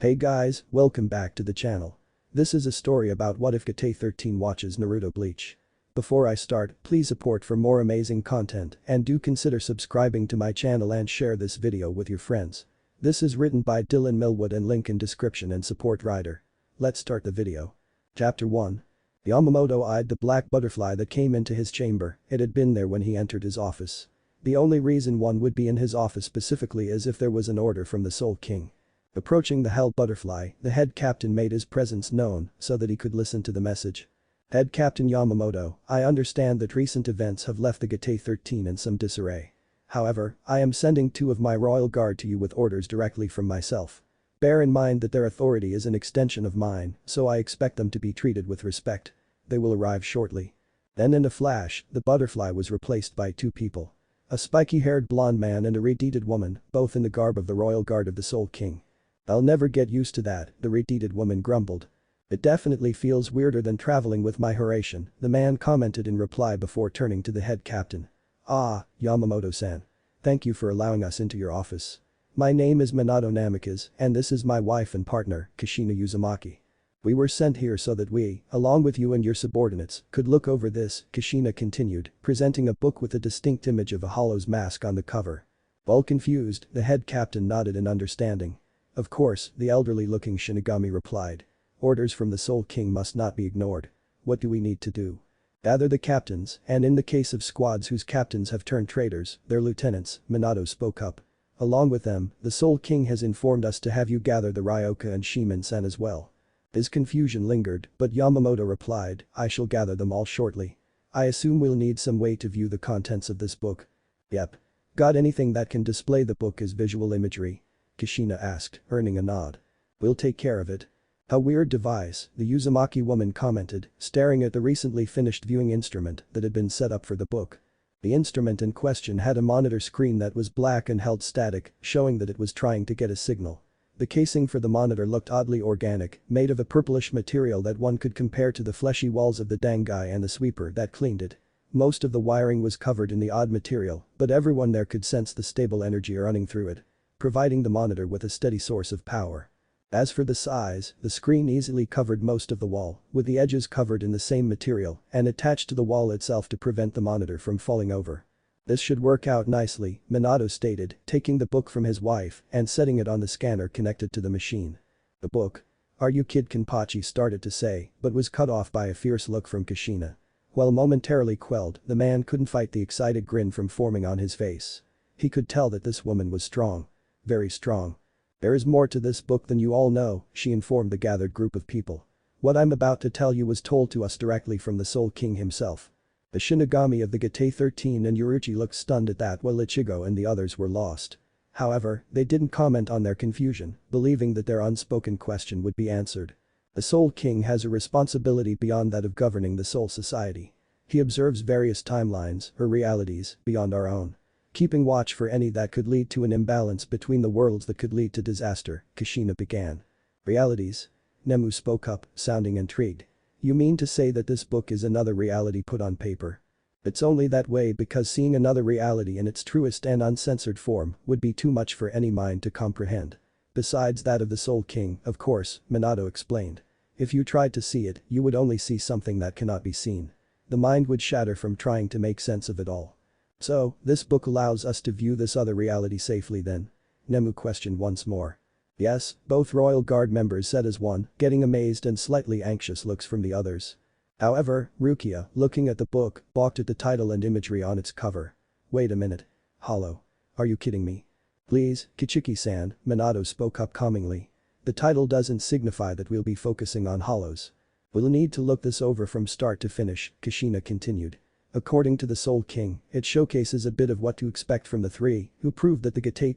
Hey guys, welcome back to the channel. This is a story about what if Gotei 13 watches Naruto Bleach. Before I start, please support for more amazing content and do consider subscribing to my channel and share this video with your friends. This is written by Millwood and link in description and support writer. Let's start the video. Chapter 1. Yamamoto eyed the black butterfly that came into his chamber. It had been there when he entered his office. The only reason one would be in his office specifically is if there was an order from the Soul King. Approaching the held butterfly, the head captain made his presence known so that he could listen to the message. Head Captain Yamamoto, I understand that recent events have left the Gotei 13 in some disarray. However, I am sending 2 of my royal guard to you with orders directly from myself. Bear in mind that their authority is an extension of mine, so I expect them to be treated with respect. They will arrive shortly. Then in a flash, the butterfly was replaced by 2 people. A spiky-haired blonde man and a red-headed woman, both in the garb of the royal guard of the Soul King. I'll never get used to that, the red-headed woman grumbled. It definitely feels weirder than traveling with my Horatian, the man commented in reply before turning to the head captain. Ah, Yamamoto-san. Thank you for allowing us into your office. My name is Minato Namikaze, and this is my wife and partner, Kushina Uzumaki. We were sent here so that we, along with you and your subordinates, could look over this, Kushina continued, presenting a book with a distinct image of a hollow's mask on the cover. While confused, the head captain nodded in understanding. Of course, the elderly-looking Shinigami replied. Orders from the Soul King must not be ignored. What do we need to do? Gather the captains, and in the case of squads whose captains have turned traitors, their lieutenants, Minato spoke up. Along with them, the Soul King has informed us to have you gather the Ryoka and Shimin-sen as well. His confusion lingered, but Yamamoto replied, I shall gather them all shortly. I assume we'll need some way to view the contents of this book. Yep. Got anything that can display the book as visual imagery? Kushina asked, earning a nod. We'll take care of it. A weird device, the Uzumaki woman commented, staring at the recently finished viewing instrument that had been set up for the book. The instrument in question had a monitor screen that was black and held static, showing that it was trying to get a signal. The casing for the monitor looked oddly organic, made of a purplish material that one could compare to the fleshy walls of the dangai and the sweeper that cleaned it. Most of the wiring was covered in the odd material, but everyone there could sense the stable energy running through it, providing the monitor with a steady source of power. As for the size, the screen easily covered most of the wall, with the edges covered in the same material and attached to the wall itself to prevent the monitor from falling over. This should work out nicely, Minato stated, taking the book from his wife and setting it on the scanner connected to the machine. The book? Are you kid? Kenpachi started to say, but was cut off by a fierce look from Kushina. While momentarily quelled, the man couldn't fight the excited grin from forming on his face. He could tell that this woman was strong. Very strong. There is more to this book than you all know, she informed the gathered group of people. What I'm about to tell you was told to us directly from the Soul King himself. The Shinigami of the Gotei 13 and Yuruchi looked stunned at that while Ichigo and the others were lost. However, they didn't comment on their confusion, believing that their unspoken question would be answered. The Soul King has a responsibility beyond that of governing the Soul Society. He observes various timelines, or realities, beyond our own. Keeping watch for any that could lead to an imbalance between the worlds that could lead to disaster, Kushina began. Realities? Nemu spoke up, sounding intrigued. You mean to say that this book is another reality put on paper? It's only that way because seeing another reality in its truest and uncensored form would be too much for any mind to comprehend. Besides that of the Soul King, of course, Minato explained. If you tried to see it, you would only see something that cannot be seen. The mind would shatter from trying to make sense of it all. So, this book allows us to view this other reality safely then? Nemu questioned once more. Yes, both Royal Guard members said as one, getting amazed and slightly anxious looks from the others. However, Rukia, looking at the book, balked at the title and imagery on its cover. Wait a minute. Hollow. Are you kidding me? Please, Kichiki-san, Minato spoke up calmingly. The title doesn't signify that we'll be focusing on hollows. We'll need to look this over from start to finish, Kushina continued. According to the Soul King, it showcases a bit of what to expect from the 3, who proved that the Gotei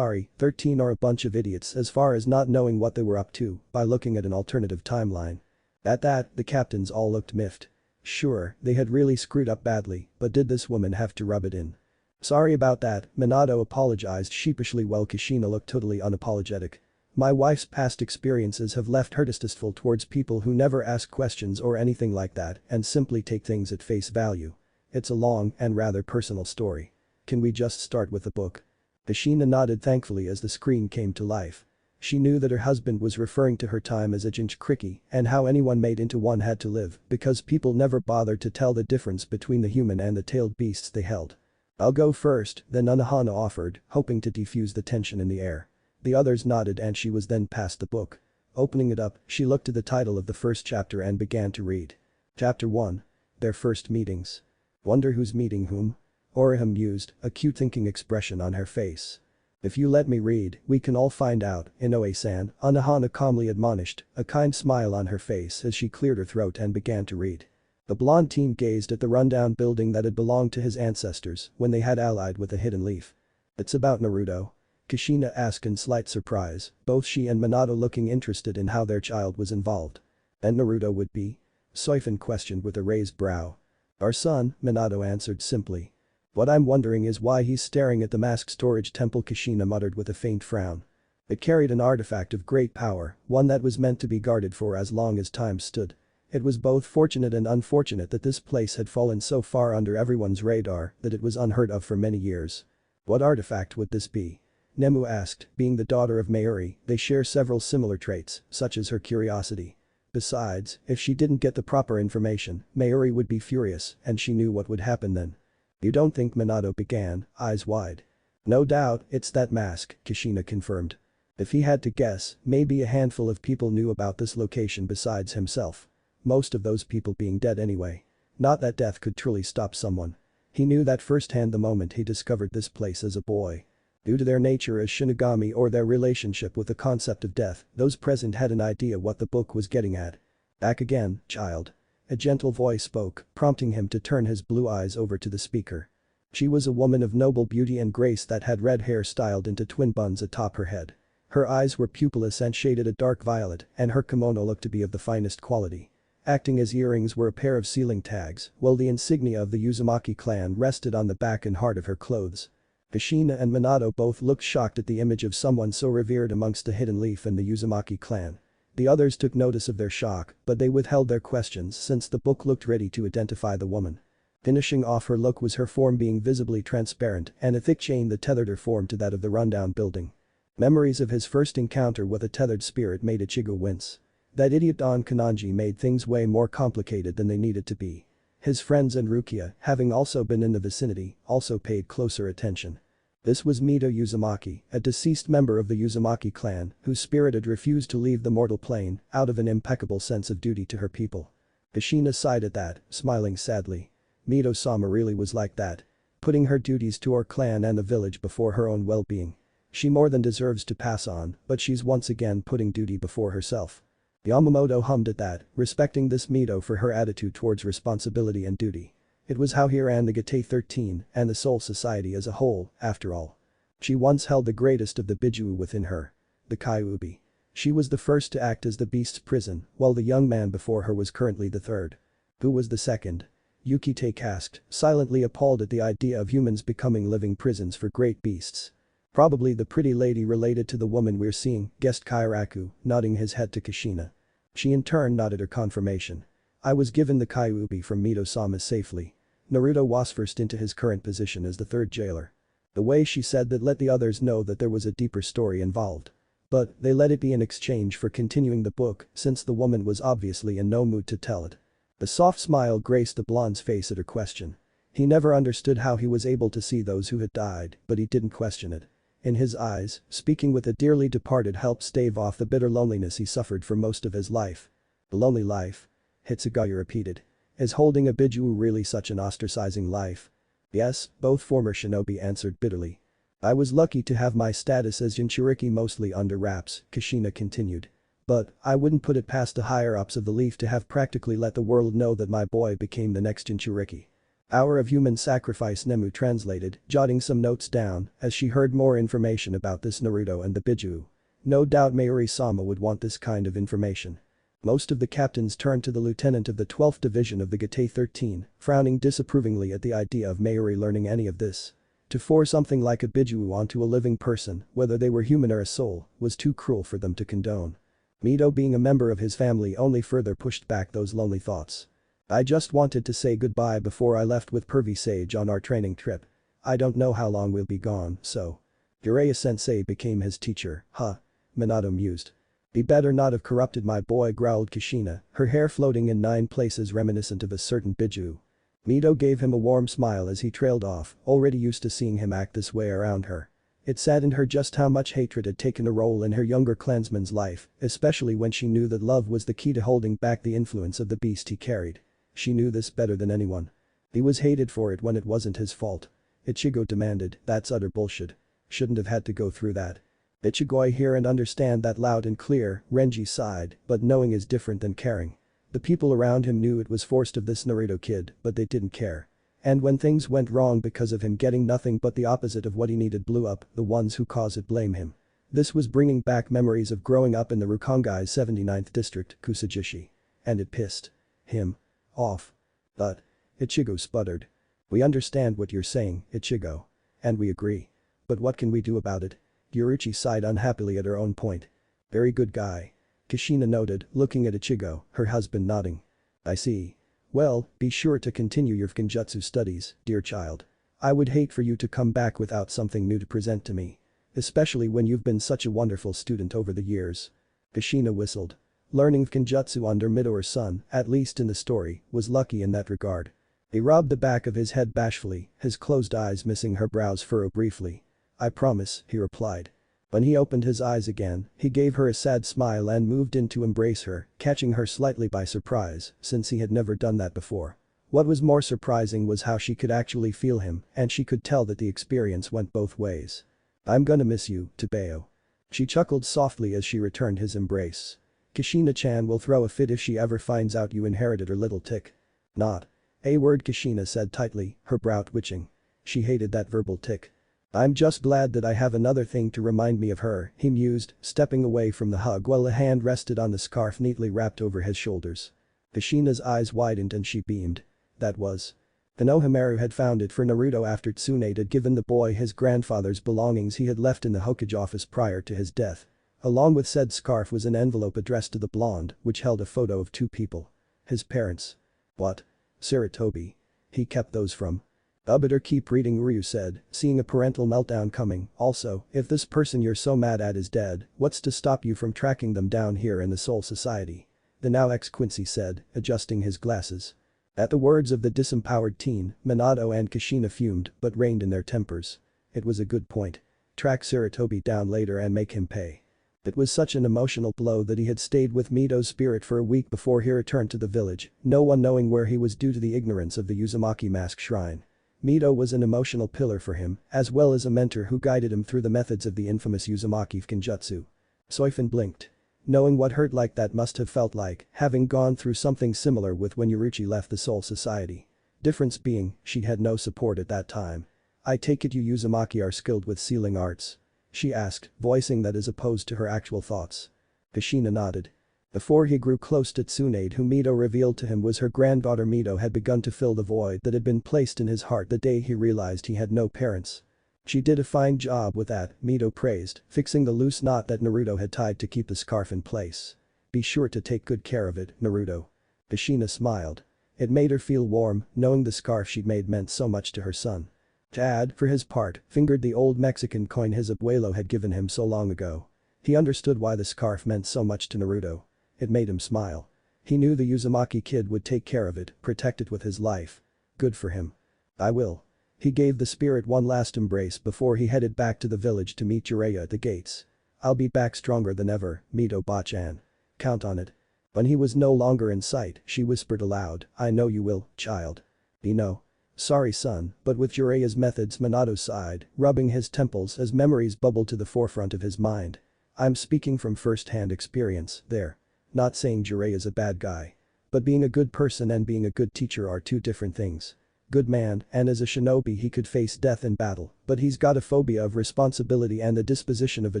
13 are a bunch of idiots as far as not knowing what they were up to by looking at an alternative timeline. At that, the captains all looked miffed. Sure, they had really screwed up badly, but did this woman have to rub it in? Sorry about that, Minato apologized sheepishly while Kushina looked totally unapologetic. My wife's past experiences have left her distasteful towards people who never ask questions or anything like that and simply take things at face value. It's a long and rather personal story. Can we just start with the book? Kushina nodded thankfully as the screen came to life. She knew that her husband was referring to her time as a Jinchuriki and how anyone made into one had to live because people never bothered to tell the difference between the human and the tailed beasts they held. "I'll go first," then Unohana offered, hoping to defuse the tension in the air. The others nodded and she was then passed the book. Opening it up, she looked at the title of the first chapter and began to read. Chapter 1. Their first meetings. Wonder who's meeting whom? Orihime mused, a cute thinking expression on her face. "If you let me read, we can all find out, Inoue-san," Unohana calmly admonished, a kind smile on her face as she cleared her throat and began to read. The blonde teen gazed at the rundown building that had belonged to his ancestors when they had allied with the Hidden Leaf. "It's about Naruto?" Kushina asked in slight surprise, both she and Minato looking interested in how their child was involved. "And Naruto would be?" Soifun questioned with a raised brow. "Our son," Minato answered simply. "What I'm wondering is why he's staring at the mask storage temple," Kushina muttered with a faint frown. It carried an artifact of great power, one that was meant to be guarded for as long as time stood. It was both fortunate and unfortunate that this place had fallen so far under everyone's radar that it was unheard of for many years. What artifact would this be? Nemu asked, being the daughter of Mayuri, they share several similar traits, such as her curiosity. Besides, if she didn't get the proper information, Mayuri would be furious and she knew what would happen then. "You don't think?" Minato began, eyes wide. "No doubt, it's that mask," Kushina confirmed. If he had to guess, maybe a handful of people knew about this location besides himself. Most of those people being dead anyway. Not that death could truly stop someone. He knew that firsthand the moment he discovered this place as a boy. Due to their nature as Shinigami or their relationship with the concept of death, those present had an idea what the book was getting at. "Back again, child." A gentle voice spoke, prompting him to turn his blue eyes over to the speaker. She was a woman of noble beauty and grace that had red hair styled into twin buns atop her head. Her eyes were pupilless and shaded a dark violet, and her kimono looked to be of the finest quality. Acting as earrings were a pair of sealing tags, while the insignia of the Uzumaki clan rested on the back and heart of her clothes. Kushina and Minato both looked shocked at the image of someone so revered amongst the Hidden Leaf and the Uzumaki clan. The others took notice of their shock, but they withheld their questions since the book looked ready to identify the woman. Finishing off her look was her form being visibly transparent and a thick chain that tethered her form to that of the rundown building. Memories of his first encounter with a tethered spirit made Ichigo wince. That idiot Don Kananji made things way more complicated than they needed to be. His friends and Rukia, having also been in the vicinity, also paid closer attention. This was Mito Uzumaki, a deceased member of the Uzumaki clan, whose spirit had refused to leave the mortal plane out of an impeccable sense of duty to her people. Kushina sighed at that, smiling sadly. Mito-sama really was like that. Putting her duties to her clan and the village before her own well-being. She more than deserves to pass on, but she's once again putting duty before herself. Yamamoto hummed at that, respecting this Mito for her attitude towards responsibility and duty. It was how he ran the Gotei 13 and the Soul Society as a whole, after all. She once held the greatest of the Bijuu within her. The Kyuubi. She was the first to act as the beast's prison, while the young man before her was currently the third. Who was the second? Yukitake asked, silently appalled at the idea of humans becoming living prisons for great beasts. "Probably the pretty lady related to the woman we're seeing," guessed Kairaku, nodding his head to Kushina. She in turn nodded her confirmation. "I was given the Kyuubi from Mito-sama safely." Naruto was forced into his current position as the third jailer. The way she said that let the others know that there was a deeper story involved. But they let it be in exchange for continuing the book since the woman was obviously in no mood to tell it. A soft smile graced the blonde's face at her question. He never understood how he was able to see those who had died, but he didn't question it. In his eyes, speaking with the dearly departed helped stave off the bitter loneliness he suffered for most of his life. "A lonely life?" Hitsugaya repeated. "Is holding a Bijuu really such an ostracizing life?" "Yes," both former shinobi answered bitterly. "I was lucky to have my status as Jinchuriki mostly under wraps," Kushina continued. "But I wouldn't put it past the higher-ups of the Leaf to have practically let the world know that my boy became the next Jinchuriki." "Hour of human sacrifice," Nemu translated, jotting some notes down as she heard more information about this Naruto and the Bijuu. No doubt Mayuri-sama would want this kind of information. Most of the captains turned to the lieutenant of the 12th Division of the Gotei 13, frowning disapprovingly at the idea of Mayuri learning any of this. To force something like a Bijuu onto a living person, whether they were human or a soul, was too cruel for them to condone. Mito being a member of his family only further pushed back those lonely thoughts. "I just wanted to say goodbye before I left with Pervy Sage on our training trip. I don't know how long we'll be gone, so." Jiraiya-sensei became his teacher, huh? Minato mused. Be better not have corrupted my boy, growled Kushina, her hair floating in 9 places reminiscent of a certain Biju. Mito gave him a warm smile as he trailed off, already used to seeing him act this way around her. It saddened her just how much hatred had taken a role in her younger clansman's life, especially when she knew that love was the key to holding back the influence of the beast he carried. She knew this better than anyone. He was hated for it when it wasn't his fault. Ichigo demanded, that's utter bullshit. Shouldn't have had to go through that. Ichigo, I hear and understand that loud and clear, Renji sighed, but knowing is different than caring. The people around him knew it was forced of this Naruto kid, but they didn't care. And when things went wrong because of him getting nothing but the opposite of what he needed blew up, the ones who caused it blame him. This was bringing back memories of growing up in the Rukongai 79th district, Kusajishi. And it pissed him off. But Ichigo sputtered. We understand what you're saying, Ichigo. And we agree. But what can we do about it? Yoruichi sighed unhappily at her own point. Very good guy. Kushina noted, looking at Ichigo, her husband nodding. I see. Well, be sure to continue your Fukinjutsu studies, dear child. I would hate for you to come back without something new to present to me. Especially when you've been such a wonderful student over the years. Kushina whistled. Learning Fukinjutsu under Midori's son, at least in the story, was lucky in that regard. He rubbed the back of his head bashfully, his closed eyes missing her brows furrow briefly. I promise, he replied. When he opened his eyes again, he gave her a sad smile and moved in to embrace her, catching her slightly by surprise, since he had never done that before. What was more surprising was how she could actually feel him, and she could tell that the experience went both ways. I'm gonna miss you, Tebeo. She chuckled softly as she returned his embrace. Kushina-chan will throw a fit if she ever finds out you inherited her little tick. Not a word, Kushina said tightly, her brow twitching. She hated that verbal tick. I'm just glad that I have another thing to remind me of her, he mused, stepping away from the hug while a hand rested on the scarf neatly wrapped over his shoulders. Kushina's eyes widened and she beamed. That was. Konohamaru had found it for Naruto after Tsunade had given the boy his grandfather's belongings he had left in the Hokage office prior to his death. Along with said scarf was an envelope addressed to the blonde, which held a photo of 2 people. His parents. What? Sarutobi. He kept those from. Better keep reading, Ryu said, seeing a parental meltdown coming. Also, if this person you're so mad at is dead, what's to stop you from tracking them down here in the Soul Society? The now ex-Quincy said, adjusting his glasses. At the words of the disempowered teen, Minato and Kushina fumed but reined in their tempers. It was a good point. Track Sarutobi down later and make him pay. It was such an emotional blow that he had stayed with Mito's spirit for a week before he returned to the village, no one knowing where he was due to the ignorance of the Uzumaki Mask Shrine. Mito was an emotional pillar for him, as well as a mentor who guided him through the methods of the infamous Uzumaki Fukinjutsu. Soifun blinked. Knowing what hurt like that must have felt like, having gone through something similar with when Yoruichi left the Soul Society. Difference being, she had no support at that time. I take it you Uzumaki are skilled with sealing arts? She asked, voicing that as opposed to her actual thoughts. Kushina nodded. Before he grew close to Tsunade, who Mito revealed to him was her granddaughter, Mito had begun to fill the void that had been placed in his heart the day he realized he had no parents. She did a fine job with that, Mito praised, fixing the loose knot that Naruto had tied to keep the scarf in place. Be sure to take good care of it, Naruto. Kushina smiled. It made her feel warm, knowing the scarf she'd made meant so much to her son. Tad, for his part, fingered the old Mexican coin his abuelo had given him so long ago. He understood why the scarf meant so much to Naruto. It made him smile. He knew the Uzumaki kid would take care of it, protect it with his life. Good for him. I will. He gave the spirit one last embrace before he headed back to the village to meet Jiraiya at the gates. I'll be back stronger than ever, Mito Bachan. Count on it. When he was no longer in sight, she whispered aloud, I know you will, child. No. Sorry son, but with Jiraiya's methods, Minato sighed, rubbing his temples as memories bubbled to the forefront of his mind. I'm speaking from first-hand experience, there. Not saying Jiraiya's a bad guy. But being a good person and being a good teacher are 2 different things. Good man, and as a shinobi he could face death in battle, but he's got a phobia of responsibility and the disposition of a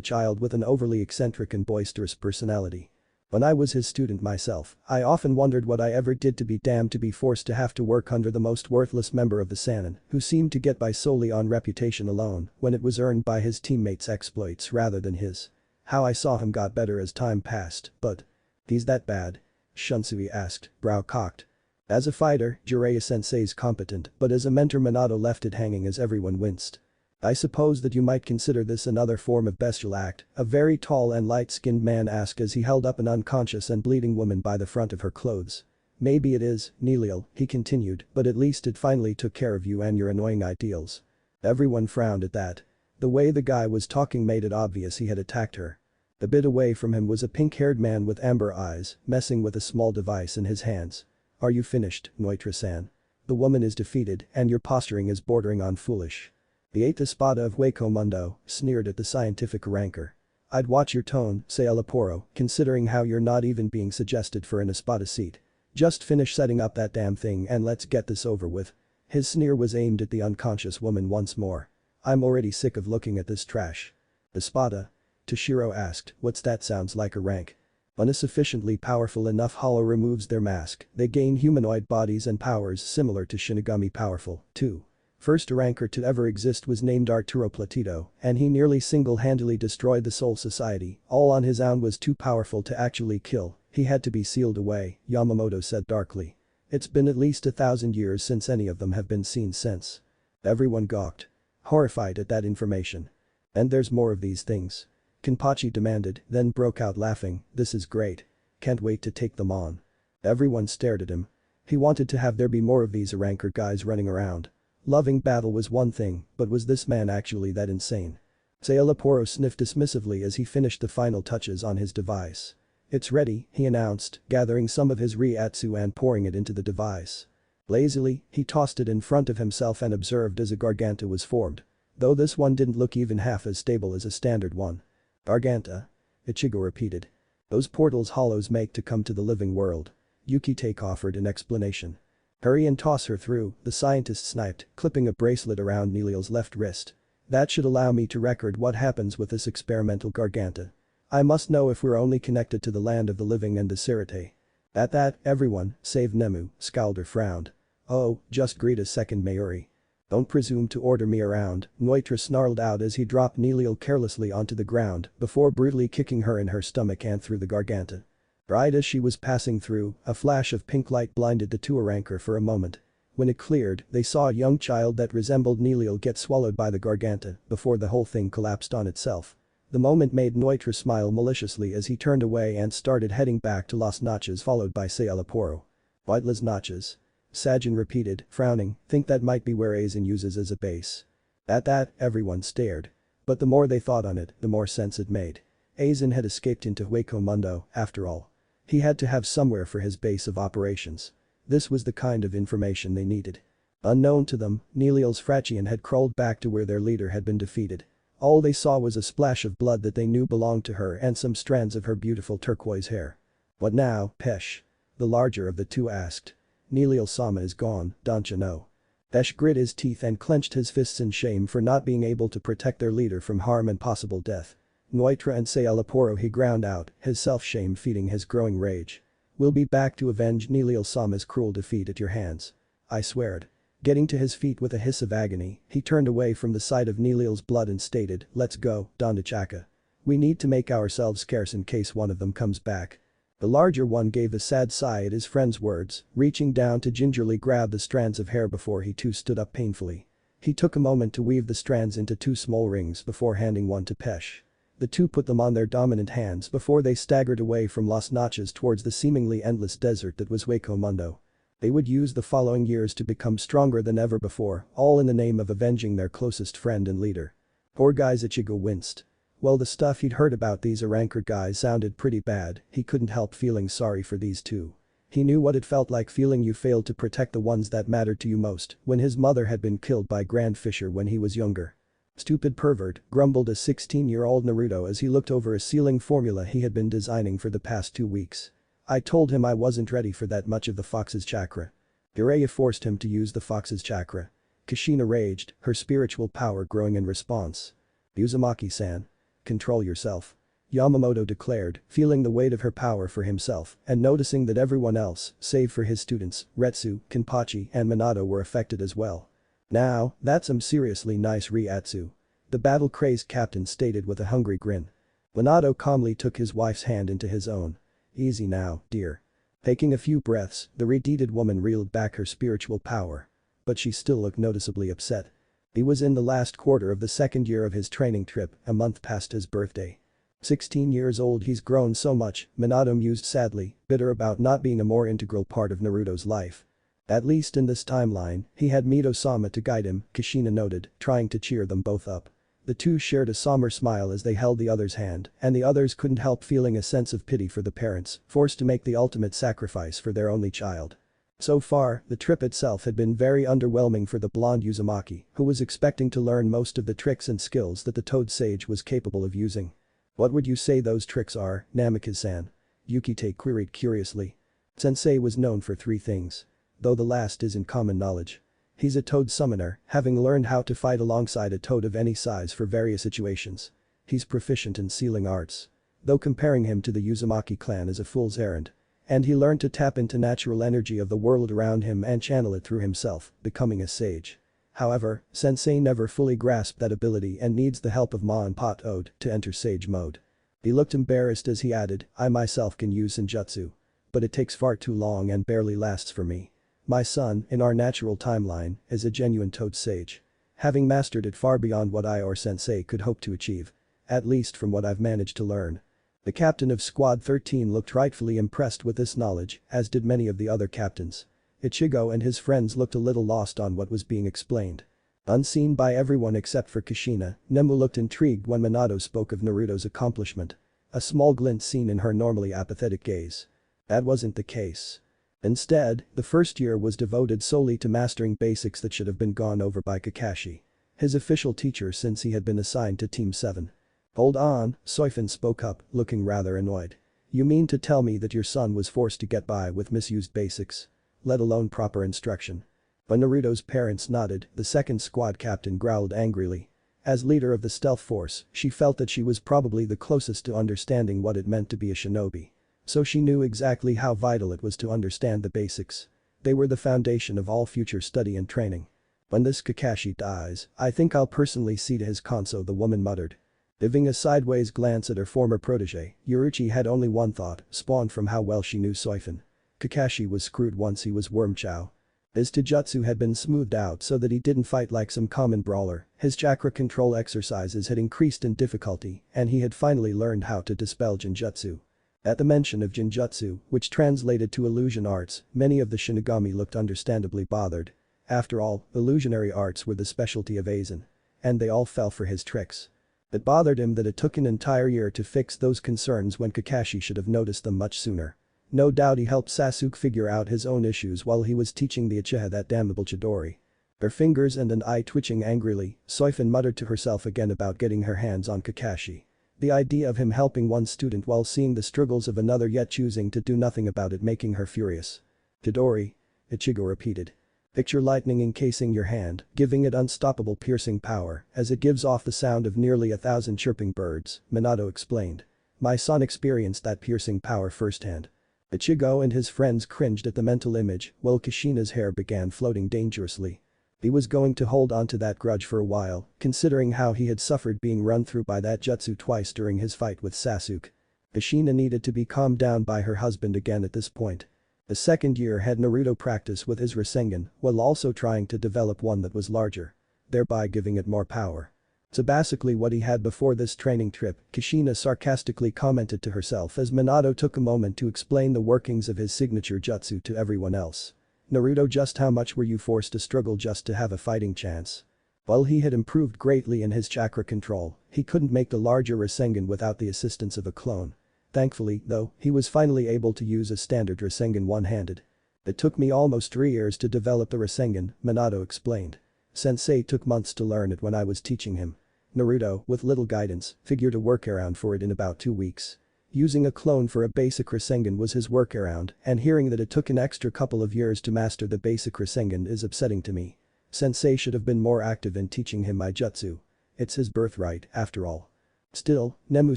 child with an overly eccentric and boisterous personality. When I was his student myself, I often wondered what I ever did to be damned to be forced to have to work under the most worthless member of the Sannin, who seemed to get by solely on reputation alone, when it was earned by his teammates' exploits rather than his. How I saw him got better as time passed, but. He's that bad? Shunsui asked, brow cocked. As a fighter, Jiraiya-sensei's competent, but as a mentor Minato left it hanging as everyone winced. I suppose that you might consider this another form of bestial act, a very tall and light-skinned man asked as he held up an unconscious and bleeding woman by the front of her clothes. Maybe it is, Neliel, he continued, but at least it finally took care of you and your annoying ideals. Everyone frowned at that. The way the guy was talking made it obvious he had attacked her. A bit away from him was a pink-haired man with amber eyes, messing with a small device in his hands. Are you finished, Neutra-san? The woman is defeated and your posturing is bordering on foolish. The eighth espada of Hueco Mundo sneered at the scientific rancor. I'd watch your tone, say Alaporo, considering how you're not even being suggested for an espada seat. Just finish setting up that damn thing and let's get this over with. His sneer was aimed at the unconscious woman once more. I'm already sick of looking at this trash. Espada? Toshiro asked, what's that sounds like a rank. When a sufficiently powerful enough hollow removes their mask, they gain humanoid bodies and powers similar to Shinigami powerful, too. First rancor to ever exist was named Arturo Platito, and he nearly single-handedly destroyed the Soul Society, all on his own was too powerful to actually kill, he had to be sealed away, Yamamoto said darkly. It's been at least 1,000 years since any of them have been seen since. Everyone gawked. Horrified at that information. And there's more of these things. Kenpachi demanded, then broke out laughing, this is great. Can't wait to take them on. Everyone stared at him. He wanted to have there be more of these rancor guys running around. Loving battle was one thing, but was this man actually that insane? Sailaporo sniffed dismissively as he finished the final touches on his device. It's ready, he announced, gathering some of his Riatsu and pouring it into the device. Lazily, he tossed it in front of himself and observed as a Garganta was formed. Though this one didn't look even half as stable as a standard one. Garganta? Ichigo repeated. Those portals hollows make to come to the living world. Yukitake offered an explanation. Hurry and toss her through, the scientist sniped, clipping a bracelet around Neliel's left wrist. That should allow me to record what happens with this experimental Garganta. I must know if we're only connected to the land of the living and the Sirite. At that, everyone, save Nemu, scowled or frowned. Oh, just greet a second Mayuri. Don't presume to order me around, Neutra snarled out as he dropped Neliel carelessly onto the ground before brutally kicking her in her stomach and through the Garganta. Right as she was passing through, a flash of pink light blinded the two rancor for a moment. When it cleared, they saw a young child that resembled Neliel get swallowed by the Garganta before the whole thing collapsed on itself. The moment made Neutra smile maliciously as he turned away and started heading back to Las Notches followed by Sailaporo. What Las Notches? Sajin repeated, frowning, think that might be where Aizen uses as a base. At that, everyone stared. But the more they thought on it, the more sense it made. Aizen had escaped into Hueco Mundo, after all. He had to have somewhere for his base of operations. This was the kind of information they needed. Unknown to them, Neliel's Frachian had crawled back to where their leader had been defeated. All they saw was a splash of blood that they knew belonged to her and some strands of her beautiful turquoise hair. What now, Pesh? The larger of the two asked. Neliel-sama is gone, don't you know? Pesh grit his teeth and clenched his fists in shame for not being able to protect their leader from harm and possible death. Neutra and Sailaporo he ground out, his self-shame feeding his growing rage. We'll be back to avenge Neliel-sama's cruel defeat at your hands. I swear it. Getting to his feet with a hiss of agony, he turned away from the sight of Neliel's blood and stated, let's go, Dondachiaka. We need to make ourselves scarce in case one of them comes back. The larger one gave a sad sigh at his friend's words, reaching down to gingerly grab the strands of hair before he too stood up painfully. He took a moment to weave the strands into two small rings before handing one to Pesh. The two put them on their dominant hands before they staggered away from Las Notches towards the seemingly endless desert that was Hueco Mundo. They would use the following years to become stronger than ever before, all in the name of avenging their closest friend and leader. Poor guy's Ichigo winced. Well, the stuff he'd heard about these rancor guys sounded pretty bad, he couldn't help feeling sorry for these two. He knew what it felt like feeling you failed to protect the ones that mattered to you most when his mother had been killed by Grand Fisher when he was younger. Stupid pervert, grumbled a 16-year-old Naruto as he looked over a sealing formula he had been designing for the past 2 weeks. I told him I wasn't ready for that much of the fox's chakra. Jiraiya forced him to use the fox's chakra. Kushina raged, her spiritual power growing in response. Uzumaki-san. Control yourself. Yamamoto declared, feeling the weight of her power for himself and noticing that everyone else, save for his students, Retsu, Kenpachi and Minato were affected as well. Now, that's some seriously nice Riatsu. The battle-crazed captain stated with a hungry grin. Minato calmly took his wife's hand into his own. Easy now, dear. Taking a few breaths, the redeeded woman reeled back her spiritual power. But she still looked noticeably upset. He was in the last quarter of the second year of his training trip, a month past his birthday. 16 years old, he's grown so much, Minato mused sadly, bitter about not being a more integral part of Naruto's life. At least in this timeline, he had Mito-sama to guide him, Kushina noted, trying to cheer them both up. The two shared a somber smile as they held the other's hand, and the others couldn't help feeling a sense of pity for the parents, forced to make the ultimate sacrifice for their only child. So far, the trip itself had been very underwhelming for the blonde Uzumaki, who was expecting to learn most of the tricks and skills that the Toad Sage was capable of using. "What would you say those tricks are, Namikaze-san?" Yukite queried curiously. Sensei was known for three things. Though the last isn't common knowledge. He's a toad summoner, having learned how to fight alongside a toad of any size for various situations. He's proficient in sealing arts. Though comparing him to the Uzumaki clan is a fool's errand. And he learned to tap into natural energy of the world around him and channel it through himself, becoming a sage. However, Sensei never fully grasped that ability and needs the help of Ma and Pa Toad to enter sage mode. He looked embarrassed as he added, "I myself can use Senjutsu. But it takes far too long and barely lasts for me. My son, in our natural timeline, is a genuine Toad Sage. Having mastered it far beyond what I or Sensei could hope to achieve. At least from what I've managed to learn." The captain of Squad 13 looked rightfully impressed with this knowledge, as did many of the other captains. Ichigo and his friends looked a little lost on what was being explained. Unseen by everyone except for Kushina, Nemu looked intrigued when Minato spoke of Naruto's accomplishment. A small glint seen in her normally apathetic gaze. That wasn't the case. Instead, the first year was devoted solely to mastering basics that should have been gone over by Kakashi. His official teacher since he had been assigned to Team 7. "Hold on," Soifin spoke up, looking rather annoyed. "You mean to tell me that your son was forced to get by with misused basics? Let alone proper instruction?" When Naruto's parents nodded, the second squad captain growled angrily. As leader of the stealth force, she felt that she was probably the closest to understanding what it meant to be a shinobi. So she knew exactly how vital it was to understand the basics. They were the foundation of all future study and training. "When this Kakashi dies, I think I'll personally see to his console," the woman muttered. Giving a sideways glance at her former protege, Yuruchi had only one thought, spawned from how well she knew Soifin. Kakashi was screwed once he was Worm Chow. His taijutsu had been smoothed out so that he didn't fight like some common brawler, his chakra control exercises had increased in difficulty, and he had finally learned how to dispel Jinjutsu. At the mention of Jinjutsu, which translated to illusion arts, many of the Shinigami looked understandably bothered. After all, illusionary arts were the specialty of Aizen. And they all fell for his tricks. It bothered him that it took an entire year to fix those concerns when Kakashi should have noticed them much sooner. No doubt he helped Sasuke figure out his own issues while he was teaching the Uchiha that damnable Chidori. Her fingers and an eye twitching angrily, Soifin muttered to herself again about getting her hands on Kakashi. The idea of him helping one student while seeing the struggles of another yet choosing to do nothing about it making her furious. "Chidori," Ichigo repeated. "Picture lightning encasing your hand, giving it unstoppable piercing power as it gives off the sound of nearly 1,000 chirping birds," Minato explained. "My son experienced that piercing power firsthand." Ichigo and his friends cringed at the mental image while Kushina's hair began floating dangerously. He was going to hold on to that grudge for a while, considering how he had suffered being run through by that jutsu twice during his fight with Sasuke. Kushina needed to be calmed down by her husband again at this point. The second year had Naruto practice with his Rasengan while also trying to develop one that was larger. Thereby giving it more power. So basically what he had before this training trip, Kushina sarcastically commented to herself as Minato took a moment to explain the workings of his signature jutsu to everyone else. "Naruto, just how much were you forced to struggle just to have a fighting chance?" While he had improved greatly in his chakra control, he couldn't make the larger Rasengan without the assistance of a clone. Thankfully, though, he was finally able to use a standard Rasengan one-handed. "It took me almost 3 years to develop the Rasengan," Minato explained. "Sensei took months to learn it when I was teaching him. Naruto, with little guidance, figured a workaround for it in about 2 weeks. Using a clone for a basic Rasengan was his workaround, and hearing that it took an extra couple of years to master the basic Rasengan is upsetting to me. Sensei should have been more active in teaching him my jutsu. It's his birthright, after all." Still, Nemu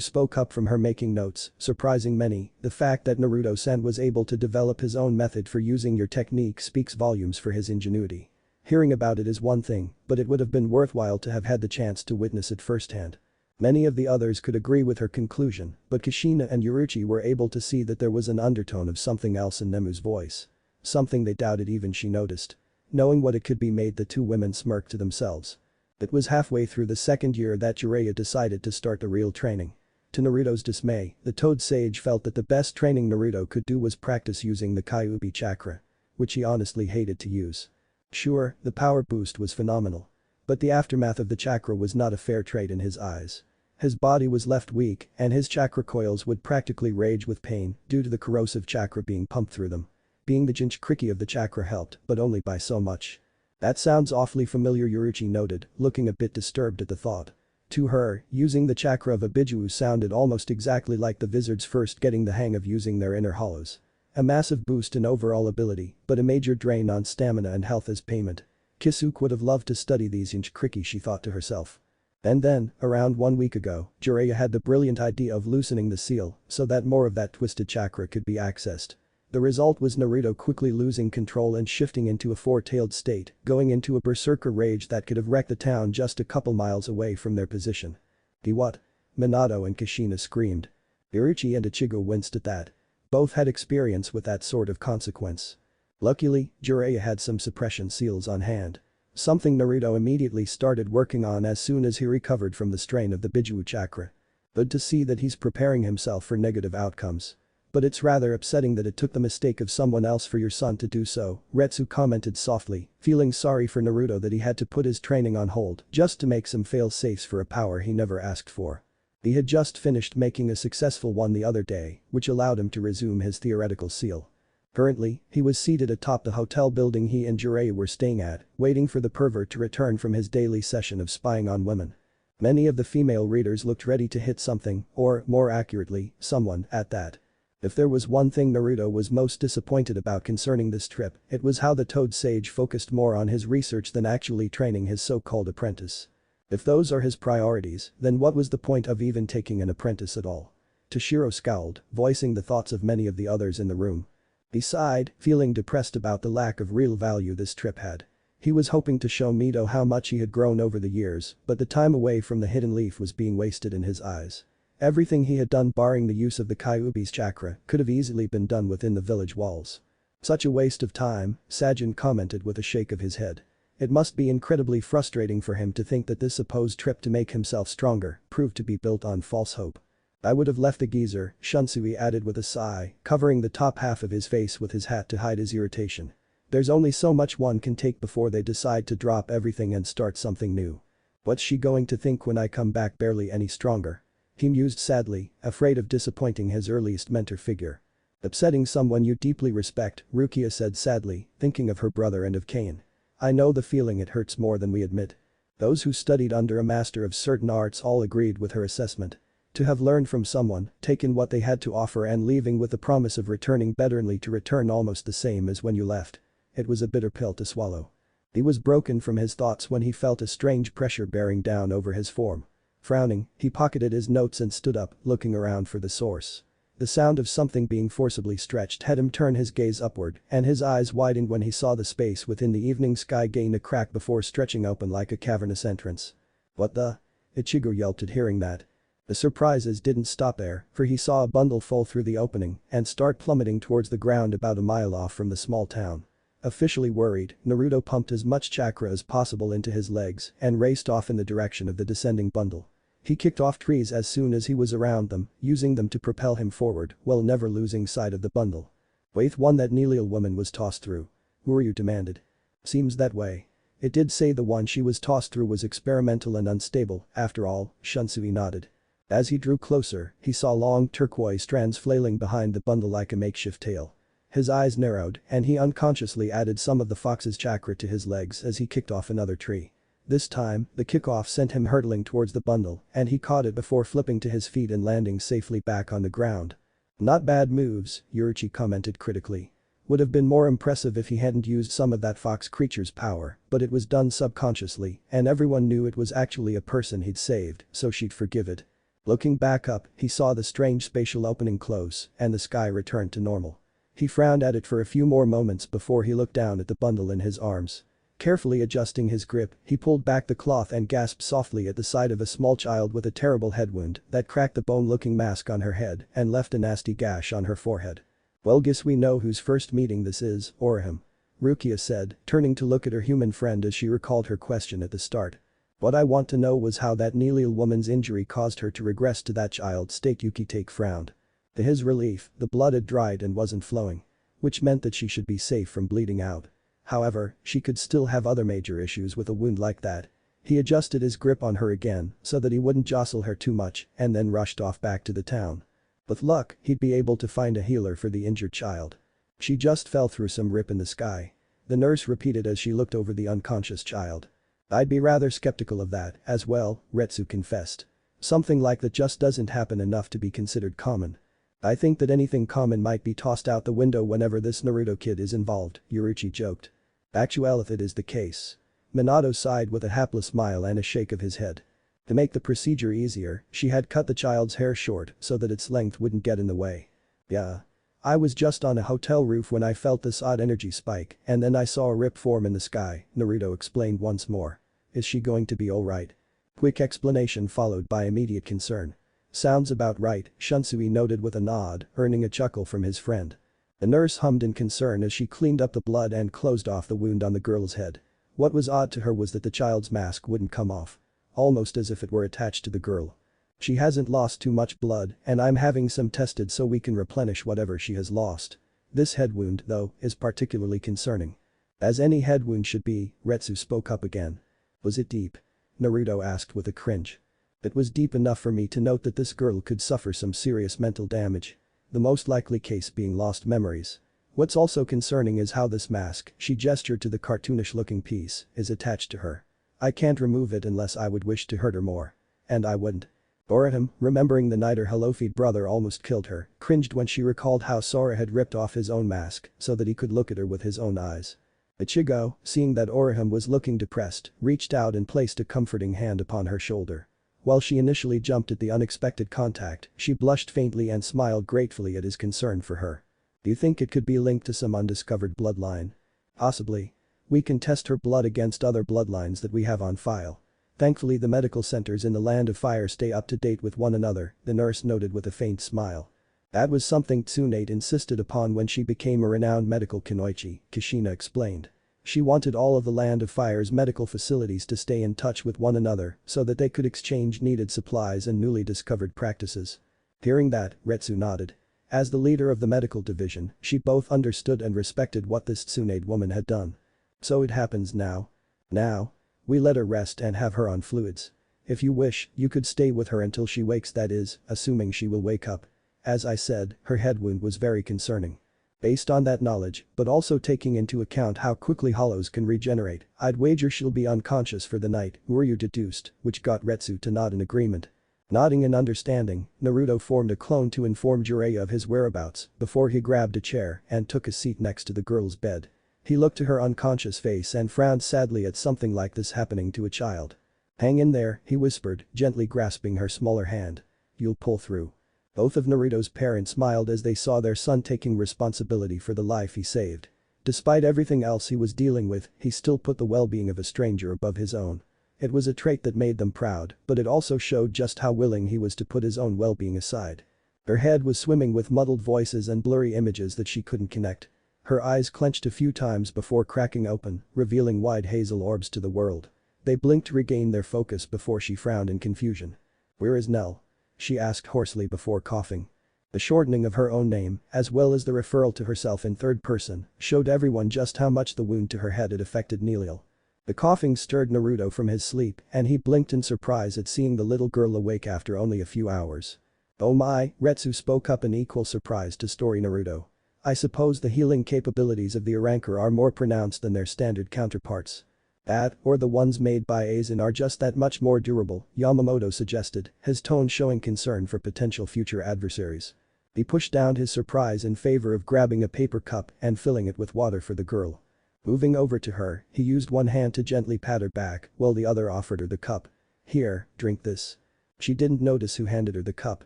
spoke up from her making notes, surprising many, the fact that Naruto-san was able to develop his own method for using your technique speaks volumes for his ingenuity. Hearing about it is one thing, but it would have been worthwhile to have had the chance to witness it firsthand. Many of the others could agree with her conclusion, but Kushina and Yuruchi were able to see that there was an undertone of something else in Nemu's voice. Something they doubted even she noticed. Knowing what it could be made the two women smirked to themselves. It was halfway through the second year that Jiraiya decided to start the real training. To Naruto's dismay, the Toad Sage felt that the best training Naruto could do was practice using the Kyuubi chakra, which he honestly hated to use. Sure, the power boost was phenomenal. But the aftermath of the chakra was not a fair trade in his eyes. His body was left weak and his chakra coils would practically rage with pain due to the corrosive chakra being pumped through them. Being the Jinchuriki of the chakra helped, but only by so much. That sounds awfully familiar, Yoruichi noted, looking a bit disturbed at the thought. To her, using the chakra of a Biju sounded almost exactly like the wizards first getting the hang of using their inner hollows. A massive boost in overall ability, but a major drain on stamina and health as payment. Kisuke would have loved to study these Jinchuriki, she thought to herself. And then, around 1 week ago, Jiraiya had the brilliant idea of loosening the seal so that more of that twisted chakra could be accessed. The result was Naruto quickly losing control and shifting into a four-tailed state, going into a berserker rage that could have wrecked the town just a couple miles away from their position. "The what?" Minato and Kushina screamed. Irichi and Ichigo winced at that. Both had experience with that sort of consequence. Luckily, Jiraiya had some suppression seals on hand. Something Naruto immediately started working on as soon as he recovered from the strain of the Biju chakra. Good to see that he's preparing himself for negative outcomes. But it's rather upsetting that it took the mistake of someone else for your son to do so, Retsu commented softly, feeling sorry for Naruto that he had to put his training on hold just to make some fail-safes for a power he never asked for. He had just finished making a successful one the other day, which allowed him to resume his theoretical seal. Currently, he was seated atop the hotel building he and Jiraiya were staying at, waiting for the pervert to return from his daily session of spying on women. Many of the female readers looked ready to hit something, or, more accurately, someone, at that. If there was one thing Naruto was most disappointed about concerning this trip, it was how the Toad Sage focused more on his research than actually training his so-called apprentice. If those are his priorities, then what was the point of even taking an apprentice at all? Toshiro scowled, voicing the thoughts of many of the others in the room. He sighed, feeling depressed about the lack of real value this trip had. He was hoping to show Mito how much he had grown over the years, but the time away from the hidden leaf was being wasted in his eyes. Everything he had done barring the use of the Kyuubi's chakra could have easily been done within the village walls. Such a waste of time, Sajin commented with a shake of his head. It must be incredibly frustrating for him to think that this supposed trip to make himself stronger proved to be built on false hope. I would have left the geezer, Shunsui added with a sigh, covering the top half of his face with his hat to hide his irritation. There's only so much one can take before they decide to drop everything and start something new. What's she going to think when I come back barely any stronger? He mused sadly, afraid of disappointing his earliest mentor figure. Upsetting someone you deeply respect, Rukia said sadly, thinking of her brother and of Cain. I know the feeling, it hurts more than we admit. Those who studied under a master of certain arts all agreed with her assessment. To have learned from someone, taken what they had to offer and leaving with the promise of returning better only to return almost the same as when you left. It was a bitter pill to swallow. He was broken from his thoughts when he felt a strange pressure bearing down over his form. Frowning, he pocketed his notes and stood up, looking around for the source. The sound of something being forcibly stretched had him turn his gaze upward, and his eyes widened when he saw the space within the evening sky gain a crack before stretching open like a cavernous entrance. What the? Ichigo yelped at hearing that. The surprises didn't stop there, for he saw a bundle fall through the opening and start plummeting towards the ground about a mile off from the small town. Officially worried, Naruto pumped as much chakra as possible into his legs and raced off in the direction of the descending bundle. He kicked off trees as soon as he was around them, using them to propel him forward while never losing sight of the bundle. Wait, one that Nelial woman was tossed through. Uryu demanded. Seems that way. It did say the one she was tossed through was experimental and unstable, after all, Shunsui nodded. As he drew closer, he saw long turquoise strands flailing behind the bundle like a makeshift tail. His eyes narrowed and he unconsciously added some of the fox's chakra to his legs as he kicked off another tree. This time, the kickoff sent him hurtling towards the bundle and he caught it before flipping to his feet and landing safely back on the ground. Not bad moves, Yoruichi commented critically. Would have been more impressive if he hadn't used some of that fox creature's power, but it was done subconsciously and everyone knew it was actually a person he'd saved, so she'd forgive it. Looking back up, he saw the strange spatial opening close and the sky returned to normal. He frowned at it for a few more moments before he looked down at the bundle in his arms. Carefully adjusting his grip, he pulled back the cloth and gasped softly at the sight of a small child with a terrible head wound that cracked the bone-looking mask on her head and left a nasty gash on her forehead. Well, guess we know whose first meeting this is, or him. Rukia said, turning to look at her human friend as she recalled her question at the start. What I want to know was how that Nilil woman's injury caused her to regress to that child state. Gotei frowned. To his relief, the blood had dried and wasn't flowing. Which meant that she should be safe from bleeding out. However, she could still have other major issues with a wound like that. He adjusted his grip on her again so that he wouldn't jostle her too much and then rushed off back to the town. With luck, he'd be able to find a healer for the injured child. She just fell through some rip in the sky. The nurse repeated as she looked over the unconscious child. I'd be rather skeptical of that as well, Retsu confessed. Something like that just doesn't happen enough to be considered common. I think that anything common might be tossed out the window whenever this Naruto kid is involved, Yoruichi joked. Actually, if it is the case. Minato sighed with a hapless smile and a shake of his head. To make the procedure easier, she had cut the child's hair short so that its length wouldn't get in the way. Yeah. I was just on a hotel roof when I felt this odd energy spike and then I saw a rip form in the sky, Naruto explained once more. Is she going to be alright? Quick explanation followed by immediate concern. Sounds about right, Shunsui noted with a nod, earning a chuckle from his friend. The nurse hummed in concern as she cleaned up the blood and closed off the wound on the girl's head. What was odd to her was that the child's mask wouldn't come off. Almost as if it were attached to the girl. She hasn't lost too much blood and I'm having some tested so we can replenish whatever she has lost. This head wound, though, is particularly concerning. As any head wound should be, Retsu spoke up again. Was it deep? Naruto asked with a cringe. It was deep enough for me to note that this girl could suffer some serious mental damage. The most likely case being lost memories. What's also concerning is how this mask, she gestured to the cartoonish-looking piece, is attached to her. I can't remove it unless I would wish to hurt her more. And I wouldn't. Orihime, remembering the night her Hellofeed brother almost killed her, cringed when she recalled how Sora had ripped off his own mask so that he could look at her with his own eyes. Ichigo, seeing that Orihime was looking depressed, reached out and placed a comforting hand upon her shoulder. While she initially jumped at the unexpected contact, she blushed faintly and smiled gratefully at his concern for her. Do you think it could be linked to some undiscovered bloodline? Possibly. We can test her blood against other bloodlines that we have on file. Thankfully the medical centers in the Land of Fire stay up to date with one another, the nurse noted with a faint smile. That was something Tsunade insisted upon when she became a renowned medical kunoichi, Kushina explained. She wanted all of the Land of Fire's medical facilities to stay in touch with one another so that they could exchange needed supplies and newly discovered practices. Hearing that, Retsu nodded. As the leader of the medical division, she both understood and respected what this Tsunade woman had done. So it happens now. Now. We let her rest and have her on fluids. If you wish, you could stay with her until she wakes, that is, assuming she will wake up. As I said, her head wound was very concerning. Based on that knowledge, but also taking into account how quickly hollows can regenerate, I'd wager she'll be unconscious for the night, Uryu deduced, which got Retsu to nod in agreement. Nodding in understanding, Naruto formed a clone to inform Jiraiya of his whereabouts before he grabbed a chair and took a seat next to the girl's bed. He looked to her unconscious face and frowned sadly at something like this happening to a child. Hang in there, he whispered, gently grasping her smaller hand. You'll pull through. Both of Naruto's parents smiled as they saw their son taking responsibility for the life he saved. Despite everything else he was dealing with, he still put the well-being of a stranger above his own. It was a trait that made them proud, but it also showed just how willing he was to put his own well-being aside. Her head was swimming with muddled voices and blurry images that she couldn't connect. Her eyes clenched a few times before cracking open, revealing wide hazel orbs to the world. They blinked to regain their focus before she frowned in confusion. Where is Nell? She asked hoarsely before coughing. The shortening of her own name, as well as the referral to herself in third person, showed everyone just how much the wound to her head had affected Nilil. The coughing stirred Naruto from his sleep and he blinked in surprise at seeing the little girl awake after only a few hours. Oh my, Retsu spoke up in equal surprise to story Naruto. I suppose the healing capabilities of the Arankor are more pronounced than their standard counterparts. That, or the ones made by Aizen are just that much more durable, Yamamoto suggested, his tone showing concern for potential future adversaries. He pushed down his surprise in favor of grabbing a paper cup and filling it with water for the girl. Moving over to her, he used one hand to gently pat her back while the other offered her the cup. Here, drink this. She didn't notice who handed her the cup.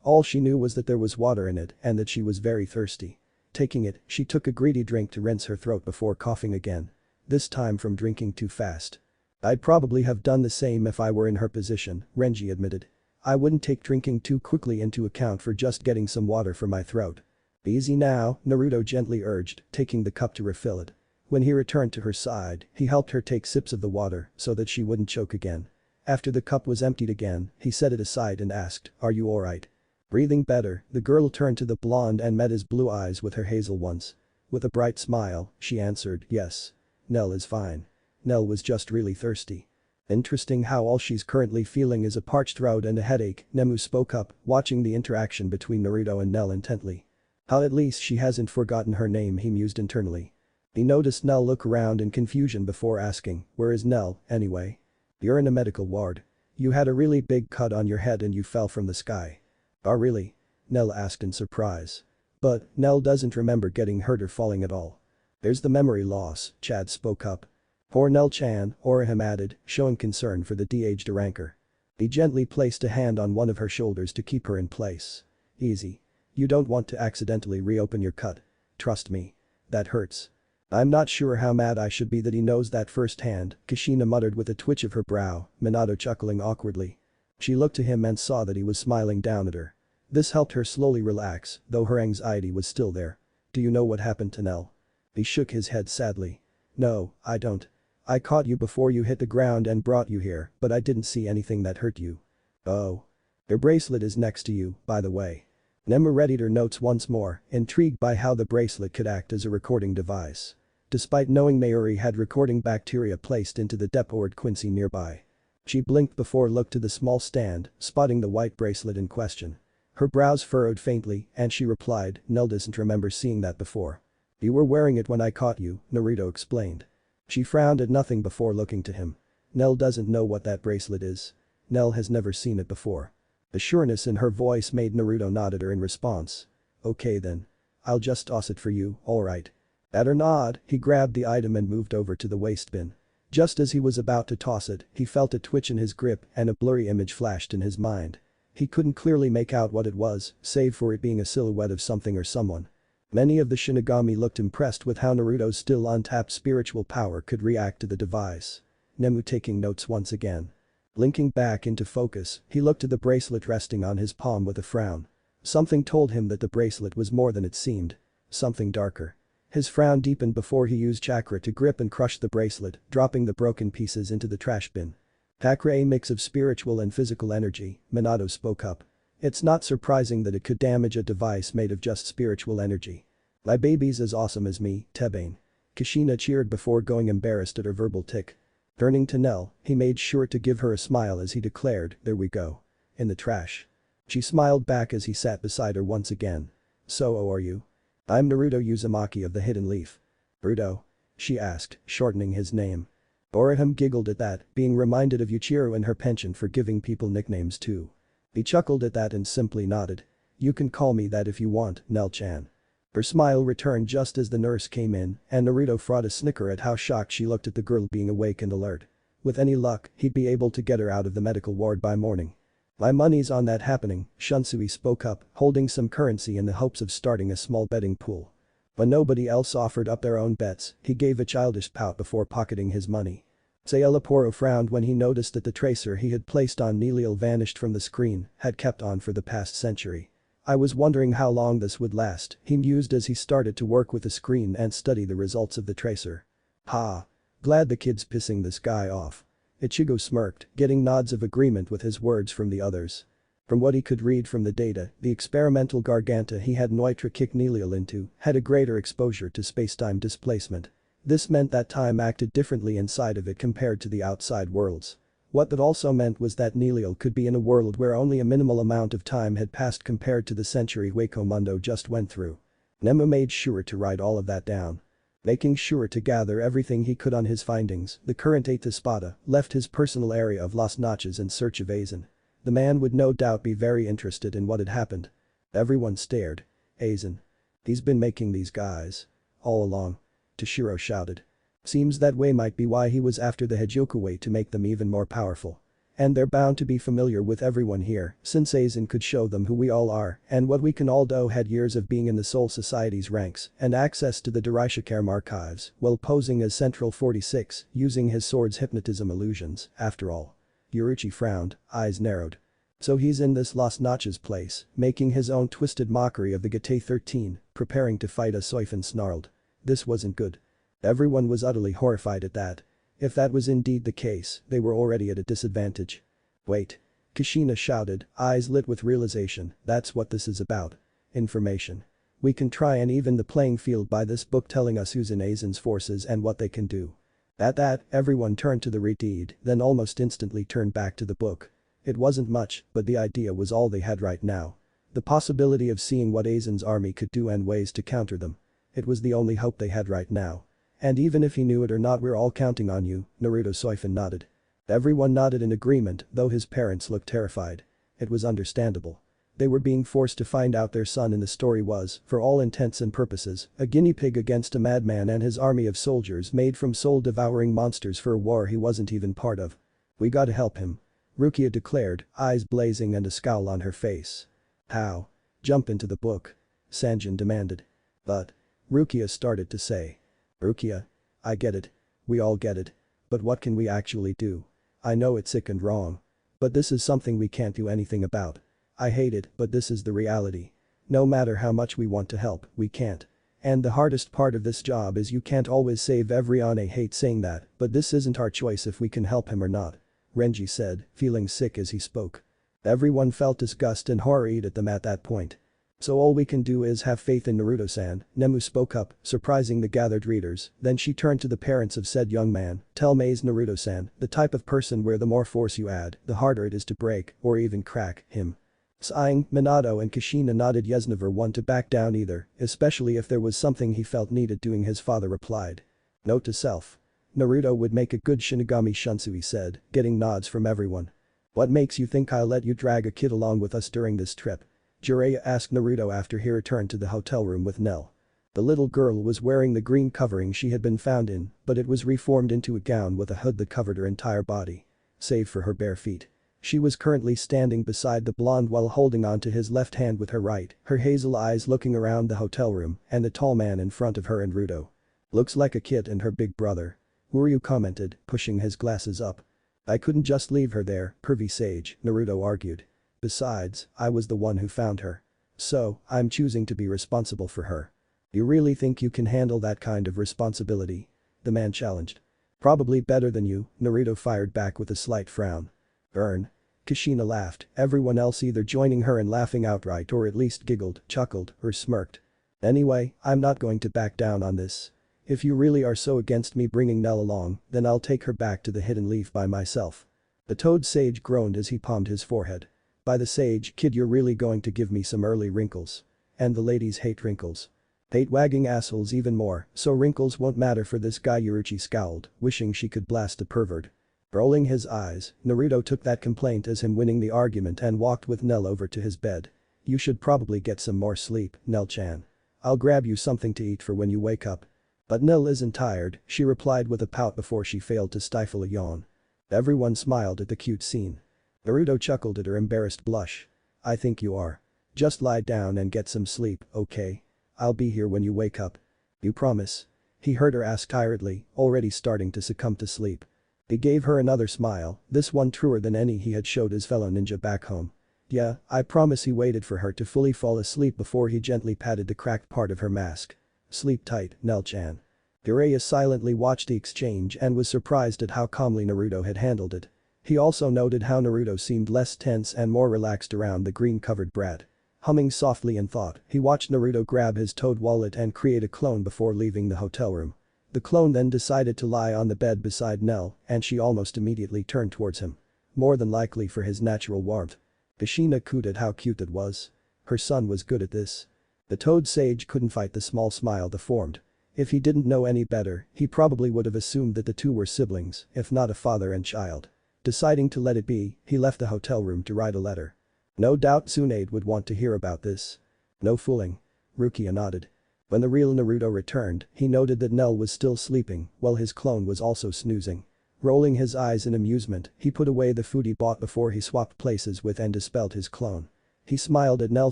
All she knew was that there was water in it and that she was very thirsty. Taking it, she took a greedy drink to rinse her throat before coughing again. This time from drinking too fast. I'd probably have done the same if I were in her position, Renji admitted. I wouldn't take drinking too quickly into account for just getting some water for my throat. Easy now, Naruto gently urged, taking the cup to refill it. When he returned to her side, he helped her take sips of the water so that she wouldn't choke again. After the cup was emptied again, he set it aside and asked, "Are you alright?" Breathing better, the girl turned to the blonde and met his blue eyes with her hazel ones. With a bright smile, she answered, "Yes. Nell is fine. Nell was just really thirsty." "Interesting how all she's currently feeling is a parched throat and a headache," Nemu spoke up, watching the interaction between Naruto and Nell intently. "How at least she hasn't forgotten her name," he mused internally. He noticed Nell look around in confusion before asking, "Where is Nell, anyway?" "You're in a medical ward. You had a really big cut on your head and you fell from the sky." "Oh really?" Nell asked in surprise. But Nell doesn't remember getting hurt or falling at all. "There's the memory loss," Chad spoke up. "Poor Nell-chan," Orihime added, showing concern for the de-aged ranker. He gently placed a hand on one of her shoulders to keep her in place. "Easy. You don't want to accidentally reopen your cut. Trust me. That hurts." "I'm not sure how mad I should be that he knows that firsthand," Kushina muttered with a twitch of her brow, Minato chuckling awkwardly. She looked to him and saw that he was smiling down at her. This helped her slowly relax, though her anxiety was still there. "Do you know what happened to Nell?" He shook his head sadly. "No, I don't. I caught you before you hit the ground and brought you here, but I didn't see anything that hurt you." "Oh. Your bracelet is next to you, by the way." Nemu readied her notes once more, intrigued by how the bracelet could act as a recording device. Despite knowing Mayuri had recording bacteria placed into the Deport Quincy nearby. She blinked before looked to the small stand, spotting the white bracelet in question. Her brows furrowed faintly and she replied, "Nell doesn't remember seeing that before." "You were wearing it when I caught you," Naruto explained. She frowned at nothing before looking to him. "Nell doesn't know what that bracelet is. Nell has never seen it before." The sureness in her voice made Naruto nod at her in response. "Okay then. I'll just toss it for you, alright." At her nod, he grabbed the item and moved over to the waste bin. Just as he was about to toss it, he felt a twitch in his grip and a blurry image flashed in his mind. He couldn't clearly make out what it was, save for it being a silhouette of something or someone. Many of the Shinigami looked impressed with how Naruto's still untapped spiritual power could react to the device. Nemu taking notes once again. Blinking back into focus, he looked at the bracelet resting on his palm with a frown. Something told him that the bracelet was more than it seemed. Something darker. His frown deepened before he used chakra to grip and crush the bracelet, dropping the broken pieces into the trash bin. "Chakra, a mix of spiritual and physical energy," Minato spoke up. "It's not surprising that it could damage a device made of just spiritual energy. My baby's as awesome as me, Tebane." Kushina cheered before going embarrassed at her verbal tick. Turning to Nell, he made sure to give her a smile as he declared, "There we go. In the trash." She smiled back as he sat beside her once again. "So are you?" "I'm Naruto Uzumaki of the Hidden Leaf." "Naruto?" she asked, shortening his name. Orihime giggled at that, being reminded of Yuichiro and her penchant for giving people nicknames too. He chuckled at that and simply nodded. "You can call me that if you want, Nell-chan." Her smile returned just as the nurse came in and Naruto fought a snicker at how shocked she looked at the girl being awake and alert. With any luck, he'd be able to get her out of the medical ward by morning. "My money's on that happening," Shunsui spoke up, holding some currency in the hopes of starting a small betting pool. When nobody else offered up their own bets, he gave a childish pout before pocketing his money. Saelaporo frowned when he noticed that the tracer he had placed on Neliel vanished from the screen, had kept on for the past century. "I was wondering how long this would last," he mused as he started to work with the screen and study the results of the tracer. "Ha. Glad the kid's pissing this guy off." Ichigo smirked, getting nods of agreement with his words from the others. From what he could read from the data, the experimental Garganta he had Noitra kicked Neliel into had a greater exposure to spacetime displacement. This meant that time acted differently inside of it compared to the outside worlds. What that also meant was that Neliel could be in a world where only a minimal amount of time had passed compared to the century Hueco Mundo just went through. Nemu made sure to write all of that down. Making sure to gather everything he could on his findings, the current Eighth Espada left his personal area of Las Notches in search of Aizen. The man would no doubt be very interested in what had happened. Everyone stared. "Aizen. He's been making these guys. All along." Toshiro shouted. "Seems that way might be why he was after the Hejioku way to make them even more powerful. And they're bound to be familiar with everyone here, since Aizen could show them who we all are and what we can all do." Had years of being in the Soul Society's ranks and access to the Dairaishikarm archives while posing as Central 46, using his sword's hypnotism illusions, after all. Yoruichi frowned, eyes narrowed. "So he's in this Las Notches place, making his own twisted mockery of the Gotei 13, preparing to fight us." Soifan snarled. This wasn't good. Everyone was utterly horrified at that. If that was indeed the case, they were already at a disadvantage. Wait. Kushina shouted, eyes lit with realization, that's what this is about. Information. We can try and even the playing field by this book telling us who's in Aizen's forces and what they can do. At that, everyone turned to the read, then almost instantly turned back to the book. It wasn't much, but the idea was all they had right now. The possibility of seeing what Aizen's army could do and ways to counter them. It was the only hope they had right now. And even if he knew it or not, we're all counting on you, Naruto Soifun nodded. Everyone nodded in agreement, though his parents looked terrified. It was understandable. They were being forced to find out their son in the story was, for all intents and purposes, a guinea pig against a madman and his army of soldiers made from soul-devouring monsters for a war he wasn't even part of. We gotta help him. Rukia declared, eyes blazing and a scowl on her face. How? Jump into the book. Sanjin demanded. But. Rukia started to say. Rukia. I get it. We all get it. But what can we actually do? I know it's sick and wrong. But this is something we can't do anything about. I hate it, but this is the reality. No matter how much we want to help, we can't. And the hardest part of this job is you can't always save everyone. I hate saying that, but this isn't our choice if we can help him or not. Renji said, feeling sick as he spoke. Everyone felt disgust and horror eat at them at that point. So all we can do is have faith in Naruto-san, Nemu spoke up, surprising the gathered readers, then she turned to the parents of said young man, tell me is Naruto-san the type of person where the more force you add, the harder it is to break, or even crack, him. Sighing, Minato and Kushina nodded. Yes, never one to back down either, especially if there was something he felt needed doing. His father replied. Note to self. Naruto would make a good Shinigami Shunsu, he said, getting nods from everyone. What makes you think I'll let you drag a kid along with us during this trip? Jiraiya asked Naruto after he returned to the hotel room with Nell. The little girl was wearing the green covering she had been found in, but it was reformed into a gown with a hood that covered her entire body. Save for her bare feet. She was currently standing beside the blonde while holding onto his left hand with her right, her hazel eyes looking around the hotel room and the tall man in front of her and Naruto. Looks like a kid and her big brother. Uryu commented, pushing his glasses up. I couldn't just leave her there, pervy sage, Naruto argued. Besides, I was the one who found her. So, I'm choosing to be responsible for her. You really think you can handle that kind of responsibility? The man challenged. Probably better than you, Naruto fired back with a slight frown. Earn. Kushina laughed, everyone else either joining her and laughing outright or at least giggled, chuckled, or smirked. Anyway, I'm not going to back down on this. If you really are so against me bringing Nell along, then I'll take her back to the Hidden Leaf by myself. The Toad Sage groaned as he palmed his forehead. By the sage, kid, you're really going to give me some early wrinkles. And the ladies hate wrinkles. Hate wagging assholes even more, so wrinkles won't matter for this guy. Yuruchi scowled, wishing she could blast a pervert. Rolling his eyes, Naruto took that complaint as him winning the argument and walked with Nell over to his bed. You should probably get some more sleep, Nell-chan. I'll grab you something to eat for when you wake up. But Nell isn't tired, she replied with a pout before she failed to stifle a yawn. Everyone smiled at the cute scene. Naruto chuckled at her embarrassed blush. I think you are. Just lie down and get some sleep, okay? I'll be here when you wake up. You promise? He heard her ask tiredly, already starting to succumb to sleep. He gave her another smile, this one truer than any he had showed his fellow ninja back home. Yeah, I promise. He waited for her to fully fall asleep before he gently patted the cracked part of her mask. Sleep tight, Nell-chan. Jiraiya silently watched the exchange and was surprised at how calmly Naruto had handled it. He also noted how Naruto seemed less tense and more relaxed around the green-covered brat. Humming softly in thought, he watched Naruto grab his toad wallet and create a clone before leaving the hotel room. The clone then decided to lie on the bed beside Nell, and she almost immediately turned towards him. More than likely for his natural warmth. Kushina cooed at how cute that was. Her son was good at this. The Toad Sage couldn't fight the small smile that formed. If he didn't know any better, he probably would have assumed that the two were siblings, if not a father and child. Deciding to let it be, he left the hotel room to write a letter. No doubt Tsunade would want to hear about this. No fooling. Rukia nodded. When the real Naruto returned, he noted that Nell was still sleeping, while his clone was also snoozing. Rolling his eyes in amusement, he put away the food he bought before he swapped places with and dispelled his clone. He smiled at Nell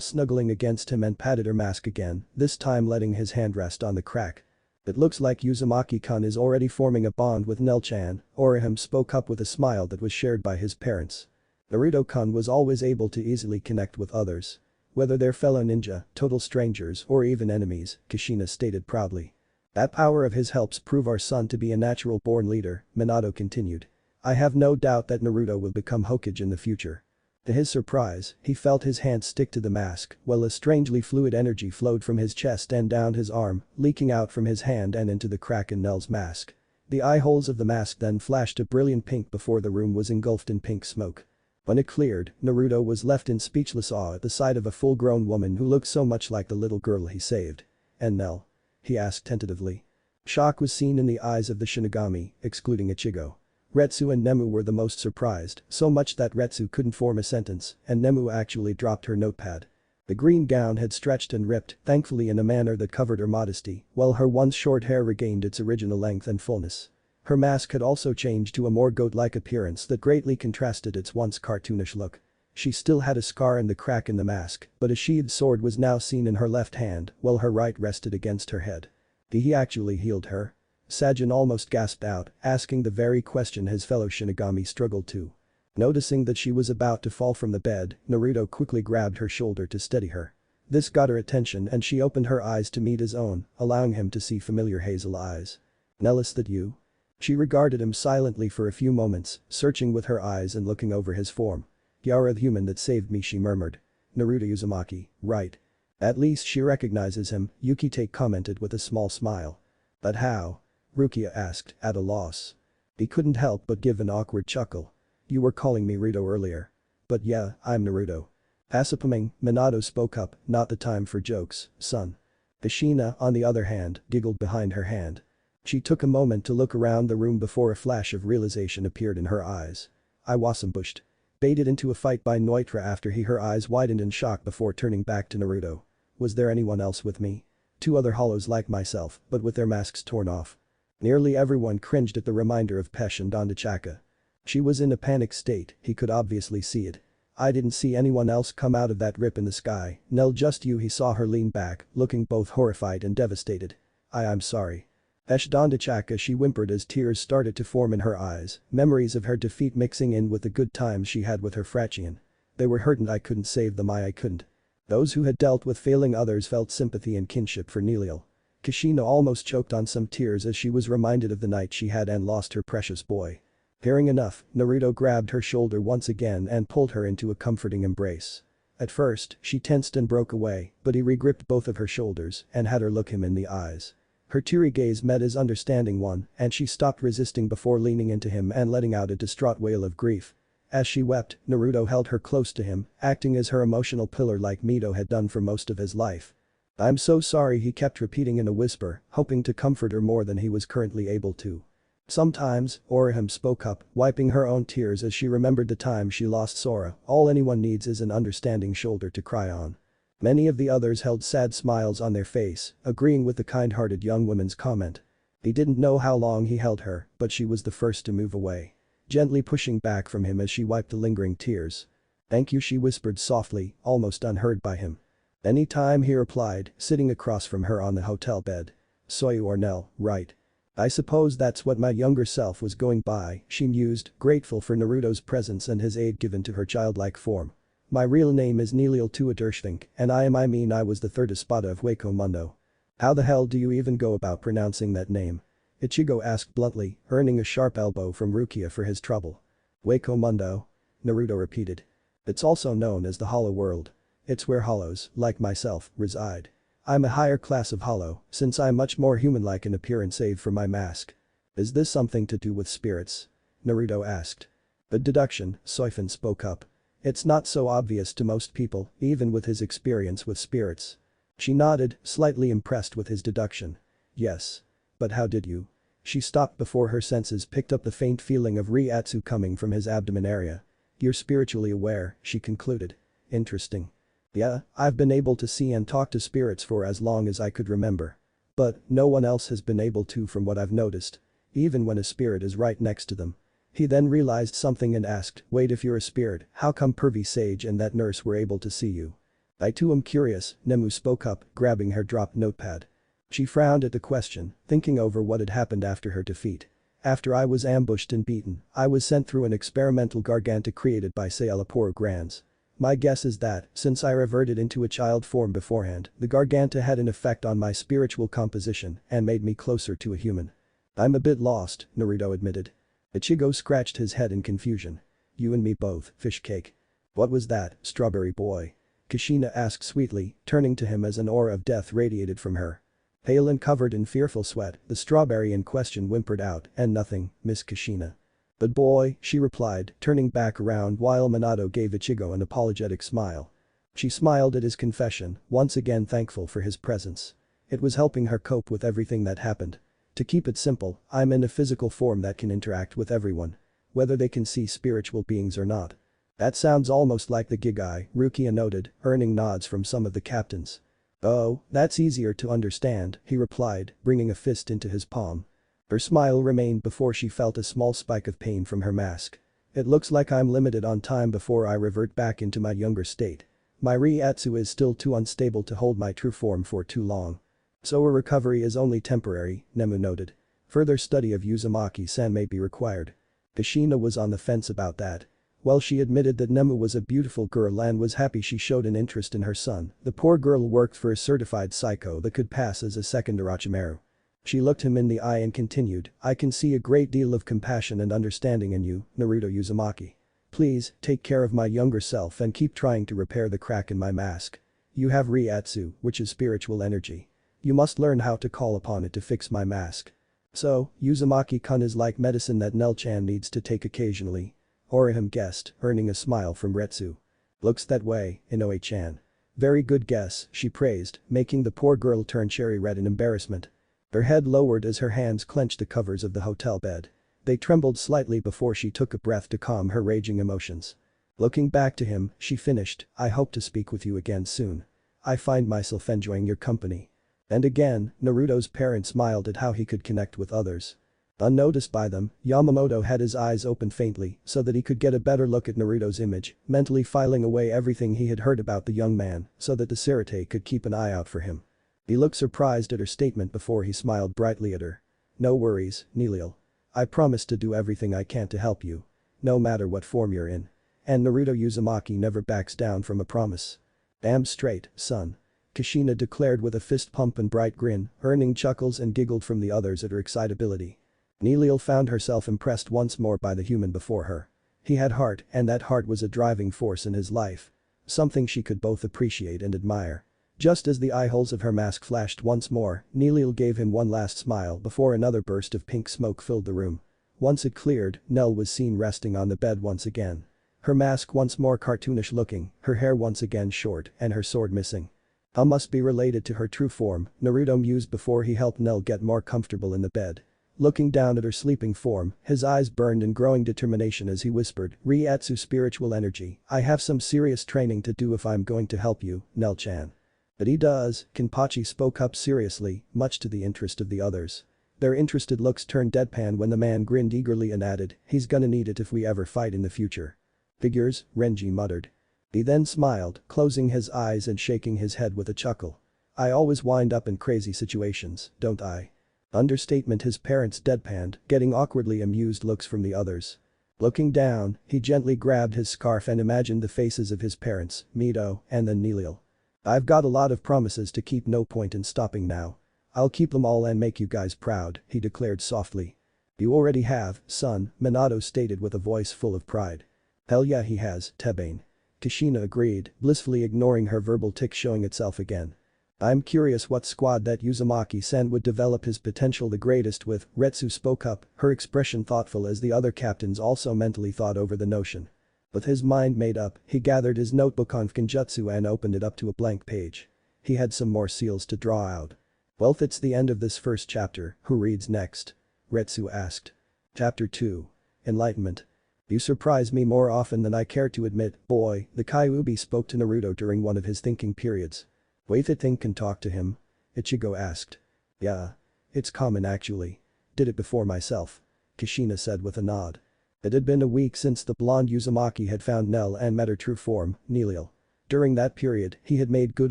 snuggling against him and patted her mask again, this time letting his hand rest on the crack. It looks like Uzumaki-kun is already forming a bond with Nell-chan, Orihime spoke up with a smile that was shared by his parents. Naruto-kun was always able to easily connect with others. Whether they're fellow ninja, total strangers or even enemies, Kushina stated proudly. That power of his helps prove our son to be a natural-born leader, Minato continued. I have no doubt that Naruto will become Hokage in the future. To his surprise, he felt his hand stick to the mask, while a strangely fluid energy flowed from his chest and down his arm, leaking out from his hand and into the crack in Nell's mask. The eye holes of the mask then flashed a brilliant pink before the room was engulfed in pink smoke. When it cleared, Naruto was left in speechless awe at the sight of a full-grown woman who looked so much like the little girl he saved. And Nell? He asked tentatively. Shock was seen in the eyes of the Shinigami, excluding Ichigo. Retsu and Nemu were the most surprised, so much that Retsu couldn't form a sentence, and Nemu actually dropped her notepad. The green gown had stretched and ripped, thankfully in a manner that covered her modesty, while her once short hair regained its original length and fullness. Her mask had also changed to a more goat-like appearance that greatly contrasted its once cartoonish look. She still had a scar and the crack in the mask, but a sheathed sword was now seen in her left hand, while her right rested against her head. Did he actually healed her? Sajin almost gasped out, asking the very question his fellow Shinigami struggled to. Noticing that she was about to fall from the bed, Naruto quickly grabbed her shoulder to steady her. This got her attention and she opened her eyes to meet his own, allowing him to see familiar hazel eyes. Nell, is that you? She regarded him silently for a few moments, searching with her eyes and looking over his form. You're the human that saved me, she murmured. Naruto Uzumaki, right. At least she recognizes him, Yukite commented with a small smile. But how? Rukia asked, at a loss. He couldn't help but give an awkward chuckle. You were calling me Rito earlier. But yeah, I'm Naruto. Assuming, Minato spoke up, not the time for jokes, son. Kushina, on the other hand, giggled behind her hand. She took a moment to look around the room before a flash of realization appeared in her eyes. I was ambushed. Baited into a fight by Noitra after her eyes widened in shock before turning back to Naruto. Was there anyone else with me? 2 other hollows like myself, but with their masks torn off. Nearly everyone cringed at the reminder of Pesh and Dandachaka. She was in a panicked state, he could obviously see it. I didn't see anyone else come out of that rip in the sky, Nell, just you. He saw her lean back, looking both horrified and devastated. I'm sorry. Pesh Dandachaka, she whimpered as tears started to form in her eyes, memories of her defeat mixing in with the good times she had with her Frachian. They were hurt and I couldn't save them, I couldn't. Those who had dealt with failing others felt sympathy and kinship for Nilil. Kushina almost choked on some tears as she was reminded of the night she had and lost her precious boy. Hearing enough, Naruto grabbed her shoulder once again and pulled her into a comforting embrace. At first, she tensed and broke away, but he regripped both of her shoulders and had her look him in the eyes. Her teary gaze met his understanding one, and she stopped resisting before leaning into him and letting out a distraught wail of grief. As she wept, Naruto held her close to him, acting as her emotional pillar like Mito had done for most of his life. I'm so sorry, he kept repeating in a whisper, hoping to comfort her more than he was currently able to. Sometimes, Orihime spoke up, wiping her own tears as she remembered the time she lost Sora, all anyone needs is an understanding shoulder to cry on. Many of the others held sad smiles on their face, agreeing with the kind-hearted young woman's comment. He didn't know how long he held her, but she was the first to move away. Gently pushing back from him as she wiped the lingering tears. Thank you, she whispered softly, almost unheard by him. Anytime, he replied, sitting across from her on the hotel bed. So you are Nell, right? I suppose that's what my younger self was going by, she mused, grateful for Naruto's presence and his aid given to her childlike form. My real name is Nilil Tuadershvink, and I was the 3rd espada of Hueco Mundo. How the hell do you even go about pronouncing that name? Ichigo asked bluntly, earning a sharp elbow from Rukia for his trouble. Hueco Mundo? Naruto repeated. It's also known as the Hollow World. It's where hollows, like myself, reside. I'm a higher class of hollow, since I'm much more human-like in appearance save for my mask. Is this something to do with spirits? Naruto asked. The deduction, Soifin spoke up. It's not so obvious to most people, even with his experience with spirits. She nodded, slightly impressed with his deduction. Yes. But how did you? She stopped before her senses picked up the faint feeling of Reiatsu coming from his abdomen area. You're spiritually aware, she concluded. Interesting. Yeah, I've been able to see and talk to spirits for as long as I could remember. But no one else has been able to from what I've noticed. Even when a spirit is right next to them. He then realized something and asked, wait, if you're a spirit, how come Pervy Sage and that nurse were able to see you? I too am curious, Nemu spoke up, grabbing her dropped notepad. She frowned at the question, thinking over what had happened after her defeat. After I was ambushed and beaten, I was sent through an experimental garganta created by Saelaporo Grands. My guess is that, since I reverted into a child form beforehand, the garganta had an effect on my spiritual composition and made me closer to a human. I'm a bit lost, Naruto admitted. Ichigo scratched his head in confusion. You and me both, fish cake. What was that, strawberry boy? Kushina asked sweetly, turning to him as an aura of death radiated from her. Pale and covered in fearful sweat, the strawberry in question whimpered out, and nothing, Miss Kushina. But boy, she replied, turning back around while Minato gave Ichigo an apologetic smile. She smiled at his confession, once again thankful for his presence. It was helping her cope with everything that happened. To keep it simple, I'm in a physical form that can interact with everyone. Whether they can see spiritual beings or not. That sounds almost like the Gigai, Rukia noted, earning nods from some of the captains. Oh, that's easier to understand, he replied, bringing a fist into his palm. Her smile remained before she felt a small spike of pain from her mask. It looks like I'm limited on time before I revert back into my younger state. My Reiatsu is still too unstable to hold my true form for too long. So a recovery is only temporary, Nemu noted. Further study of Uzumaki-san may be required. Kushina was on the fence about that. While she admitted that Nemu was a beautiful girl and was happy she showed an interest in her son, the poor girl worked for a certified psycho that could pass as a second Orochimaru. She looked him in the eye and continued, I can see a great deal of compassion and understanding in you, Naruto Uzumaki. Please, take care of my younger self and keep trying to repair the crack in my mask. You have Reiatsu, which is spiritual energy. You must learn how to call upon it to fix my mask. So, Uzumaki-kun is like medicine that Nel-chan needs to take occasionally. Orihime guessed, earning a smile from Retsu. Looks that way, Inoue-chan. Very good guess, she praised, making the poor girl turn cherry red in embarrassment. Her head lowered as her hands clenched the covers of the hotel bed. They trembled slightly before she took a breath to calm her raging emotions. Looking back to him, she finished, I hope to speak with you again soon. I find myself enjoying your company. And again, Naruto's parent smiled at how he could connect with others. Unnoticed by them, Yamamoto had his eyes open faintly so that he could get a better look at Naruto's image, mentally filing away everything he had heard about the young man so that the Sirite could keep an eye out for him. He looked surprised at her statement before he smiled brightly at her. No worries, Nilil. I promise to do everything I can to help you. No matter what form you're in. And Naruto Uzumaki never backs down from a promise. Damn straight, son. Kushina declared with a fist pump and bright grin, earning chuckles and giggled from the others at her excitability. Nilil found herself impressed once more by the human before her. He had heart and that heart was a driving force in his life. Something she could both appreciate and admire. Just as the eye holes of her mask flashed once more, Nilil gave him one last smile before another burst of pink smoke filled the room. Once it cleared, Nell was seen resting on the bed once again. Her mask once more cartoonish looking, her hair once again short, and her sword missing. Must be related to her true form, Naruto mused before he helped Nell get more comfortable in the bed. Looking down at her sleeping form, his eyes burned in growing determination as he whispered, Reiatsu spiritual energy, I have some serious training to do if I'm going to help you, Nell-chan. But he does, Kenpachi spoke up seriously, much to the interest of the others. Their interested looks turned deadpan when the man grinned eagerly and added, he's gonna need it if we ever fight in the future. Figures, Renji muttered. He then smiled, closing his eyes and shaking his head with a chuckle. I always wind up in crazy situations, don't I? Understatement his parents deadpanned, getting awkwardly amused looks from the others. Looking down, he gently grabbed his scarf and imagined the faces of his parents, Mito, and then Nilil. I've got a lot of promises to keep, no point in stopping now. I'll keep them all and make you guys proud, he declared softly. You already have, son, Minato stated with a voice full of pride. Hell yeah he has, Tebane. Kushina agreed, blissfully ignoring her verbal tic showing itself again. I'm curious what squad that Uzumaki-san would develop his potential the greatest with, Retsu spoke up, her expression thoughtful as the other captains also mentally thought over the notion. With his mind made up, he gathered his notebook on Genjutsu and opened it up to a blank page. He had some more seals to draw out. Well, it's the end of this first chapter, who reads next? Retsu asked. Chapter 2. Enlightenment. You surprise me more often than I care to admit, boy, the Kyuubi spoke to Naruto during one of his thinking periods. Wait, that thing can talk to him? Ichigo asked. Yeah. It's common actually. Did it before myself. Kushina said with a nod. It had been a week since the blonde Uzumaki had found Nell and met her true form, Nilil. During that period, he had made good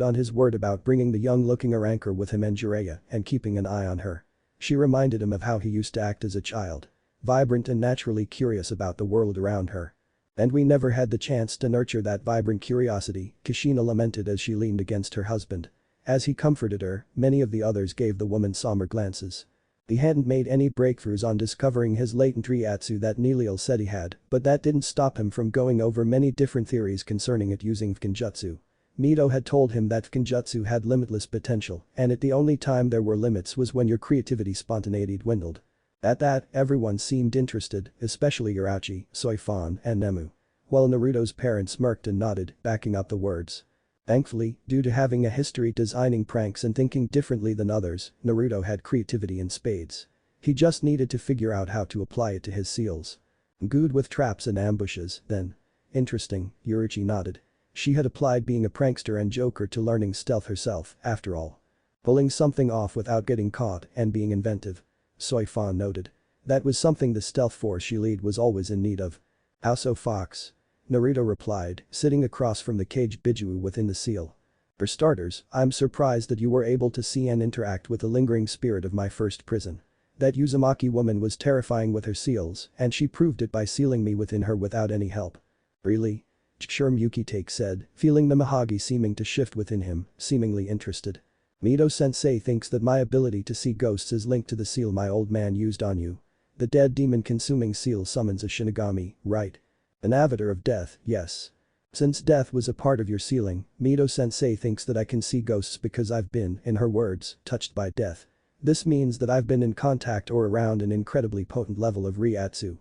on his word about bringing the young-looking Aranker with him and Jiraiya and keeping an eye on her. She reminded him of how he used to act as a child. Vibrant and naturally curious about the world around her. And we never had the chance to nurture that vibrant curiosity, Kushina lamented as she leaned against her husband. As he comforted her, many of the others gave the woman somber glances. He hadn't made any breakthroughs on discovering his latent Ryatsu that Nilil said he had, but that didn't stop him from going over many different theories concerning it using Fukinjutsu. Mito had told him that Fukinjutsu had limitless potential, and the only time there were limits was when your creativity spontaneity dwindled. At that, everyone seemed interested, especially Urachi, Soifan, and Nemu. While Naruto's parents smirked and nodded, backing up the words. Thankfully, due to having a history designing pranks and thinking differently than others, Naruto had creativity in spades. He just needed to figure out how to apply it to his seals. Good with traps and ambushes, then. Interesting, Urachi nodded. She had applied being a prankster and joker to learning stealth herself, after all. Pulling something off without getting caught and being inventive. Soifan noted. That was something the stealth force she led was always in need of. How so, Fox? Naruto replied, sitting across from the caged Biju within the seal. For starters, I'm surprised that you were able to see and interact with the lingering spirit of my first prison. That Uzumaki woman was terrifying with her seals, and she proved it by sealing me within her without any help. Really? Sure, Yukitake said, feeling the Mahagi seeming to shift within him, seemingly interested. Mito-sensei thinks that my ability to see ghosts is linked to the seal my old man used on you. The dead demon-consuming seal summons a Shinigami, right? An avatar of death, yes. Since death was a part of your sealing, Mito-sensei thinks that I can see ghosts because I've been, in her words, touched by death. This means that I've been in contact or around an incredibly potent level of Ryatsu.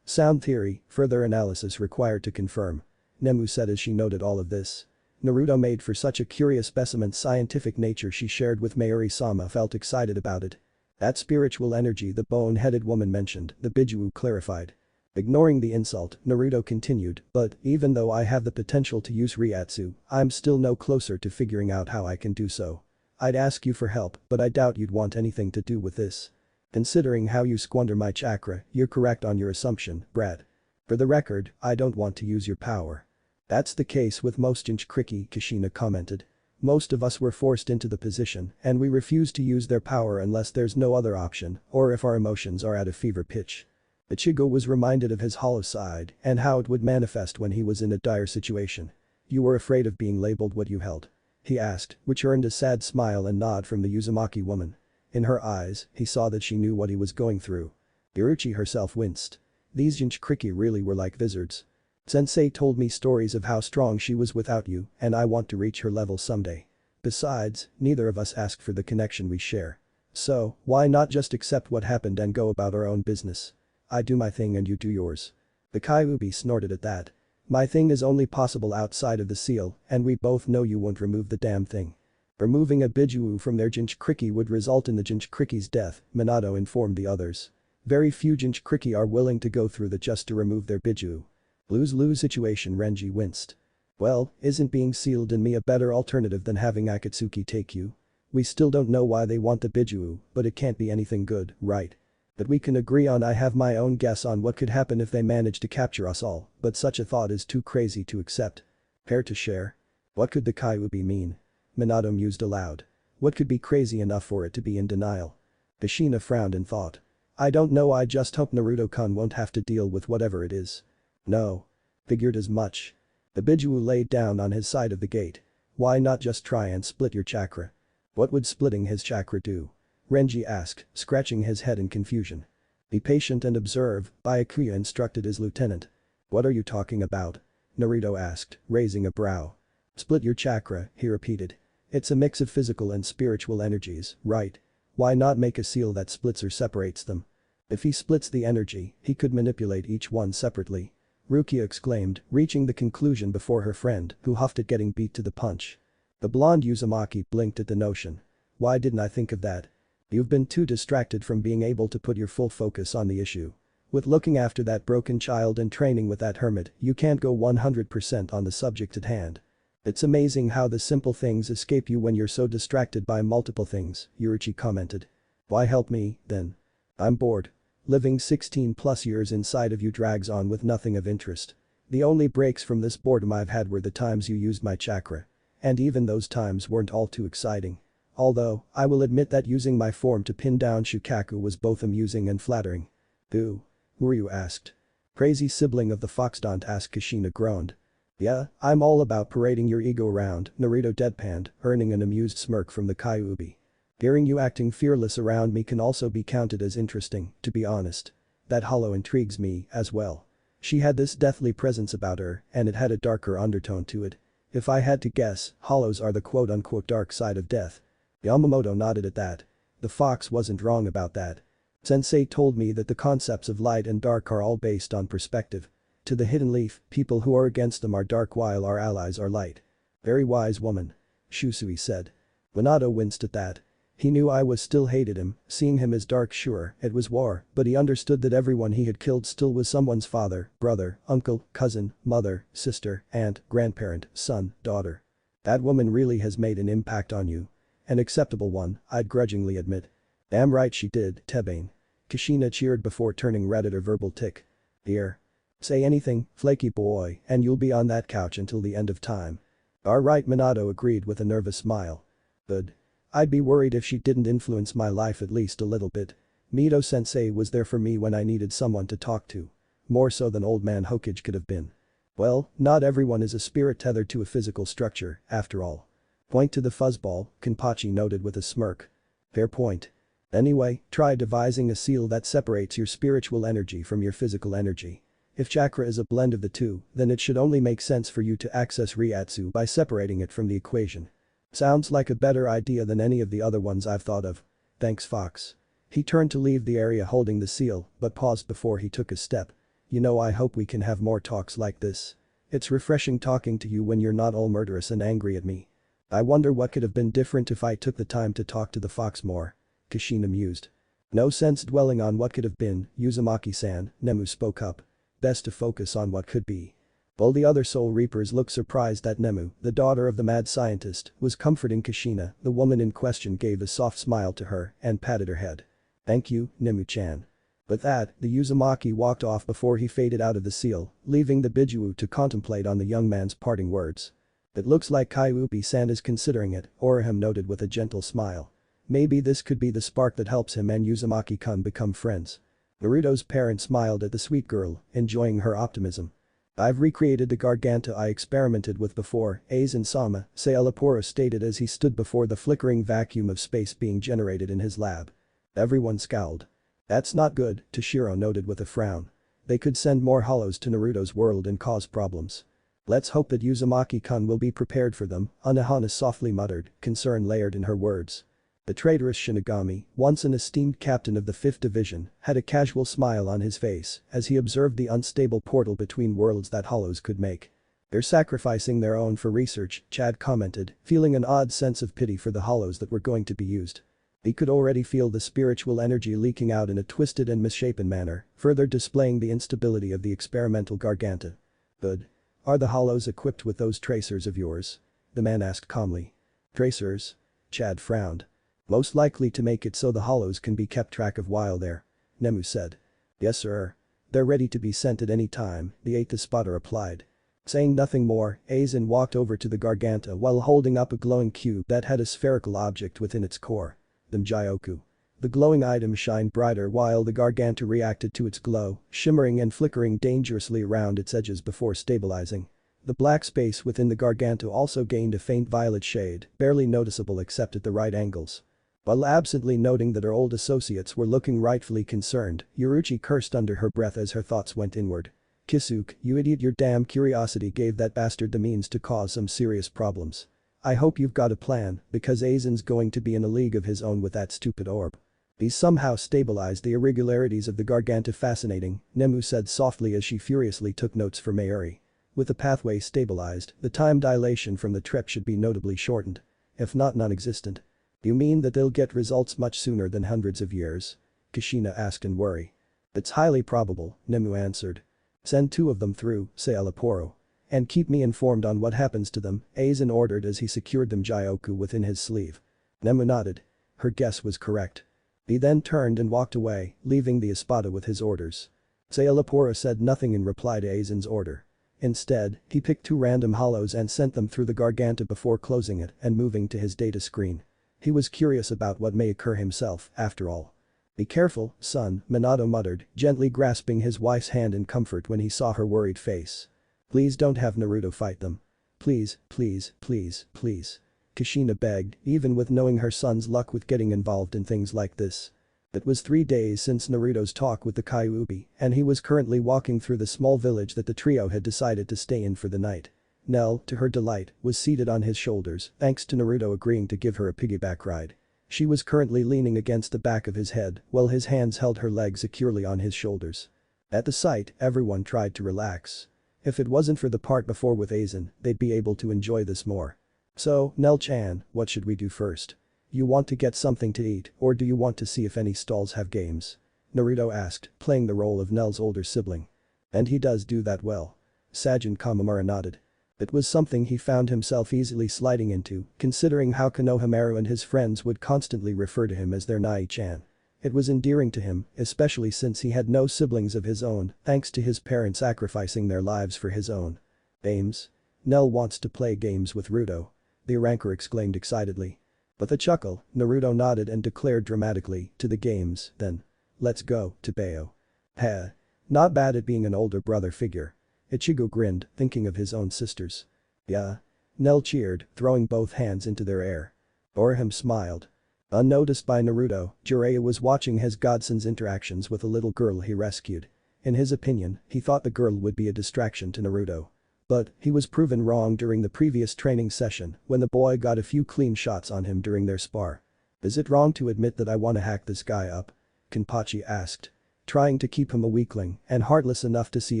Sound theory, further analysis required to confirm. Nemu said as she noted all of this. Naruto made for such a curious specimen scientific nature she shared with Mayuri-sama felt excited about it. That spiritual energy the bone-headed woman mentioned, the Biju clarified. Ignoring the insult, Naruto continued, but even though I have the potential to use Ryatsu, I'm still no closer to figuring out how I can do so. I'd ask you for help, but I doubt you'd want anything to do with this. Considering how you squander my chakra, you're correct on your assumption, Brad. For the record, I don't want to use your power. That's the case with most Jinchuriki, Kushina commented. Most of us were forced into the position, and we refuse to use their power unless there's no other option, or if our emotions are at a fever pitch. Ichigo was reminded of his hollow side and how it would manifest when he was in a dire situation. You were afraid of being labeled what you held? He asked, which earned a sad smile and nod from the Uzumaki woman. In her eyes, he saw that she knew what he was going through. Urachi herself winced. These Jinchuriki really were like wizards. Sensei told me stories of how strong she was without you, and I want to reach her level someday. Besides, neither of us asked for the connection we share. So, why not just accept what happened and go about our own business? I do my thing and you do yours. The Kyuubi snorted at that. My thing is only possible outside of the seal, and we both know you won't remove the damn thing. Removing a Biju from their Jinchuriki would result in the Jinchuriki's death, Minato informed the others. Very few Jinchuriki are willing to go through that just to remove their Biju. Lose-lose situation, Renji winced. Well, isn't being sealed in me a better alternative than having Akatsuki take you? We still don't know why they want the Biju, but it can't be anything good, right? But we can agree on I have my own guess on what could happen if they manage to capture us all, but such a thought is too crazy to accept. Pair to share? What could the Kyuubi mean? Minato mused aloud. What could be crazy enough for it to be in denial? Kushina frowned in thought. I don't know, I just hope Naruto-kun won't have to deal with whatever it is. No. Figured as much. The Biju laid down on his side of the gate. Why not just try and split your chakra? What would splitting his chakra do? Renji asked, scratching his head in confusion. Be patient and observe, Byakuya instructed his lieutenant. What are you talking about? Naruto asked, raising a brow. Split your chakra, he repeated. It's a mix of physical and spiritual energies, right? Why not make a seal that splits or separates them? If he splits the energy, he could manipulate each one separately. Rukia exclaimed, reaching the conclusion before her friend, who huffed at getting beat to the punch. The blonde Uzumaki blinked at the notion. Why didn't I think of that? You've been too distracted from being able to put your full focus on the issue. With looking after that broken child and training with that hermit, you can't go 100% on the subject at hand. It's amazing how the simple things escape you when you're so distracted by multiple things, Urachi commented. Why help me, then? I'm bored. Living 16 plus years inside of you drags on with nothing of interest. The only breaks from this boredom I've had were the times you used my chakra. And even those times weren't all too exciting. Although, I will admit that using my form to pin down Shukaku was both amusing and flattering. Who? Who are you asked? Crazy sibling of the Foxdont, asked Kushina groaned. Yeah, I'm all about parading your ego around, Naruto deadpanned, earning an amused smirk from the Kyuubi. Hearing you acting fearless around me can also be counted as interesting, to be honest. That hollow intrigues me, as well. She had this deathly presence about her, and it had a darker undertone to it. If I had to guess, hollows are the quote-unquote dark side of death. Yamamoto nodded at that. The fox wasn't wrong about that. Sensei told me that the concepts of light and dark are all based on perspective. To the hidden leaf, people who are against them are dark while our allies are light. Very wise woman. Shusui said. Minato winced at that. He knew I was still hated him, seeing him as dark. Sure, it was war, but he understood that everyone he had killed still was someone's father, brother, uncle, cousin, mother, sister, aunt, grandparent, son, daughter. That woman really has made an impact on you. An acceptable one, I'd grudgingly admit. Damn right she did, Tebane. Kushina cheered before turning red at her verbal tick. Here. Say anything, flaky boy, and you'll be on that couch until the end of time. Alright, Minato agreed with a nervous smile. Good. I'd be worried if she didn't influence my life at least a little bit. Mito-sensei was there for me when I needed someone to talk to. More so than old man Hokage could have been. Well, not everyone is a spirit tethered to a physical structure, after all. Point to the fuzzball, Kenpachi noted with a smirk. Fair point. Anyway, try devising a seal that separates your spiritual energy from your physical energy. If chakra is a blend of the two, then it should only make sense for you to access Ryatsu by separating it from the equation. Sounds like a better idea than any of the other ones I've thought of. Thanks, Fox. He turned to leave the area holding the seal, but paused before he took a step. You know, I hope we can have more talks like this. It's refreshing talking to you when you're not all murderous and angry at me. I wonder what could have been different if I took the time to talk to the fox more. Kushina mused. No sense dwelling on what could have been, Uzumaki-san, Nemu spoke up. Best to focus on what could be. While the other Soul Reapers looked surprised that Nemu, the daughter of the mad scientist, was comforting Kushina, the woman in question gave a soft smile to her and patted her head. Thank you, Nemu-chan. With that, the Uzumaki walked off before he faded out of the seal, leaving the Bijuu to contemplate on the young man's parting words. It looks like Kyuubi-san is considering it, Orihime noted with a gentle smile. Maybe this could be the spark that helps him and Uzumaki-kun become friends. Naruto's parent smiled at the sweet girl, enjoying her optimism. I've recreated the Garganta I experimented with before, Aizen-sama, Sailaporo stated as he stood before the flickering vacuum of space being generated in his lab. Everyone scowled. That's not good, Toshiro noted with a frown. They could send more hollows to Naruto's world and cause problems. Let's hope that Uzumaki-kun will be prepared for them, Unohana softly muttered, concern layered in her words. The traitorous Shinigami, once an esteemed captain of the 5th Division, had a casual smile on his face as he observed the unstable portal between worlds that hollows could make. They're sacrificing their own for research, Chad commented, feeling an odd sense of pity for the hollows that were going to be used. He could already feel the spiritual energy leaking out in a twisted and misshapen manner, further displaying the instability of the experimental Garganta. Good. Are the hollows equipped with those tracers of yours? The man asked calmly. Tracers? Chad frowned. Most likely to make it so the hollows can be kept track of while there. Nemu said. Yes sir. They're ready to be sent at any time, the 8th Espada replied. Saying nothing more, Aizen walked over to the Garganta while holding up a glowing cube that had a spherical object within its core. The Mjyoku. The glowing item shined brighter while the Garganta reacted to its glow, shimmering and flickering dangerously around its edges before stabilizing. The black space within the Garganta also gained a faint violet shade, barely noticeable except at the right angles. While absently noting that her old associates were looking rightfully concerned, Yoruichi cursed under her breath as her thoughts went inward. Kisuke, you idiot, your damn curiosity gave that bastard the means to cause some serious problems. I hope you've got a plan, because Aizen's going to be in a league of his own with that stupid orb. He somehow stabilized the irregularities of the Garganta. Fascinating, Nemu said softly as she furiously took notes for Mayuri. With the pathway stabilized, the time dilation from the trip should be notably shortened. If not non-existent. You mean that they'll get results much sooner than hundreds of years? Kushina asked in worry. It's highly probable, Nemu answered. Send 2 of them through, Sailaporo. And keep me informed on what happens to them, Aizen ordered as he secured the Mjyoku within his sleeve. Nemu nodded. Her guess was correct. He then turned and walked away, leaving the Espada with his orders. Sailaporo said nothing in reply to Aizen's order. Instead, he picked 2 random hollows and sent them through the Garganta before closing it and moving to his data screen. He was curious about what may occur himself, after all. Be careful, son, Minato muttered, gently grasping his wife's hand in comfort when he saw her worried face. Please don't have Naruto fight them. Please, please, please, please. Kushina begged, even with knowing her son's luck with getting involved in things like this. It was 3 days since Naruto's talk with the Kyuubi, and he was currently walking through the small village that the trio had decided to stay in for the night. Nell, to her delight, was seated on his shoulders, thanks to Naruto agreeing to give her a piggyback ride. She was currently leaning against the back of his head, while his hands held her legs securely on his shoulders. At the sight, everyone tried to relax. If it wasn't for the part before with Aizen, they'd be able to enjoy this more. So, Nell-chan, what should we do first? You want to get something to eat, or do you want to see if any stalls have games? Naruto asked, playing the role of Nell's older sibling. And he does do that well. Sajin Kamamura nodded. It was something he found himself easily sliding into, considering how Konohamaru and his friends would constantly refer to him as their Nai-chan. It was endearing to him, especially since he had no siblings of his own, thanks to his parents sacrificing their lives for his own. Games? Nell wants to play games with Ruto. The ranker exclaimed excitedly. With a chuckle, Naruto nodded and declared dramatically, to the games, then. Let's go, Tebeo. Heh. Not bad at being an older brother figure. Ichigo grinned, thinking of his own sisters. Yeah. Nell cheered, throwing both hands into their air. Orihime smiled. Unnoticed by Naruto, Jiraiya was watching his godson's interactions with a little girl he rescued. In his opinion, he thought the girl would be a distraction to Naruto. But, he was proven wrong during the previous training session when the boy got a few clean shots on him during their spar. Is it wrong to admit that I want to hack this guy up? Kenpachi asked. Trying to keep him a weakling and heartless enough to see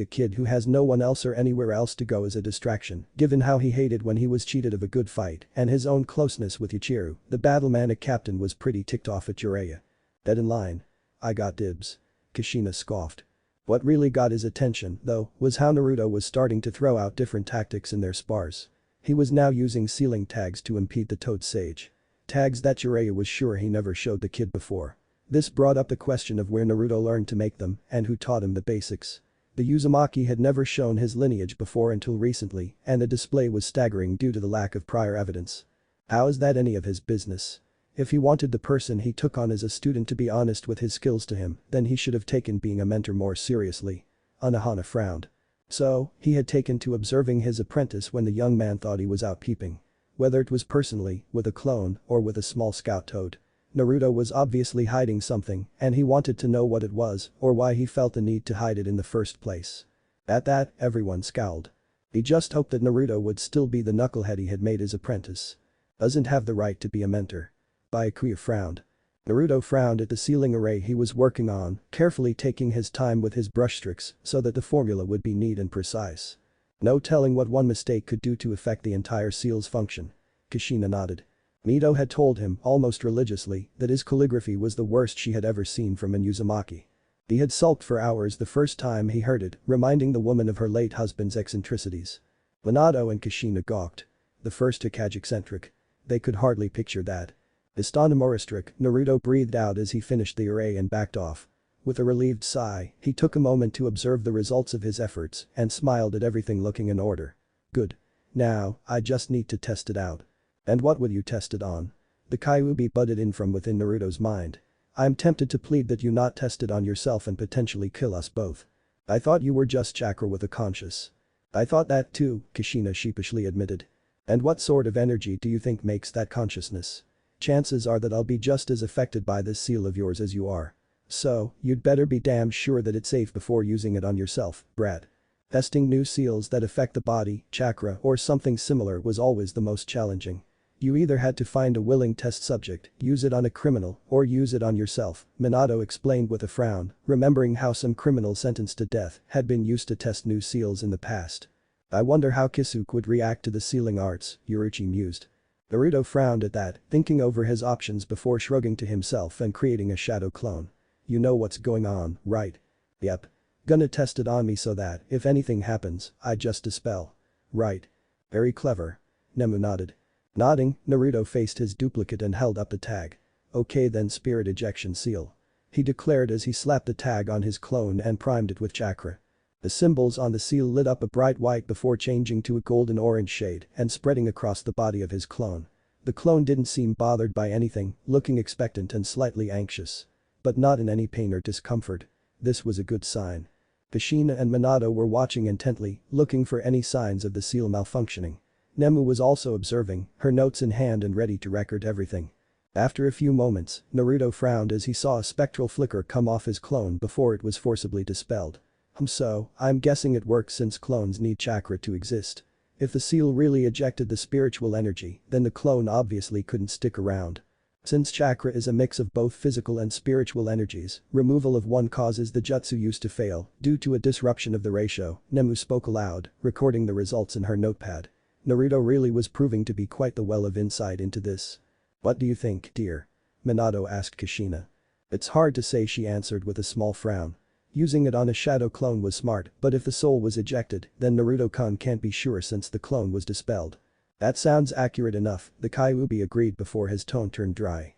a kid who has no one else or anywhere else to go as a distraction, given how he hated when he was cheated of a good fight and his own closeness with Ichiru, the battlemanic captain was pretty ticked off at Jiraiya. Dead in line. I got dibs. Kushina scoffed. What really got his attention, though, was how Naruto was starting to throw out different tactics in their spars. He was now using ceiling tags to impede the Toad Sage. Tags that Jiraiya was sure he never showed the kid before. This brought up the question of where Naruto learned to make them and who taught him the basics. The Uzumaki had never shown his lineage before until recently, and the display was staggering due to the lack of prior evidence. How is that any of his business? If he wanted the person he took on as a student to be honest with his skills to him, then he should have taken being a mentor more seriously. Anohana frowned. So, he had taken to observing his apprentice when the young man thought he was out peeping. Whether it was personally, with a clone, or with a small scout toad. Naruto was obviously hiding something, and he wanted to know what it was, or why he felt the need to hide it in the first place. At that, everyone scowled. He just hoped that Naruto would still be the knucklehead he had made his apprentice. Doesn't have the right to be a mentor. Byakuya frowned. Naruto frowned at the ceiling array he was working on, carefully taking his time with his brushstrokes so that the formula would be neat and precise. No telling what one mistake could do to affect the entire seal's function. Kushina nodded. Mito had told him, almost religiously, that his calligraphy was the worst she had ever seen from an Uzumaki. He had sulked for hours the first time he heard it, reminding the woman of her late husband's eccentricities. Minato and Kushina gawked. The first Hokage eccentric. They could hardly picture that. Astonished, Naruto breathed out as he finished the array and backed off. With a relieved sigh, he took a moment to observe the results of his efforts and smiled at everything looking in order. Good. Now, I just need to test it out. And what will you test it on? The Kyuubi butted in from within Naruto's mind. I'm tempted to plead that you not test it on yourself and potentially kill us both. I thought you were just chakra with a conscience. I thought that too, Kushina sheepishly admitted. And what sort of energy do you think makes that consciousness? Chances are that I'll be just as affected by this seal of yours as you are. So, you'd better be damn sure that it's safe before using it on yourself, brat. Testing new seals that affect the body, chakra or something similar was always the most challenging. You either had to find a willing test subject, use it on a criminal, or use it on yourself, Minato explained with a frown, remembering how some criminal sentenced to death had been used to test new seals in the past. I wonder how Kisuke would react to the sealing arts, Yoruichi mused. Naruto frowned at that, thinking over his options before shrugging to himself and creating a shadow clone. You know what's going on, right? Yep. Gonna test it on me so that, if anything happens, I just dispel. Right. Very clever. Nemu nodded. Nodding, Naruto faced his duplicate and held up the tag. Okay then, spirit ejection seal. He declared as he slapped the tag on his clone and primed it with chakra. The symbols on the seal lit up a bright white before changing to a golden orange shade and spreading across the body of his clone. The clone didn't seem bothered by anything, looking expectant and slightly anxious. but not in any pain or discomfort. This was a good sign. Kushina and Minato were watching intently, looking for any signs of the seal malfunctioning. Nemu was also observing, her notes in hand and ready to record everything. After a few moments, Naruto frowned as he saw a spectral flicker come off his clone before it was forcibly dispelled. So, I'm guessing it works since clones need chakra to exist. If the seal really ejected the spiritual energy, then the clone obviously couldn't stick around. Since chakra is a mix of both physical and spiritual energies, removal of one causes the jutsu used to fail due to a disruption of the ratio. Nemu spoke aloud, recording the results in her notepad. Naruto really was proving to be quite the well of insight into this. What do you think, dear? Minato asked Kushina. It's hard to say, she answered with a small frown. Using it on a shadow clone was smart, but if the soul was ejected, then Naruto-kun can't be sure since the clone was dispelled. That sounds accurate enough, the Kyuubi agreed before his tone turned dry.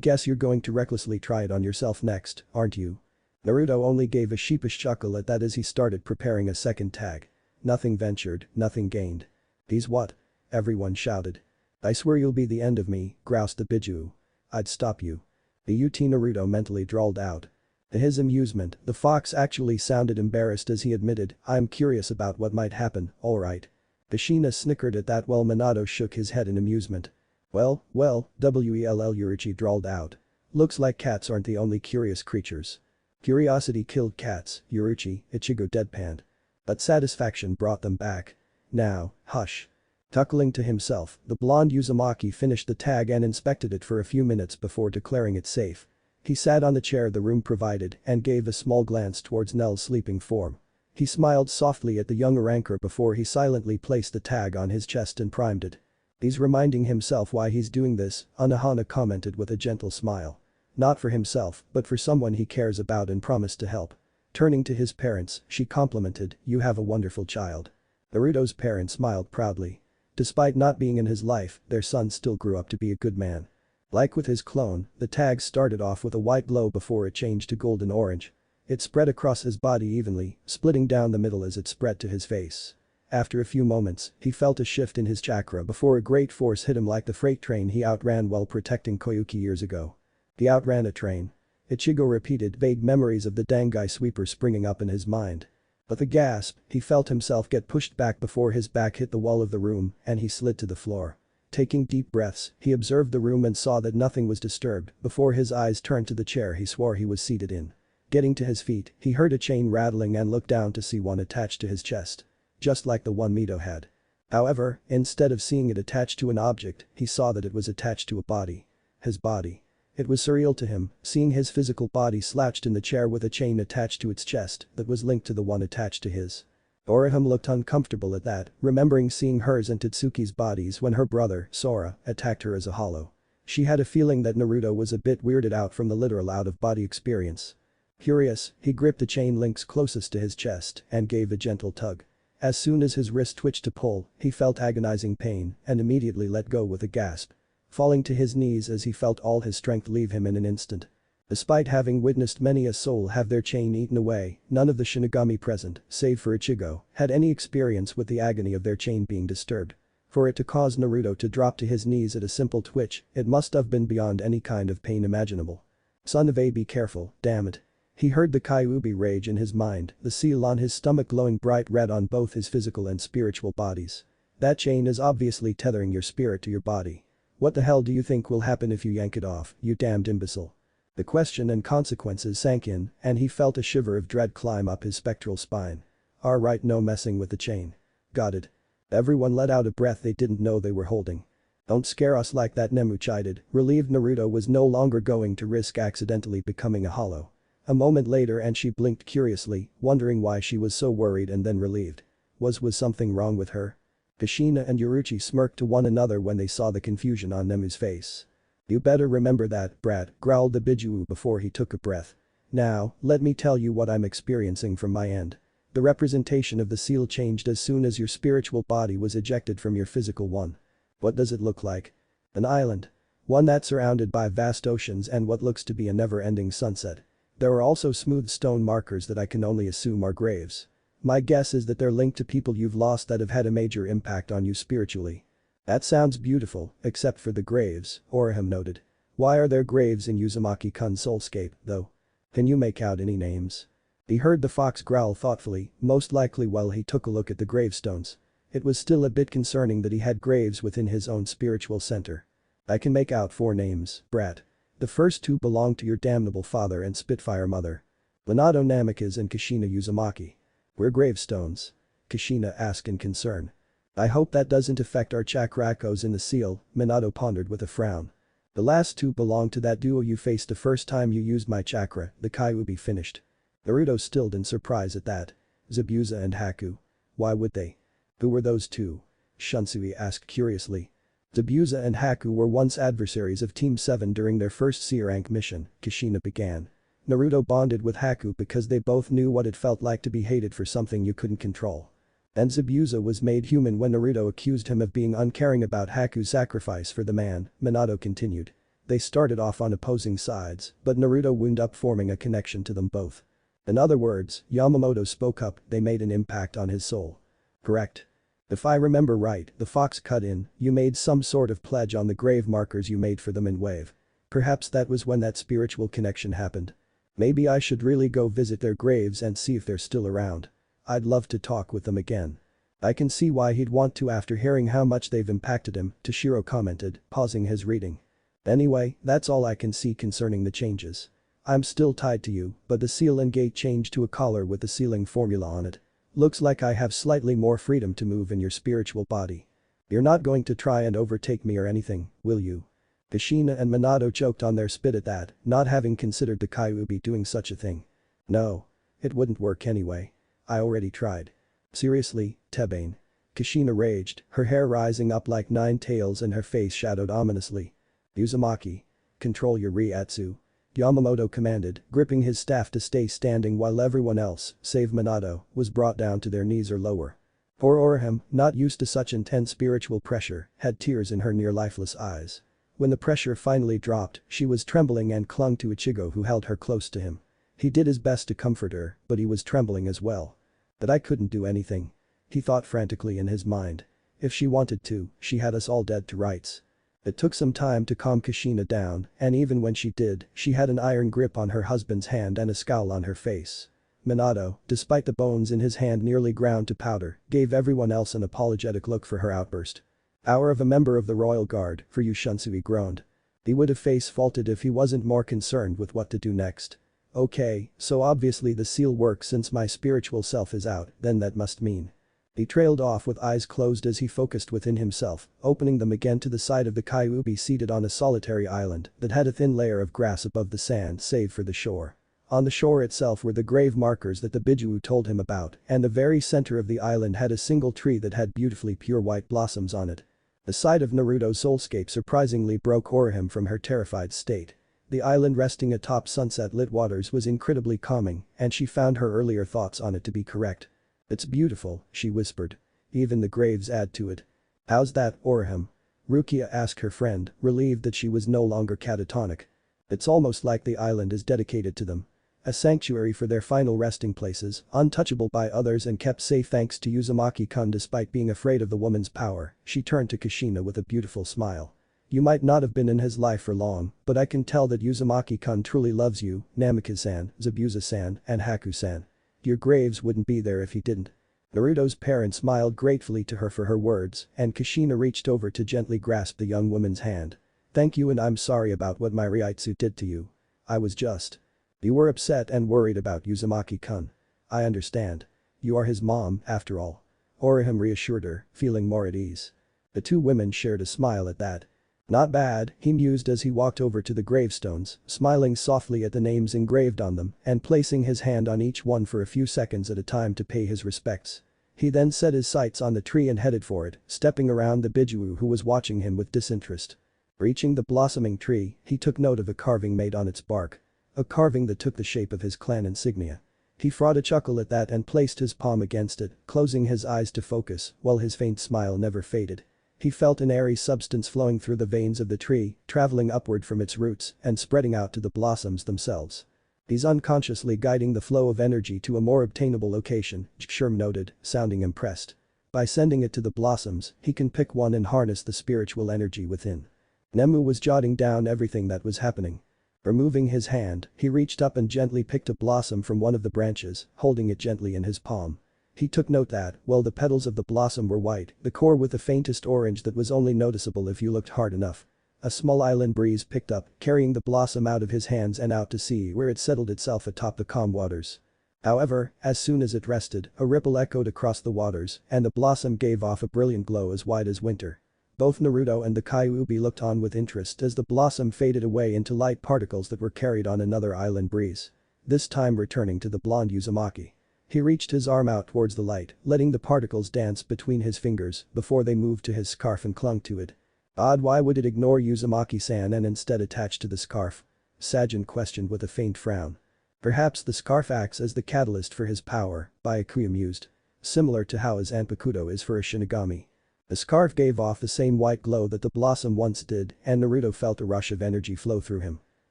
Guess you're going to recklessly try it on yourself next, aren't you? Naruto only gave a sheepish chuckle at that as he started preparing a second tag. Nothing ventured, nothing gained. He's what? Everyone shouted. I swear you'll be the end of me, groused the Biju. I'd stop you. The UT Naruto mentally drawled out. To his amusement, the fox actually sounded embarrassed as he admitted, I'm curious about what might happen, alright. Kushina snickered at that while Minato shook his head in amusement. Well, WELL, Yuruchi drawled out. Looks like cats aren't the only curious creatures. Curiosity killed cats, Yuruchi, Ichigo deadpanned. But satisfaction brought them back. Now, hush. Chuckling to himself, the blonde Uzumaki finished the tag and inspected it for a few minutes before declaring it safe. He sat on the chair the room provided and gave a small glance towards Nell's sleeping form. He smiled softly at the young ranker before he silently placed the tag on his chest and primed it. He's reminding himself why he's doing this, Anohana commented with a gentle smile. Not for himself, but for someone he cares about and promised to help. Turning to his parents, she complimented, you have a wonderful child. Naruto's parents smiled proudly. Despite not being in his life, their son still grew up to be a good man. Like with his clone, the tag started off with a white glow before it changed to golden orange. It spread across his body evenly, splitting down the middle as it spread to his face. After a few moments, he felt a shift in his chakra before a great force hit him like the freight train he outran while protecting Koyuki years ago. He outran a train. Ichigo repeated, vague memories of the Dangai sweeper springing up in his mind. With a gasp, he felt himself get pushed back before his back hit the wall of the room and he slid to the floor. Taking deep breaths, he observed the room and saw that nothing was disturbed before his eyes turned to the chair he swore he was seated in. Getting to his feet, he heard a chain rattling and looked down to see one attached to his chest. Just like the one Mito had. However, instead of seeing it attached to an object, he saw that it was attached to a body. His body. It was surreal to him, seeing his physical body slouched in the chair with a chain attached to its chest that was linked to the one attached to his. Orihime looked uncomfortable at that, remembering seeing hers and Tatsuki's bodies when her brother, Sora, attacked her as a hollow. She had a feeling that Naruto was a bit weirded out from the literal out-of-body experience. Curious, he gripped the chain links closest to his chest and gave a gentle tug. As soon as his wrist twitched to pull, he felt agonizing pain and immediately let go with a gasp. Falling to his knees as he felt all his strength leave him in an instant. Despite having witnessed many a soul have their chain eaten away, none of the Shinigami present, save for Ichigo, had any experience with the agony of their chain being disturbed. For it to cause Naruto to drop to his knees at a simple twitch, it must have been beyond any kind of pain imaginable. Son of A, be careful, damn it. He heard the Kyuubi rage in his mind, the seal on his stomach glowing bright red on both his physical and spiritual bodies. That chain is obviously tethering your spirit to your body. What the hell do you think will happen if you yank it off, you damned imbecile? The question and consequences sank in, and he felt a shiver of dread climb up his spectral spine. Alright, no messing with the chain. Got it. Everyone let out a breath they didn't know they were holding. Don't scare us like that, Nemu chided, relieved Naruto was no longer going to risk accidentally becoming a hollow. A moment later and she blinked curiously, wondering why she was so worried and then relieved. Was something wrong with her? Kushina and Yuruchi smirked to one another when they saw the confusion on Nemu's face. You better remember that, brat, growled the Biju before he took a breath. Now, let me tell you what I'm experiencing from my end. The representation of the seal changed as soon as your spiritual body was ejected from your physical one. What does it look like? An island. One that's surrounded by vast oceans and what looks to be a never-ending sunset. There are also smooth stone markers that I can only assume are graves. My guess is that they're linked to people you've lost that have had a major impact on you spiritually. That sounds beautiful, except for the graves, Orihime noted. Why are there graves in Uzumaki-kun's soulscape, though? Can you make out any names? He heard the fox growl thoughtfully, most likely while he took a look at the gravestones. It was still a bit concerning that he had graves within his own spiritual center. I can make out 4 names, brat. The first 2 belong to your damnable father and Spitfire mother. Minato Namikaze and Kushina Uzumaki. We're gravestones? Kushina asked in concern. I hope that doesn't affect our chakrakos in the seal, Minato pondered with a frown. The last 2 belong to that duo you faced the first time you used my chakra, the Kyuubi finished. Naruto stilled in surprise at that. Zabuza and Haku. Why would they? Who were those 2? Shunsui asked curiously. Zabuza and Haku were once adversaries of Team 7 during their first C-rank mission, Kushina began. Naruto bonded with Haku because they both knew what it felt like to be hated for something you couldn't control. And Zabuza was made human when Naruto accused him of being uncaring about Haku's sacrifice for the man, Minato continued. They started off on opposing sides, but Naruto wound up forming a connection to them both. In other words, Yamamoto spoke up, they made an impact on his soul. Correct? If I remember right, the fox cut in, you made some sort of pledge on the grave markers you made for them in Wave. Perhaps that was when that spiritual connection happened. Maybe I should really go visit their graves and see if they're still around. I'd love to talk with them again. I can see why he'd want to after hearing how much they've impacted him, Toshiro commented, pausing his reading. Anyway, that's all I can see concerning the changes. I'm still tied to you, but the seal and gate changed to a collar with the sealing formula on it. Looks like I have slightly more freedom to move in your spiritual body. You're not going to try and overtake me or anything, will you? Kushina and Minato choked on their spit at that, not having considered the Kyuubi doing such a thing. No. It wouldn't work anyway. I already tried. Seriously, Tebane? Kushina raged, her hair rising up like 9 tails and her face shadowed ominously. Uzumaki. Control your Ryatsu. Yamamoto commanded, gripping his staff to stay standing while everyone else, save Minato, was brought down to their knees or lower. Poor Orihime, not used to such intense spiritual pressure, had tears in her near-lifeless eyes. When the pressure finally dropped, she was trembling and clung to Ichigo who held her close to him. He did his best to comfort her, but he was trembling as well. That I couldn't do anything. He thought frantically in his mind. If she wanted to, she had us all dead to rights. It took some time to calm Kushina down, and even when she did, she had an iron grip on her husband's hand and a scowl on her face. Minato, despite the bones in his hand nearly ground to powder, gave everyone else an apologetic look for her outburst. Hour of a member of the royal guard, for you, Shunsui groaned. He would have face-faulted if he wasn't more concerned with what to do next. Okay, so obviously the seal works since my spiritual self is out, then that must mean. He trailed off with eyes closed as he focused within himself, opening them again to the side of the Kyuubi seated on a solitary island that had a thin layer of grass above the sand save for the shore. On the shore itself were the grave markers that the Bijuu told him about, and the very center of the island had a single tree that had beautifully pure white blossoms on it. The sight of Naruto's soulscape surprisingly broke Orihime from her terrified state. The island resting atop sunset-lit waters was incredibly calming, and she found her earlier thoughts on it to be correct. It's beautiful, she whispered. Even the graves add to it. How's that, Orihime? Rukia asked her friend, relieved that she was no longer catatonic. It's almost like the island is dedicated to them. A sanctuary for their final resting places, untouchable by others and kept safe thanks to Uzumaki-kun despite being afraid of the woman's power. She turned to Kushina with a beautiful smile. You might not have been in his life for long, but I can tell that Uzumaki-kun truly loves you, Namikaze-san, Zabuza-san, and Haku-san. Your graves wouldn't be there if he didn't. Naruto's parent smiled gratefully to her for her words, and Kushina reached over to gently grasp the young woman's hand. Thank you, and I'm sorry about what my Ryatsu did to you. I was just. You were upset and worried about Uzumaki-kun. I understand. You are his mom, after all. Orihime reassured her, feeling more at ease. The 2 women shared a smile at that. Not bad, he mused as he walked over to the gravestones, smiling softly at the names engraved on them and placing his hand on each one for a few seconds at a time to pay his respects. He then set his sights on the tree and headed for it, stepping around the Bijuu who was watching him with disinterest. Reaching the blossoming tree, he took note of a carving made on its bark. A carving that took the shape of his clan insignia. He frothed a chuckle at that and placed his palm against it, closing his eyes to focus, while his faint smile never faded. He felt an airy substance flowing through the veins of the tree, traveling upward from its roots and spreading out to the blossoms themselves. He's unconsciously guiding the flow of energy to a more obtainable location, Sherm noted, sounding impressed. By sending it to the blossoms, he can pick one and harness the spiritual energy within. Nemu was jotting down everything that was happening. Removing his hand, he reached up and gently picked a blossom from one of the branches, holding it gently in his palm. He took note that, while the petals of the blossom were white, the core with the faintest orange that was only noticeable if you looked hard enough. A small island breeze picked up, carrying the blossom out of his hands and out to sea where it settled itself atop the calm waters. However, as soon as it rested, a ripple echoed across the waters, and the blossom gave off a brilliant glow as white as winter. Both Naruto and the Kyuubi looked on with interest as the blossom faded away into light particles that were carried on another island breeze. This time returning to the blonde Uzumaki. He reached his arm out towards the light, letting the particles dance between his fingers before they moved to his scarf and clung to it. Odd, why would it ignore Uzumaki-san and instead attach to the scarf? Sajin questioned with a faint frown. Perhaps the scarf acts as the catalyst for his power, Byakuya mused. Similar to how his Zanpakuto is for a Shinigami. The scarf gave off the same white glow that the blossom once did, and Naruto felt a rush of energy flow through him.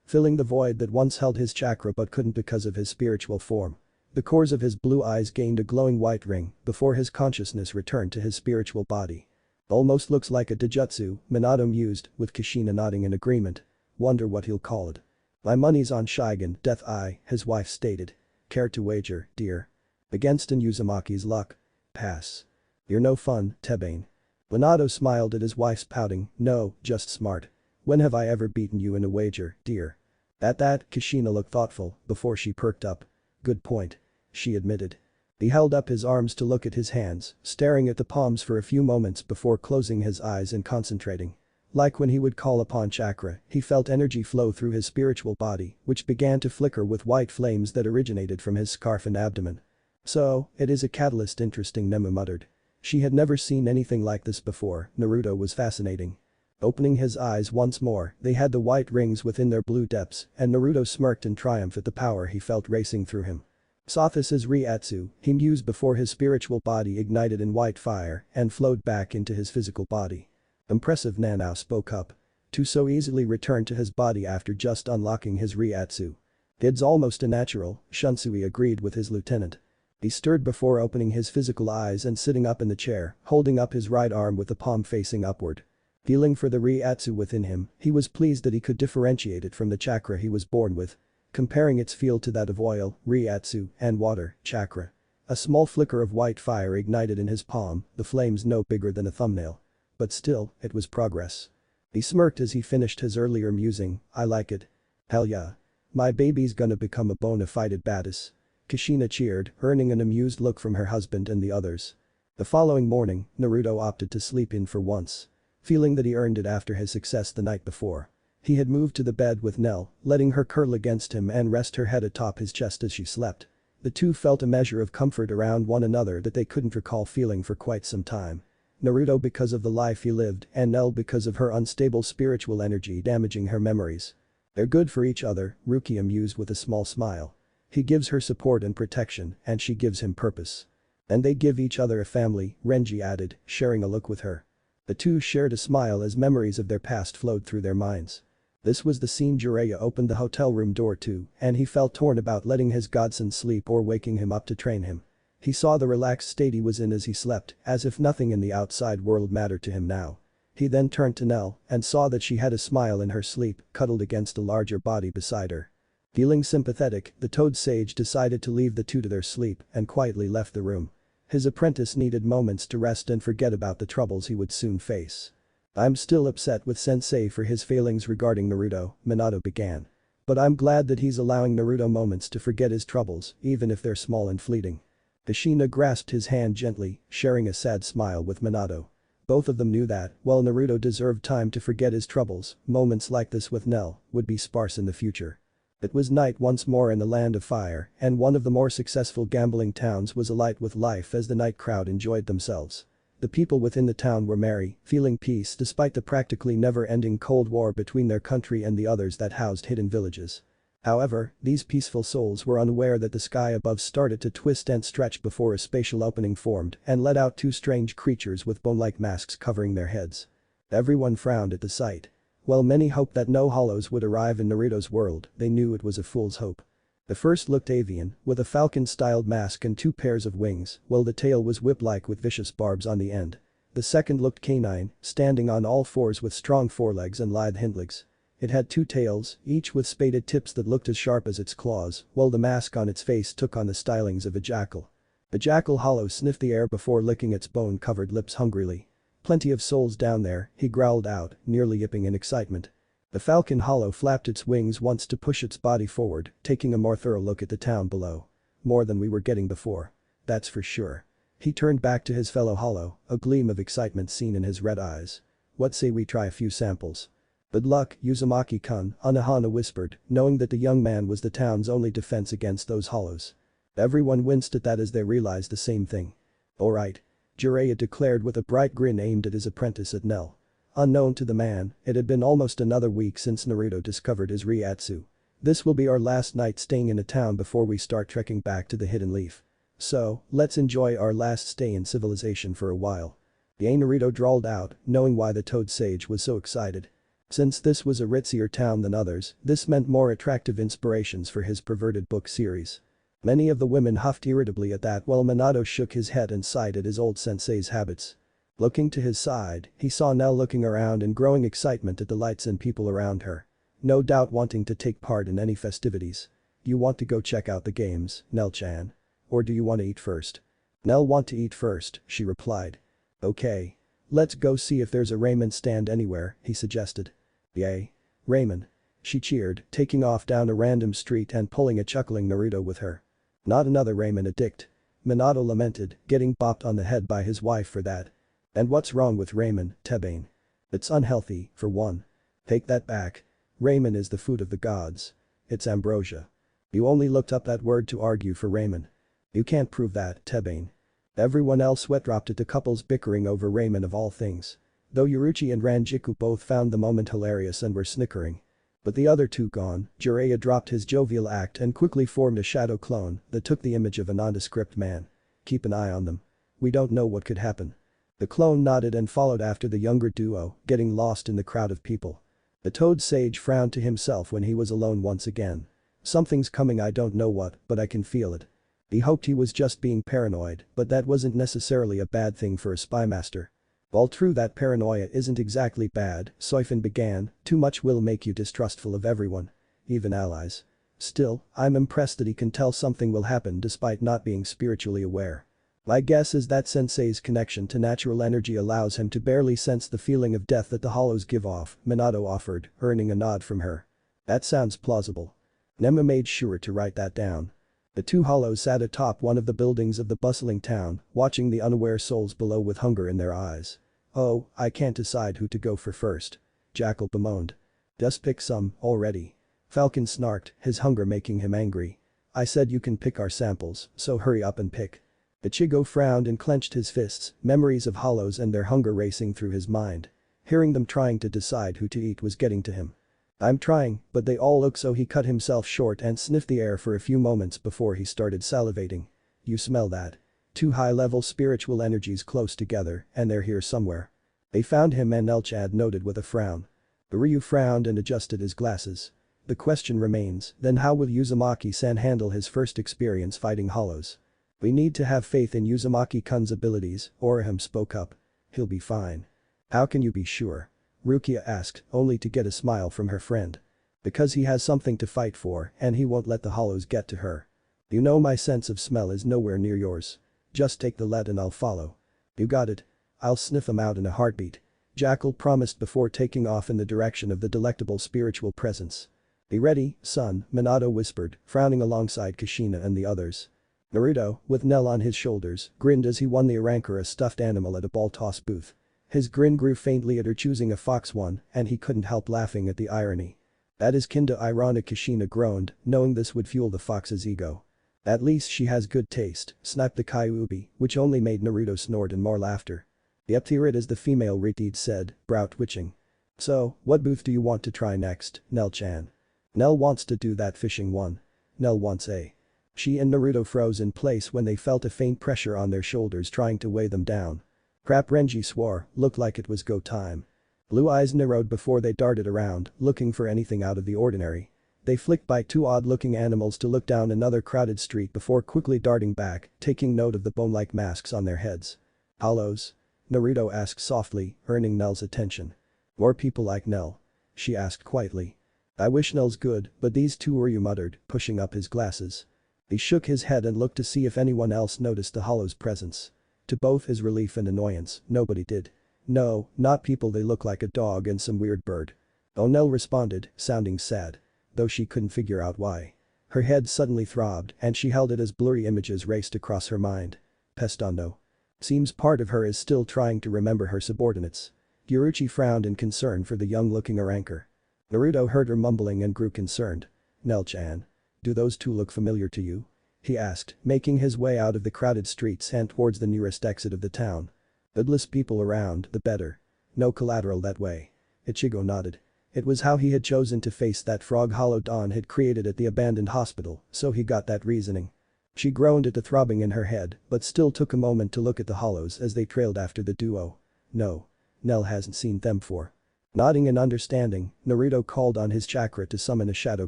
Filling the void that once held his chakra but couldn't because of his spiritual form. The cores of his blue eyes gained a glowing white ring before his consciousness returned to his spiritual body. Almost looks like a Dijutsu, Minato mused, with Kushina nodding in agreement. Wonder what he'll call it. My money's on Shigen, Death Eye, his wife stated. Care to wager, dear? Against an Uzumaki's luck. Pass. You're no fun, Tebane. Minato smiled at his wife's pouting, no, just smart. When have I ever beaten you in a wager, dear? At that, Kushina looked thoughtful before she perked up. Good point. She admitted. He held up his arms to look at his hands, staring at the palms for a few moments before closing his eyes and concentrating. Like when he would call upon chakra, he felt energy flow through his spiritual body, which began to flicker with white flames that originated from his scarf and abdomen. So, it is a catalyst, interesting, Nemu muttered. She had never seen anything like this before. Naruto was fascinating. Opening his eyes once more, they had the white rings within their blue depths, and Naruto smirked in triumph at the power he felt racing through him. Sothis' Riatsu, he mused before his spiritual body ignited in white fire and flowed back into his physical body. Impressive, Nanao spoke up. To so easily return to his body after just unlocking his Riatsu. It's almost a natural, Shunsui agreed with his lieutenant. He stirred before opening his physical eyes and sitting up in the chair, holding up his right arm with the palm facing upward. Feeling for the Riatsu within him, he was pleased that he could differentiate it from the chakra he was born with. Comparing its feel to that of oil, Riatsu, and water, chakra. A small flicker of white fire ignited in his palm, the flames no bigger than a thumbnail. But still, it was progress. He smirked as he finished his earlier musing, I like it. Hell yeah. My baby's gonna become a bona fide badass. Kushina cheered, earning an amused look from her husband and the others. The following morning, Naruto opted to sleep in for once. Feeling that he earned it after his success the night before. He had moved to the bed with Nell, letting her curl against him and rest her head atop his chest as she slept. The two felt a measure of comfort around one another that they couldn't recall feeling for quite some time. Naruto because of the life he lived and Nell because of her unstable spiritual energy damaging her memories. They're good for each other, Rukia mused with a small smile. He gives her support and protection and she gives him purpose. And they give each other a family, Renji added, sharing a look with her. The two shared a smile as memories of their past flowed through their minds. This was the scene Jiraiya opened the hotel room door to and he felt torn about letting his godson sleep or waking him up to train him. He saw the relaxed state he was in as he slept, as if nothing in the outside world mattered to him now. He then turned to Nell and saw that she had a smile in her sleep, cuddled against a larger body beside her. Feeling sympathetic, the Toad Sage decided to leave the two to their sleep and quietly left the room. His apprentice needed moments to rest and forget about the troubles he would soon face. I'm still upset with Sensei for his failings regarding Naruto, Minato began. But I'm glad that he's allowing Naruto moments to forget his troubles, even if they're small and fleeting. Kushina grasped his hand gently, sharing a sad smile with Minato. Both of them knew that, while Naruto deserved time to forget his troubles, moments like this with Nell would be sparse in the future. It was night once more in the Land of Fire, and one of the more successful gambling towns was alight with life as the night crowd enjoyed themselves. The people within the town were merry, feeling peace despite the practically never-ending Cold War between their country and the others that housed hidden villages. However, these peaceful souls were unaware that the sky above started to twist and stretch before a spatial opening formed and let out two strange creatures with bone-like masks covering their heads. Everyone frowned at the sight. While many hoped that no hollows would arrive in Naruto's world, they knew it was a fool's hope. The first looked avian, with a falcon-styled mask and two pairs of wings, while the tail was whip-like with vicious barbs on the end. The second looked canine, standing on all fours with strong forelegs and lithe hindlegs. It had two tails, each with spaded tips that looked as sharp as its claws, while the mask on its face took on the stylings of a jackal. The jackal hollow sniffed the air before licking its bone-covered lips hungrily. "Plenty of souls down there," he growled out, nearly yipping in excitement. The falcon hollow flapped its wings once to push its body forward, taking a more thorough look at the town below. "More than we were getting before. That's for sure." He turned back to his fellow hollow, a gleam of excitement seen in his red eyes. "What say we try a few samples?" "Good luck, Uzumaki-kun," Anohana whispered, knowing that the young man was the town's only defense against those hollows. Everyone winced at that as they realized the same thing. "Alright." Jiraiya declared with a bright grin aimed at his apprentice at Nell. Unknown to the man, it had been almost another week since Naruto discovered his Ryatsu. "This will be our last night staying in a town before we start trekking back to the Hidden Leaf. So, let's enjoy our last stay in civilization for a while." Naruto drawled out, knowing why the Toad Sage was so excited. Since this was a ritzier town than others, this meant more attractive inspirations for his perverted book series. Many of the women huffed irritably at that while Minato shook his head and sighed at his old sensei's habits. Looking to his side, he saw Nell looking around in growing excitement at the lights and people around her. No doubt wanting to take part in any festivities. "You want to go check out the games, Nell-chan? Or do you want to eat first?" "Nell want to eat first," she replied. "Okay. Let's go see if there's a ramen stand anywhere," he suggested. "Yay. Ramen." She cheered, taking off down a random street and pulling a chuckling Naruto with her. "Not another ramen addict." Minato lamented, getting bopped on the head by his wife for that. "And what's wrong with ramen, Tebane? It's unhealthy, for one." "Take that back. Ramen is the food of the gods. It's ambrosia. You only looked up that word to argue for ramen. You can't prove that, Tebane." Everyone else sweat-dropped at the couples bickering over ramen of all things. Though Yuruchi and Ranjiku both found the moment hilarious and were snickering. But the other two gone, Jiraiya dropped his jovial act and quickly formed a shadow clone that took the image of a nondescript man. "Keep an eye on them. We don't know what could happen." The clone nodded and followed after the younger duo, getting lost in the crowd of people. The Toad Sage frowned to himself when he was alone once again. "Something's coming, I don't know what, but I can feel it." He hoped he was just being paranoid, but that wasn't necessarily a bad thing for a spy master. While true that paranoia isn't exactly bad, Soifin began, too much will make you distrustful of everyone. Even allies. Still, I'm impressed that he can tell something will happen despite not being spiritually aware. My guess is that sensei's connection to natural energy allows him to barely sense the feeling of death that the hollows give off, Minato offered, earning a nod from her. That sounds plausible. Nema made sure to write that down. The two hollows sat atop one of the buildings of the bustling town, watching the unaware souls below with hunger in their eyes. "Oh, I can't decide who to go for first." Jackal bemoaned. "Just pick some, already." Falcon snarked, his hunger making him angry. "I said you can pick our samples, so hurry up and pick." Ichigo frowned and clenched his fists, memories of hollows and their hunger racing through his mind. Hearing them trying to decide who to eat was getting to him. "I'm trying, but they all look," so he cut himself short and sniffed the air for a few moments before he started salivating. "You smell that? Two high-level spiritual energies close together, and they're here somewhere." "They found him," and Elchad noted with a frown. Ryu frowned and adjusted his glasses. "The question remains, then how will Uzumaki-san handle his first experience fighting hollows?" "We need to have faith in Uzumaki-kun's abilities," Orihime spoke up. "He'll be fine." "How can you be sure?" Rukia asked, only to get a smile from her friend. "Because he has something to fight for and he won't let the hollows get to her." "You know my sense of smell is nowhere near yours. Just take the lead and I'll follow." "You got it. I'll sniff him out in a heartbeat." Jackal promised before taking off in the direction of the delectable spiritual presence. "Be ready, son," Minato whispered, frowning alongside Kushina and the others. Naruto, with Nell on his shoulders, grinned as he won the Arankura stuffed animal at a ball toss booth. His grin grew faintly at her choosing a fox one, and he couldn't help laughing at the irony. "That is kinda ironic," Kushina groaned, knowing this would fuel the fox's ego. "At least she has good taste," snapped the Kyuubi, which only made Naruto snort and more laughter. "Yep, here it is," the female Ritiid said, brow twitching. "So, what booth do you want to try next, Nell-chan?" "Nell wants to do that fishing one." "Nell wants a." She and Naruto froze in place when they felt a faint pressure on their shoulders trying to weigh them down. "Crap," Renji swore, looked like it was go time. Blue eyes narrowed before they darted around, looking for anything out of the ordinary. They flicked by two odd-looking animals to look down another crowded street before quickly darting back, taking note of the bone-like masks on their heads. "Hollows?" Naruto asked softly, earning Nell's attention. More people like Nell? She asked quietly. I wish Nell's good, but these two were you muttered, pushing up his glasses. He shook his head and looked to see if anyone else noticed the hollow's presence. To both his relief and annoyance, nobody did. No, not people, they look like a dog and some weird bird. Oh, Nell responded, sounding sad. Though she couldn't figure out why. Her head suddenly throbbed and she held it as blurry images raced across her mind. Pestando. Seems part of her is still trying to remember her subordinates. Yuruchi frowned in concern for the young-looking Aranker. Naruto heard her mumbling and grew concerned. Nell-chan. Do those two look familiar to you? He asked, making his way out of the crowded streets and towards the nearest exit of the town. The less people around, the better. No collateral that way. Ichigo nodded. It was how he had chosen to face that frog hollow Dawn had created at the abandoned hospital, so he got that reasoning. She groaned at the throbbing in her head, but still took a moment to look at the hollows as they trailed after the duo. No. Nell hasn't seen them before. Nodding in understanding, Naruto called on his chakra to summon a shadow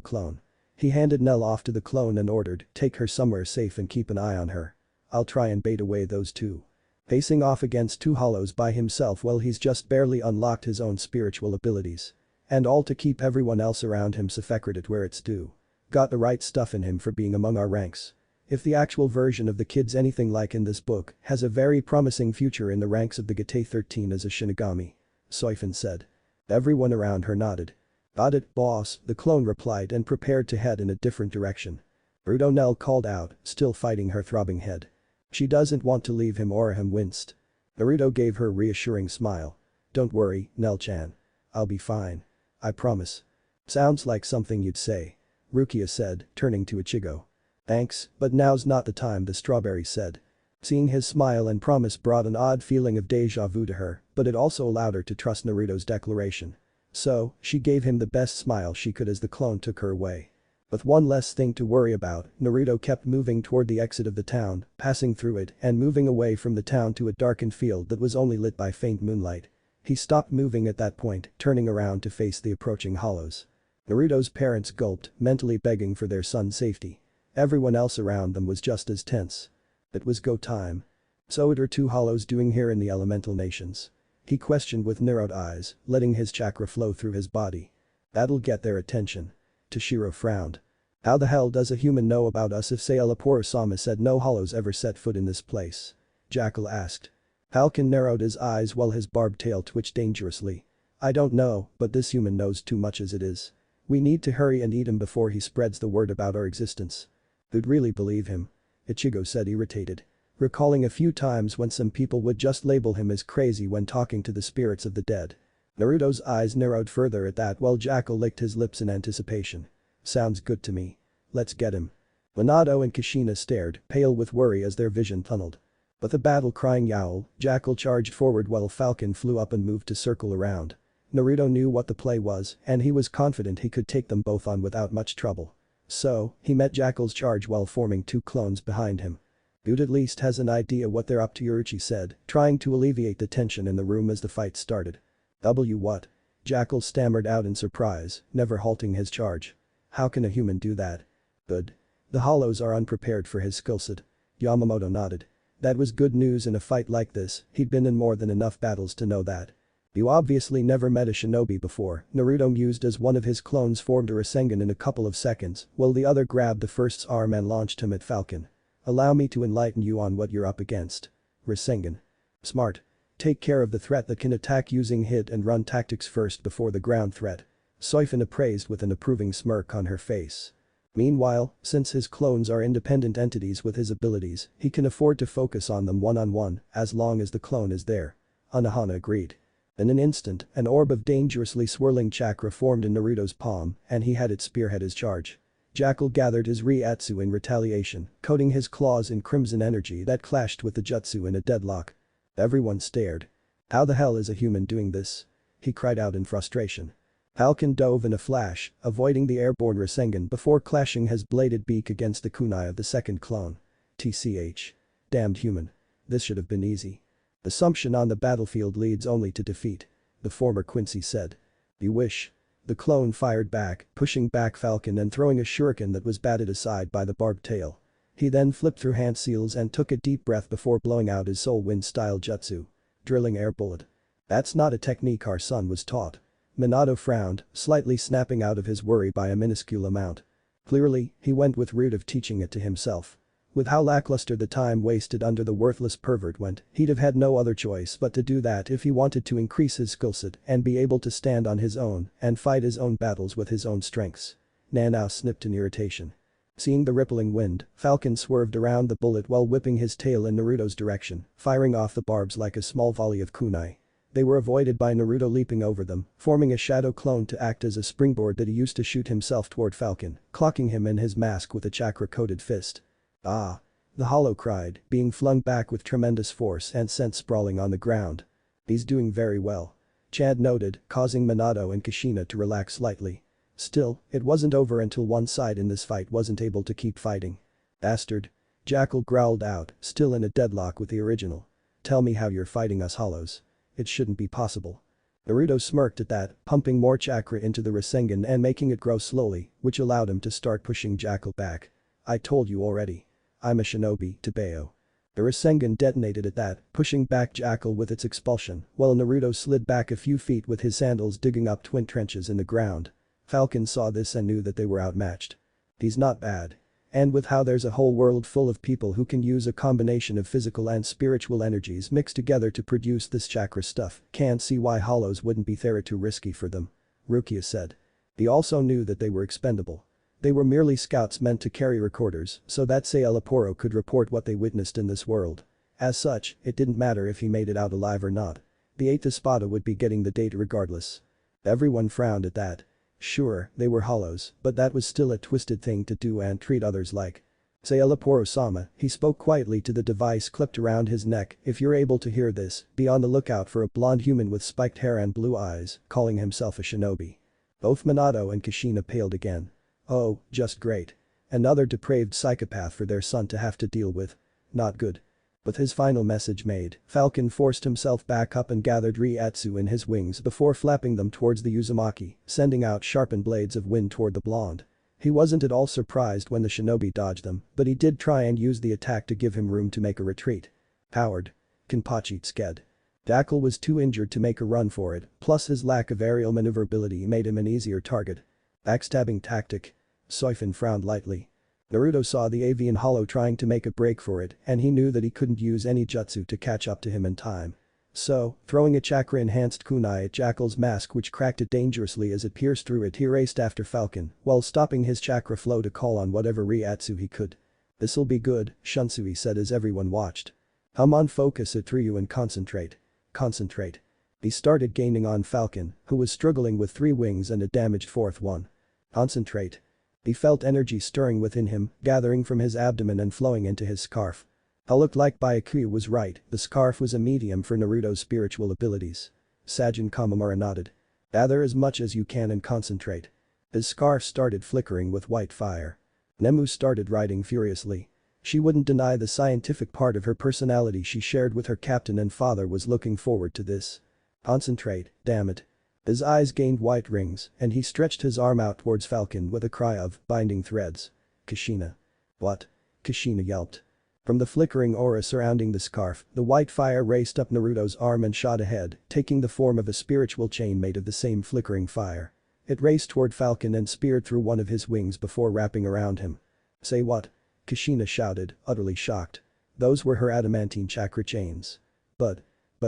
clone. He handed Nell off to the clone and ordered, take her somewhere safe and keep an eye on her. I'll try and bait away those two. Facing off against two hollows by himself while he's just barely unlocked his own spiritual abilities. And all to keep everyone else around him secreted where it's due. Got the right stuff in him for being among our ranks. If the actual version of the kid's anything like in this book, has a very promising future in the ranks of the Gotei 13 as a Shinigami. Soifin said. Everyone around her nodded. Got it, boss, the clone replied and prepared to head in a different direction. Naruto Nell called out, still fighting her throbbing head. She doesn't want to leave him. Orihim winced. Naruto gave her a reassuring smile. Don't worry, Nell-chan. I'll be fine. I promise. Sounds like something you'd say. Rukia said, turning to Ichigo. Thanks, but now's not the time, the strawberry said. Seeing his smile and promise brought an odd feeling of deja vu to her, but it also allowed her to trust Naruto's declaration. So, she gave him the best smile she could as the clone took her away. With one less thing to worry about, Naruto kept moving toward the exit of the town, passing through it and moving away from the town to a darkened field that was only lit by faint moonlight. He stopped moving at that point, turning around to face the approaching hollows. Naruto's parents gulped, mentally begging for their son's safety. Everyone else around them was just as tense. It was go time. So what are two hollows doing here in the elemental nations? He questioned with narrowed eyes, letting his chakra flow through his body. That'll get their attention. Toshiro frowned. How the hell does a human know about us if Sayalapura-sama said no hollows ever set foot in this place? Jackal asked. Falcon narrowed his eyes while his barbed tail twitched dangerously. I don't know, but this human knows too much as it is. We need to hurry and eat him before he spreads the word about our existence. Who'd really believe him? Ichigo said, irritated. Recalling a few times when some people would just label him as crazy when talking to the spirits of the dead. Naruto's eyes narrowed further at that while Jackal licked his lips in anticipation. Sounds good to me. Let's get him. Minato and Kushina stared, pale with worry as their vision tunneled. With a battle-crying yowl, Jackal charged forward while Falcon flew up and moved to circle around. Naruto knew what the play was, and he was confident he could take them both on without much trouble. So, he met Jackal's charge while forming two clones behind him. Dude at least has an idea what they're up to, Yuruchi said, trying to alleviate the tension in the room as the fight started. What? Jackal stammered out in surprise, never halting his charge. How can a human do that? Good. The hollows are unprepared for his skillset. Yamamoto nodded. That was good news in a fight like this, he'd been in more than enough battles to know that. You obviously never met a shinobi before, Naruto mused as one of his clones formed a Rasengan in a couple of seconds, while the other grabbed the first's arm and launched him at Falcon. Allow me to enlighten you on what you're up against. Rasengan. Smart. Take care of the threat that can attack using hit and run tactics first before the ground threat. Soifin appraised with an approving smirk on her face. Meanwhile, since his clones are independent entities with his abilities, he can afford to focus on them one-on-one, as long as the clone is there. Anohana agreed. In an instant, an orb of dangerously swirling chakra formed in Naruto's palm, and he had it spearhead his charge. Jackal gathered his Ryatsu in retaliation, coating his claws in crimson energy that clashed with the jutsu in a deadlock. Everyone stared. How the hell is a human doing this? He cried out in frustration. Falcon dove in a flash, avoiding the airborne Rasengan before clashing his bladed beak against the kunai of the second clone. TCH. Damned human. This should have been easy. Assumption on the battlefield leads only to defeat. The former Quincy said. You wish. The clone fired back, pushing back Falcon and throwing a shuriken that was batted aside by the barbed tail. He then flipped through hand seals and took a deep breath before blowing out his soul wind style jutsu. Drilling air bullet. That's not a technique our son was taught. Minato frowned, slightly snapping out of his worry by a minuscule amount. Clearly, he went with route of teaching it to himself. With how lackluster the time wasted under the worthless pervert went, he'd have had no other choice but to do that if he wanted to increase his skillset and be able to stand on his own and fight his own battles with his own strengths. Nanao snipped in irritation. Seeing the rippling wind, Falcon swerved around the bullet while whipping his tail in Naruto's direction, firing off the barbs like a small volley of kunai. They were avoided by Naruto leaping over them, forming a shadow clone to act as a springboard that he used to shoot himself toward Falcon, clocking him in his mask with a chakra-coated fist. Ah! The hollow cried, being flung back with tremendous force and sent sprawling on the ground. He's doing very well. Chad noted, causing Minato and Kushina to relax slightly. Still, it wasn't over until one side in this fight wasn't able to keep fighting. Bastard. Jackal growled out, still in a deadlock with the original. Tell me how you're fighting us hollows. It shouldn't be possible. Naruto smirked at that, pumping more chakra into the Rasengan and making it grow slowly, which allowed him to start pushing Jackal back. I told you already. I'm a shinobi, Tebeo. The Rasengan detonated at that, pushing back Jackal with its expulsion, while Naruto slid back a few feet with his sandals digging up twin trenches in the ground. Falcon saw this and knew that they were outmatched. He's not bad. And with how there's a whole world full of people who can use a combination of physical and spiritual energies mixed together to produce this chakra stuff, can't see why hollows wouldn't be too risky for them. Rukia said. He also knew that they were expendable. They were merely scouts meant to carry recorders so that Saelaporo could report what they witnessed in this world. As such, it didn't matter if he made it out alive or not. The 8th Espada would be getting the data regardless. Everyone frowned at that. Sure, they were hollows, but that was still a twisted thing to do and treat others like. Saelaporo-sama, he spoke quietly to the device clipped around his neck, if you're able to hear this, be on the lookout for a blonde human with spiked hair and blue eyes, calling himself a shinobi. Both Minato and Kushina paled again. Oh, just great. Another depraved psychopath for their son to have to deal with. Not good. With his final message made, Falcon forced himself back up and gathered Riatsu in his wings before flapping them towards the Uzumaki, sending out sharpened blades of wind toward the blonde. He wasn't at all surprised when the shinobi dodged them, but he did try and use the attack to give him room to make a retreat. Powered. Kenpachi sked. Jackal was too injured to make a run for it, plus his lack of aerial maneuverability made him an easier target. Backstabbing tactic. Soifin frowned lightly. Naruto saw the avian hollow trying to make a break for it and he knew that he couldn't use any jutsu to catch up to him in time. So, throwing a chakra-enhanced kunai at Jackal's mask which cracked it dangerously as it pierced through it, he raced after Falcon while stopping his chakra flow to call on whatever Riatsu he could. This'll be good, Shunsui said as everyone watched. Come on, focus it through you and concentrate. Concentrate. He started gaining on Falcon, who was struggling with 3 wings and a damaged 4th one. Concentrate. He felt energy stirring within him, gathering from his abdomen and flowing into his scarf. It looked like Byakuya was right, the scarf was a medium for Naruto's spiritual abilities. Sajin Kamamura nodded. Gather as much as you can and concentrate. His scarf started flickering with white fire. Nemu started writing furiously. She wouldn't deny the scientific part of her personality she shared with her captain and father was looking forward to this. Concentrate, damn it. His eyes gained white rings and he stretched his arm out towards Falcon with a cry of binding threads. Kushina. What? Kushina yelped. From the flickering aura surrounding the scarf, the white fire raced up Naruto's arm and shot ahead, taking the form of a spiritual chain made of the same flickering fire. It raced toward Falcon and speared through one of his wings before wrapping around him. Say what? Kushina shouted, utterly shocked. Those were her adamantine chakra chains. But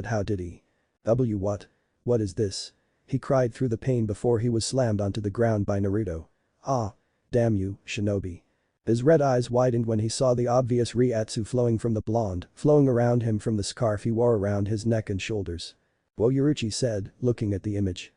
how did he? What? What is this? He cried through the pain before he was slammed onto the ground by Naruto. Ah. Damn you, shinobi. His red eyes widened when he saw the obvious Riatsu flowing from the blonde, flowing around him from the scarf he wore around his neck and shoulders. Woyuruchi said, looking at the image.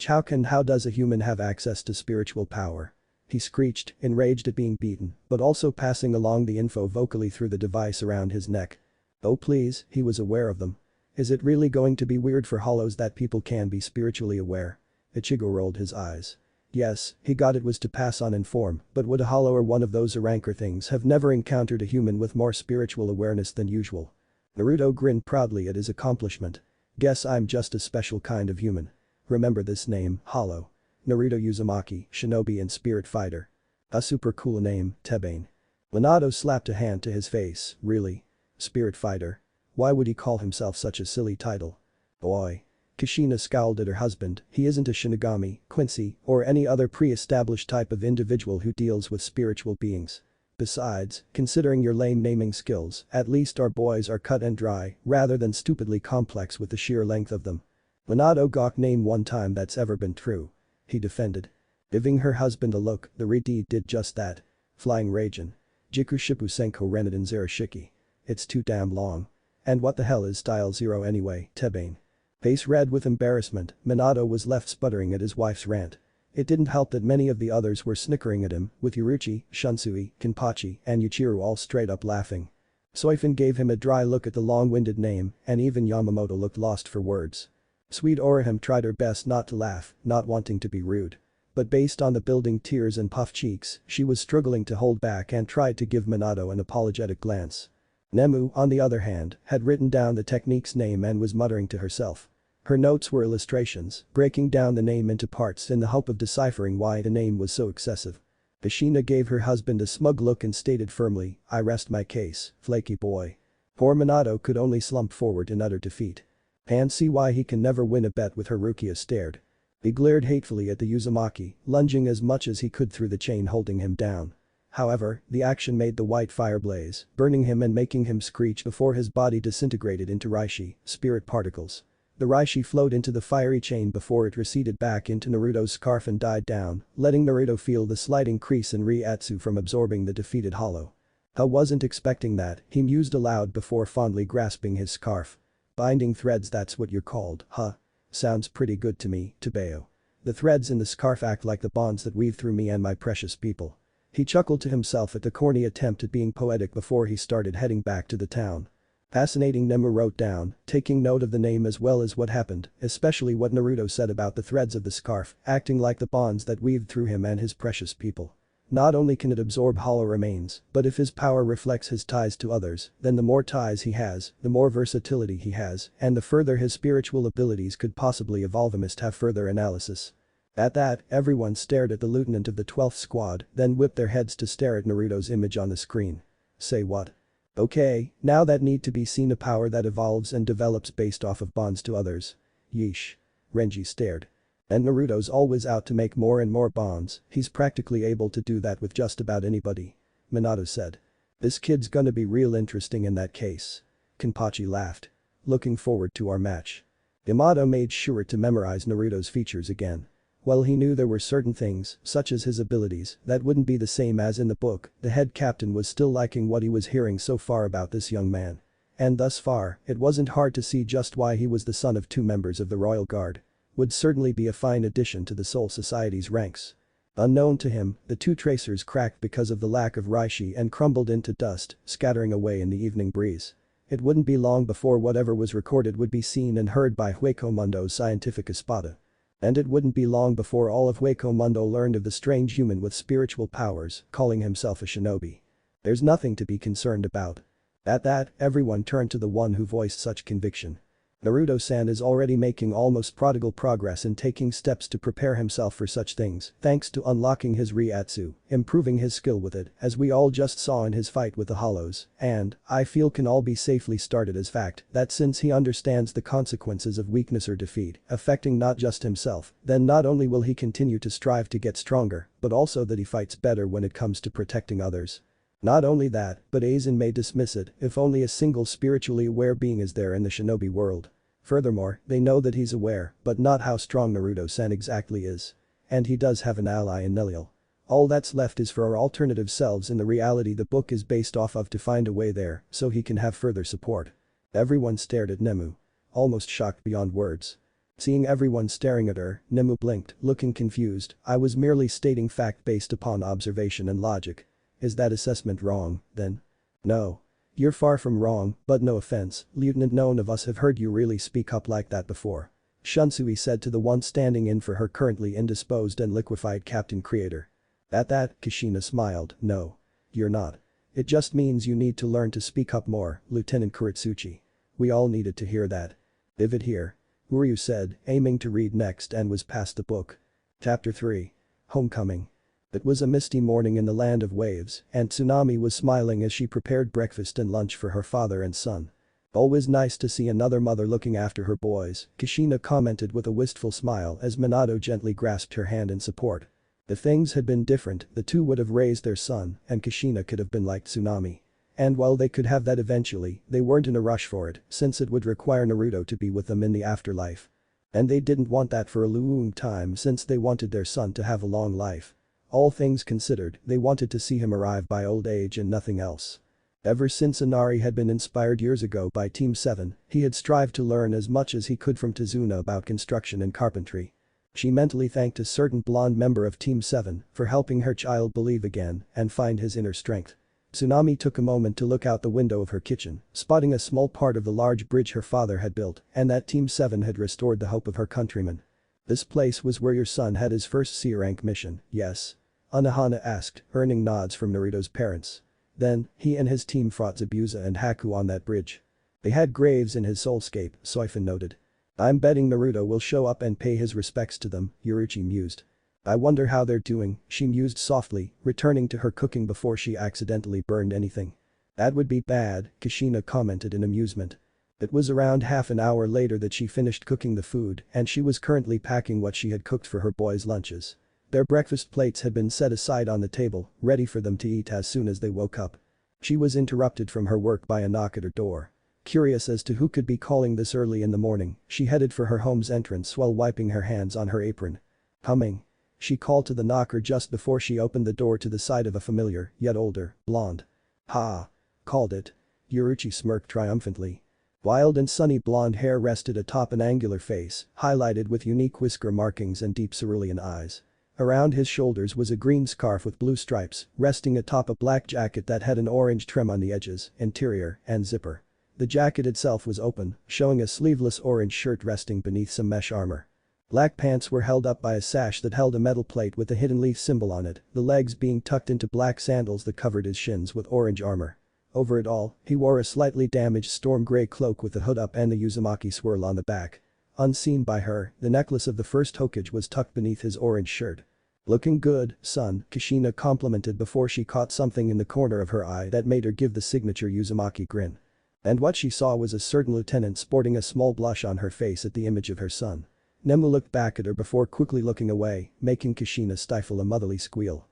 How does a human have access to spiritual power? He screeched, enraged at being beaten, but also passing along the info vocally through the device around his neck. Oh please, he was aware of them. Is it really going to be weird for hollows that people can be spiritually aware? Ichigo rolled his eyes. Yes, he got it was to pass on in form, but would a hollow or one of those rancor things have never encountered a human with more spiritual awareness than usual? Naruto grinned proudly at his accomplishment. Guess I'm just a special kind of human. Remember this name, Hollow. Naruto Uzumaki, shinobi and spirit fighter. A super cool name, Tebane. Minato slapped a hand to his face, really? Spirit fighter. Why would he call himself such a silly title? Boy. Kushina scowled at her husband, he isn't a Shinigami, Quincy, or any other pre-established type of individual who deals with spiritual beings. Besides, considering your lame naming skills, at least our boys are cut and dry, rather than stupidly complex with the sheer length of them. Minato gawked name one time that's ever been true. He defended. Giving her husband a look, the Ridi did just that. Flying Raijin. Jiku Shippu Senko Reniden Zarashiki. It's too damn long. And what the hell is Style Zero anyway, Tebane? Face red with embarrassment, Minato was left sputtering at his wife's rant. It didn't help that many of the others were snickering at him, with Yuruchi, Shunsui, Kenpachi, and Yuichiro all straight up laughing. Soifun gave him a dry look at the long-winded name, and even Yamamoto looked lost for words. Sweet Orihime tried her best not to laugh, not wanting to be rude. But based on the building tears and puffed cheeks, she was struggling to hold back and tried to give Minato an apologetic glance. Nemu, on the other hand, had written down the technique's name and was muttering to herself. Her notes were illustrations, breaking down the name into parts in the hope of deciphering why the name was so excessive. Kushina gave her husband a smug look and stated firmly, I rest my case, flaky boy. Poor Minato could only slump forward in utter defeat. And see why he can never win a bet with her. Rukia stared. He glared hatefully at the Uzumaki, lunging as much as he could through the chain holding him down. However, the action made the white fire blaze, burning him and making him screech before his body disintegrated into Reishi, spirit particles. The Reishi flowed into the fiery chain before it receded back into Naruto's scarf and died down, letting Naruto feel the slight increase in Reiatsu from absorbing the defeated hollow. I wasn't expecting that, he mused aloud before fondly grasping his scarf. Binding threads, that's what you're called, huh? Sounds pretty good to me, Tebeo. The threads in the scarf act like the bonds that weave through me and my precious people. He chuckled to himself at the corny attempt at being poetic before he started heading back to the town. Fascinating, Nemu wrote down, taking note of the name as well as what happened, especially what Naruto said about the threads of the scarf, acting like the bonds that weaved through him and his precious people. Not only can it absorb hollow remains, but if his power reflects his ties to others, then the more ties he has, the more versatility he has, and the further his spiritual abilities could possibly evolve. Must have further analysis. At that, everyone stared at the lieutenant of the 12th squad, then whipped their heads to stare at Naruto's image on the screen. Say what? Okay, now that need to be seen, a power that evolves and develops based off of bonds to others. Yeesh. Renji stared. And Naruto's always out to make more and more bonds, he's practically able to do that with just about anybody. Minato said. This kid's gonna be real interesting in that case. Kenpachi laughed. Looking forward to our match. Yamato made sure to memorize Naruto's features again. While he knew there were certain things, such as his abilities, that wouldn't be the same as in the book, the head captain was still liking what he was hearing so far about this young man. And thus far, it wasn't hard to see just why he was the son of 2 members of the Royal Guard. Would certainly be a fine addition to the Soul Society's ranks. Unknown to him, the 2 tracers cracked because of the lack of Reishi and crumbled into dust, scattering away in the evening breeze. It wouldn't be long before whatever was recorded would be seen and heard by Hueco Mundo's scientific espada. And it wouldn't be long before all of Hueco Mundo learned of the strange human with spiritual powers, calling himself a shinobi. There's nothing to be concerned about. At that, everyone turned to the one who voiced such conviction. Naruto-san is already making almost prodigal progress in taking steps to prepare himself for such things, thanks to unlocking his Reiatsu, improving his skill with it, as we all just saw in his fight with the hollows, and, I feel can all be safely started as fact, that since he understands the consequences of weakness or defeat, affecting not just himself, then not only will he continue to strive to get stronger, but also that he fights better when it comes to protecting others. Not only that, but Aizen may dismiss it if only a single spiritually aware being is there in the shinobi world. Furthermore, they know that he's aware, but not how strong Naruto-san exactly is. And he does have an ally in Nilil. All that's left is for our alternative selves in the reality the book is based off of to find a way there, so he can have further support. Everyone stared at Nemu. Almost shocked beyond words. Seeing everyone staring at her, Nemu blinked, looking confused. I was merely stating fact based upon observation and logic. Is that assessment wrong, then? No. You're far from wrong, but no offense, Lieutenant, none of us have heard you really speak up like that before. Shunsui said to the one standing in for her currently indisposed and liquefied Captain Creator. At that, Kushina smiled, no. You're not. It just means you need to learn to speak up more, Lieutenant Kuritsuchi. We all needed to hear that. Vivid here. Uryu said, aiming to read next and was past the book. Chapter 3. Homecoming. It was a misty morning in the land of waves, and Tsunami was smiling as she prepared breakfast and lunch for her father and son. Always nice to see another mother looking after her boys, Kushina commented with a wistful smile as Minato gently grasped her hand in support. If things had been different, the two would have raised their son, and Kushina could have been like Tsunami. And while they could have that eventually, they weren't in a rush for it, since it would require Naruto to be with them in the afterlife. And they didn't want that for a long time since they wanted their son to have a long life. All things considered, they wanted to see him arrive by old age and nothing else. Ever since Inari had been inspired years ago by Team 7, he had strived to learn as much as he could from Tazuna about construction and carpentry. She mentally thanked a certain blonde member of Team 7 for helping her child believe again and find his inner strength. Tsunami took a moment to look out the window of her kitchen, spotting a small part of the large bridge her father had built and that Team 7 had restored the hope of her countrymen. This place was where your son had his first C-rank mission, yes? Anohana asked, earning nods from Naruto's parents. Then, he and his team fought Zabuza and Haku on that bridge. They had graves in his soulscape, Soifun noted. I'm betting Naruto will show up and pay his respects to them, Yoruichi mused. I wonder how they're doing, she mused softly, returning to her cooking before she accidentally burned anything. That would be bad, Kushina commented in amusement. It was around half an hour later that she finished cooking the food and she was currently packing what she had cooked for her boys' lunches. Their breakfast plates had been set aside on the table, ready for them to eat as soon as they woke up. She was interrupted from her work by a knock at her door. Curious as to who could be calling this early in the morning, she headed for her home's entrance while wiping her hands on her apron. Humming. She called to the knocker just before she opened the door to the side of a familiar, yet older, blonde. Ha! Called it. Yoruichi smirked triumphantly. Wild and sunny blonde hair rested atop an angular face, highlighted with unique whisker markings and deep cerulean eyes. Around his shoulders was a green scarf with blue stripes, resting atop a black jacket that had an orange trim on the edges, interior, and zipper. The jacket itself was open, showing a sleeveless orange shirt resting beneath some mesh armor. Black pants were held up by a sash that held a metal plate with a hidden leaf symbol on it, the legs being tucked into black sandals that covered his shins with orange armor. Over it all, he wore a slightly damaged storm gray cloak with the hood up and the Uzumaki swirl on the back. Unseen by her, the necklace of the first Hokage was tucked beneath his orange shirt. Looking good, son, Kushina complimented before she caught something in the corner of her eye that made her give the signature Uzumaki grin. And what she saw was a certain lieutenant sporting a small blush on her face at the image of her son. Nemu looked back at her before quickly looking away, making Kushina stifle a motherly squeal.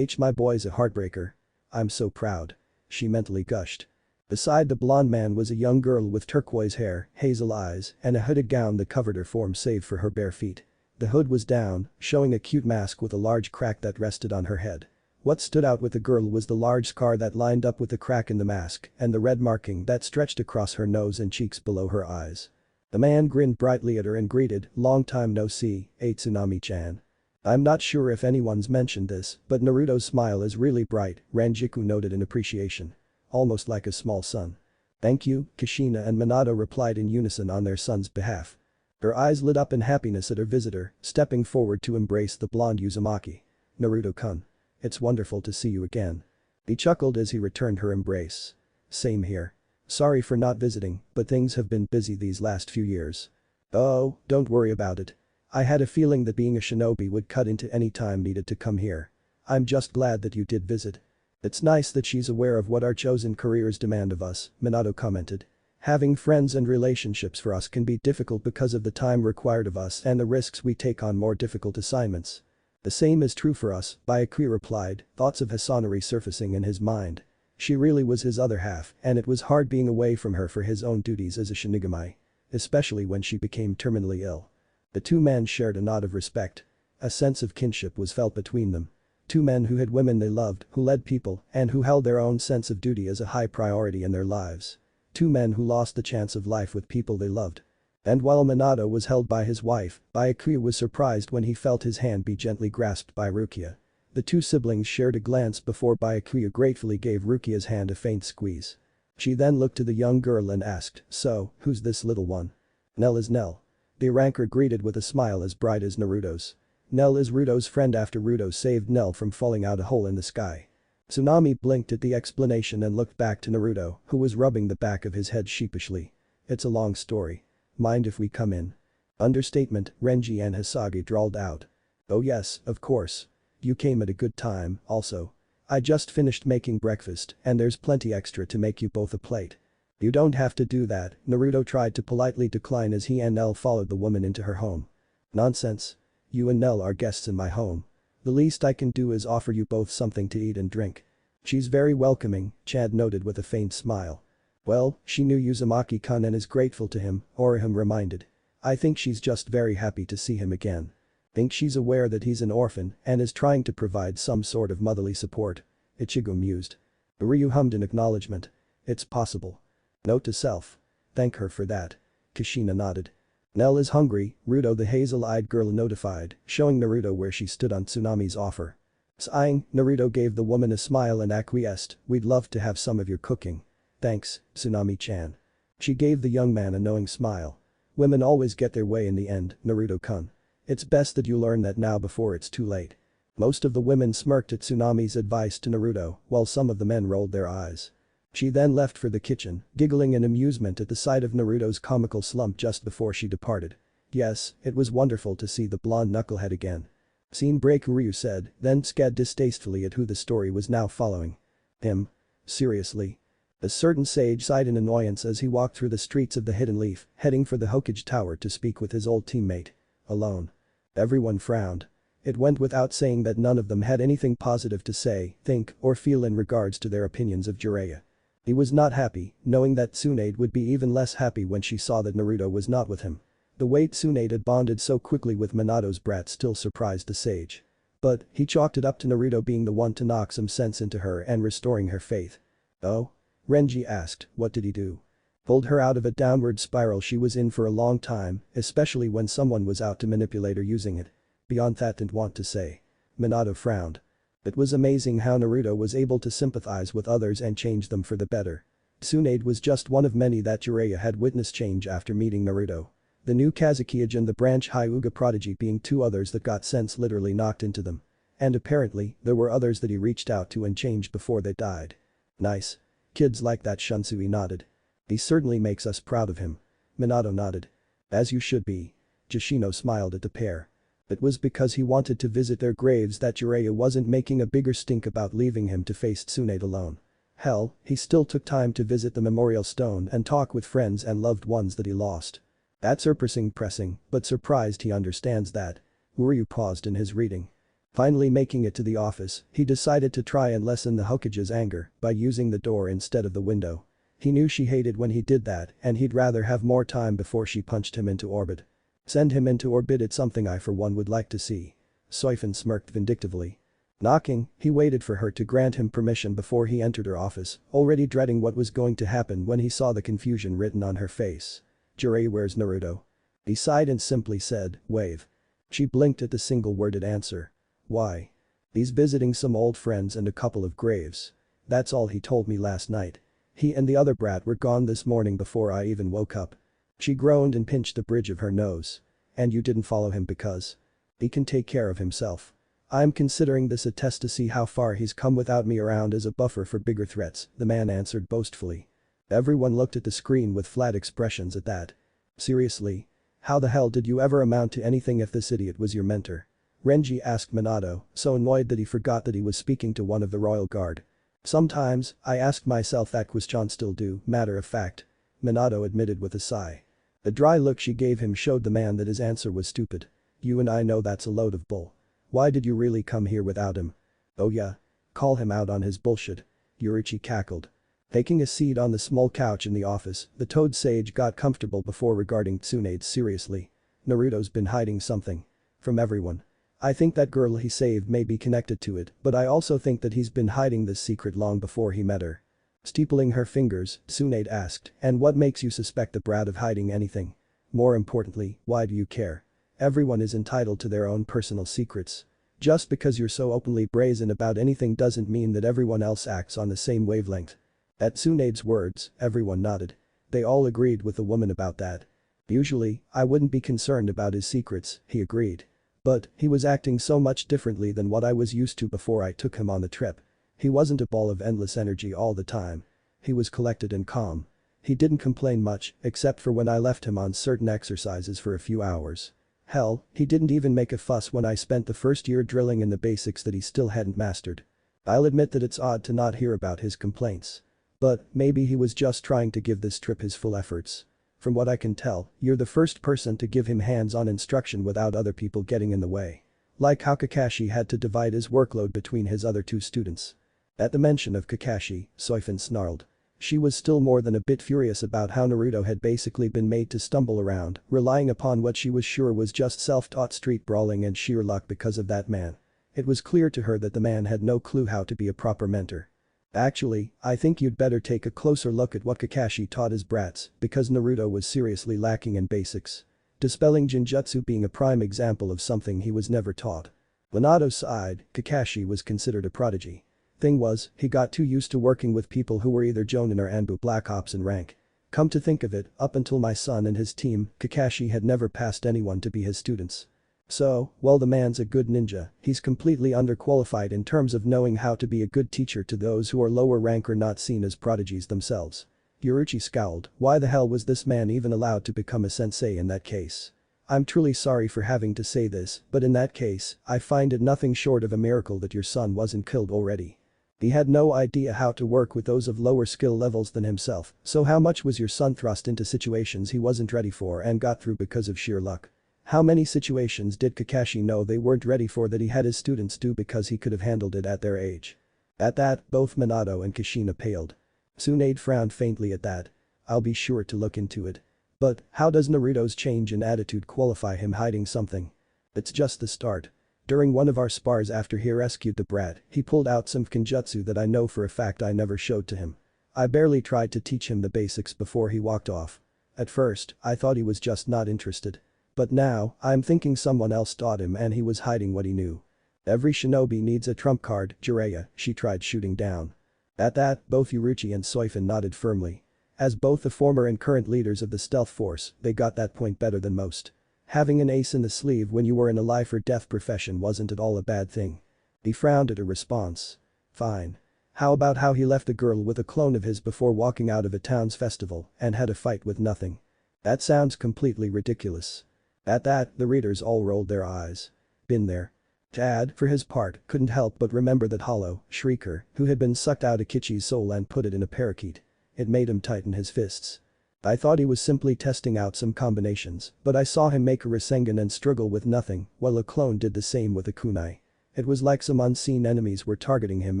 My boy's a heartbreaker. I'm so proud. She mentally gushed. Beside the blonde man was a young girl with turquoise hair, hazel eyes, and a hooded gown that covered her form save for her bare feet. The hood was down, showing a cute mask with a large crack that rested on her head. What stood out with the girl was the large scar that lined up with the crack in the mask and the red marking that stretched across her nose and cheeks below her eyes. The man grinned brightly at her and greeted, "Long time no see, Tsunami-chan." I'm not sure if anyone's mentioned this, but Naruto's smile is really bright, Ranjiku noted in appreciation. Almost like a small son. Thank you, Kushina and Minato replied in unison on their son's behalf. Her eyes lit up in happiness at her visitor, stepping forward to embrace the blonde Uzumaki. Naruto-kun. It's wonderful to see you again. He chuckled as he returned her embrace. Same here. Sorry for not visiting, but things have been busy these last few years. Oh, don't worry about it. I had a feeling that being a shinobi would cut into any time needed to come here. I'm just glad that you did visit. It's nice that she's aware of what our chosen careers demand of us, Minato commented. Having friends and relationships for us can be difficult because of the time required of us and the risks we take on more difficult assignments. The same is true for us, Byakuya replied, thoughts of Hisanori surfacing in his mind. She really was his other half and it was hard being away from her for his own duties as a shinigami. Especially when she became terminally ill. The two men shared a nod of respect. A sense of kinship was felt between them. Two men who had women they loved, who led people, and who held their own sense of duty as a high priority in their lives. Two men who lost the chance of life with people they loved. And while Minato was held by his wife, Byakuya was surprised when he felt his hand be gently grasped by Rukia. The two siblings shared a glance before Byakuya gratefully gave Rukia's hand a faint squeeze. She then looked to the young girl and asked, "So, who's this little one?" "Nell is Nell." The ranker greeted with a smile as bright as Naruto's. Nell is Ruto's friend after Ruto saved Nell from falling out a hole in the sky. Tsunami blinked at the explanation and looked back to Naruto, who was rubbing the back of his head sheepishly. "It's a long story. Mind if we come in?" Understatement, Renji and Hisagi drawled out. "Oh yes, of course. You came at a good time, also. I just finished making breakfast and there's plenty extra to make you both a plate." You don't have to do that, Naruto tried to politely decline as he and Nell followed the woman into her home. Nonsense. You and Nell are guests in my home. The least I can do is offer you both something to eat and drink. She's very welcoming, Chad noted with a faint smile. Well, she knew Uzumaki-kun and is grateful to him, Orihime reminded. I think she's just very happy to see him again. Think she's aware that he's an orphan and is trying to provide some sort of motherly support. Ichigo mused. Ryu hummed in acknowledgement. It's possible. Note to self. Thank her for that. Kushina nodded. Nell is hungry, Ruto the hazel-eyed girl notified, showing Naruto where she stood on Tsunami's offer. Sighing, Naruto gave the woman a smile and acquiesced, we'd love to have some of your cooking. Thanks, Tsunami-chan. She gave the young man a knowing smile. Women always get their way in the end, Naruto-kun. It's best that you learn that now before it's too late. Most of the women smirked at Tsunami's advice to Naruto, while some of the men rolled their eyes. She then left for the kitchen, giggling in amusement at the sight of Naruto's comical slump just before she departed. Yes, it was wonderful to see the blonde knucklehead again. Scene break, Ryu said, then scowled distastefully at who the story was now following. Him? Seriously? A certain sage sighed in annoyance as he walked through the streets of the Hidden Leaf, heading for the Hokage Tower to speak with his old teammate. Alone. Everyone frowned. It went without saying that none of them had anything positive to say, think, or feel in regards to their opinions of Jiraiya. He was not happy, knowing that Tsunade would be even less happy when she saw that Naruto was not with him. The way Tsunade had bonded so quickly with Minato's brat still surprised the sage. But, he chalked it up to Naruto being the one to knock some sense into her and restoring her faith. Oh? Renji asked, what did he do? Pulled her out of a downward spiral she was in for a long time, especially when someone was out to manipulate her using it. Beyond that didn't want to say. Minato frowned. It was amazing how Naruto was able to sympathize with others and change them for the better. Tsunade was just one of many that Jiraiya had witnessed change after meeting Naruto. The new Kazekage and the branch Hyuga prodigy being two others that got sense literally knocked into them. And apparently, there were others that he reached out to and changed before they died. Nice. Kids like that, Shunsui nodded. He certainly makes us proud of him. Minato nodded. As you should be. Yoshino smiled at the pair. It was because he wanted to visit their graves that Jiraiya wasn't making a bigger stink about leaving him to face Tsunade alone. Hell, he still took time to visit the memorial stone and talk with friends and loved ones that he lost. That's pressing, but surprised he understands that. Uryu paused in his reading. Finally making it to the office, he decided to try and lessen the Hokage's anger by using the door instead of the window. He knew she hated when he did that and he'd rather have more time before she punched him into orbit. Send him into orbit, it's something I for one would like to see. Soifan smirked vindictively. Knocking, he waited for her to grant him permission before he entered her office, already dreading what was going to happen when he saw the confusion written on her face. Jiraiya, where's Naruto? He sighed and simply said, wave. She blinked at the single-worded answer. Why? He's visiting some old friends and a couple of graves. That's all he told me last night. He and the other brat were gone this morning before I even woke up. She groaned and pinched the bridge of her nose. And you didn't follow him because? He can take care of himself. I'm considering this a test to see how far he's come without me around as a buffer for bigger threats, the man answered boastfully. Everyone looked at the screen with flat expressions at that. Seriously? How the hell did you ever amount to anything if this idiot was your mentor? Renji asked Minato, so annoyed that he forgot that he was speaking to one of the royal guard. Sometimes, I ask myself that question still do, matter of fact. Minato admitted with a sigh. The dry look she gave him showed the man that his answer was stupid. You and I know that's a load of bull. Why did you really come here without him? Oh yeah? Call him out on his bullshit. Yurichi cackled. Taking a seat on the small couch in the office, the Toad Sage got comfortable before regarding Tsunade seriously. Naruto's been hiding something. From everyone. I think that girl he saved may be connected to it, but I also think that he's been hiding this secret long before he met her. Steepling her fingers, Tsunade asked, and what makes you suspect the brat of hiding anything? More importantly, why do you care? Everyone is entitled to their own personal secrets. Just because you're so openly brazen about anything doesn't mean that everyone else acts on the same wavelength. At Tsunade's words, everyone nodded. They all agreed with the woman about that. Usually, I wouldn't be concerned about his secrets, he agreed. But, he was acting so much differently than what I was used to before I took him on the trip. He wasn't a ball of endless energy all the time. He was collected and calm. He didn't complain much, except for when I left him on certain exercises for a few hours. Hell, he didn't even make a fuss when I spent the first year drilling in the basics that he still hadn't mastered. I'll admit that it's odd to not hear about his complaints. But maybe he was just trying to give this trip his full efforts. From what I can tell, you're the first person to give him hands-on instruction without other people getting in the way. Like how Kakashi had to divide his workload between his other two students. At the mention of Kakashi, Soifin snarled. She was still more than a bit furious about how Naruto had basically been made to stumble around, relying upon what she was sure was just self-taught street brawling and sheer luck because of that man. It was clear to her that the man had no clue how to be a proper mentor. Actually, I think you'd better take a closer look at what Kakashi taught his brats, because Naruto was seriously lacking in basics. Dispelling Jinjutsu being a prime example of something he was never taught. Minato sighed, Kakashi was considered a prodigy. Thing was, he got too used to working with people who were either Jonin or Anbu Black Ops in rank. Come to think of it, up until my son and his team, Kakashi had never passed anyone to be his students. So, while the man's a good ninja, he's completely underqualified in terms of knowing how to be a good teacher to those who are lower rank or not seen as prodigies themselves. Yoruichi scowled, why the hell was this man even allowed to become a sensei in that case? I'm truly sorry for having to say this, but in that case, I find it nothing short of a miracle that your son wasn't killed already. He had no idea how to work with those of lower skill levels than himself, so how much was your son thrust into situations he wasn't ready for and got through because of sheer luck? How many situations did Kakashi know they weren't ready for that he had his students do because he could have handled it at their age? At that, both Minato and Kushina paled. Tsunade frowned faintly at that. I'll be sure to look into it. But, how does Naruto's change in attitude qualify him hiding something? It's just the start. During one of our spars after he rescued the brat, he pulled out some Kenjutsu that I know for a fact I never showed to him. I barely tried to teach him the basics before he walked off. At first, I thought he was just not interested. But now, I'm thinking someone else taught him and he was hiding what he knew. Every shinobi needs a trump card, Jiraiya, she tried shooting down. At that, both Yoruichi and Soifin nodded firmly. As both the former and current leaders of the stealth force, they got that point better than most. Having an ace in the sleeve when you were in a life or death profession wasn't at all a bad thing. He frowned at her response. Fine. How about how he left a girl with a clone of his before walking out of a town's festival and had a fight with nothing? That sounds completely ridiculous. At that, the readers all rolled their eyes. Been there. Tad, for his part, couldn't help but remember that hollow, shrieker, who had been sucked out of Kichi's soul and put it in a parakeet. It made him tighten his fists. I thought he was simply testing out some combinations, but I saw him make a Rasengan and struggle with nothing, while a clone did the same with a kunai. It was like some unseen enemies were targeting him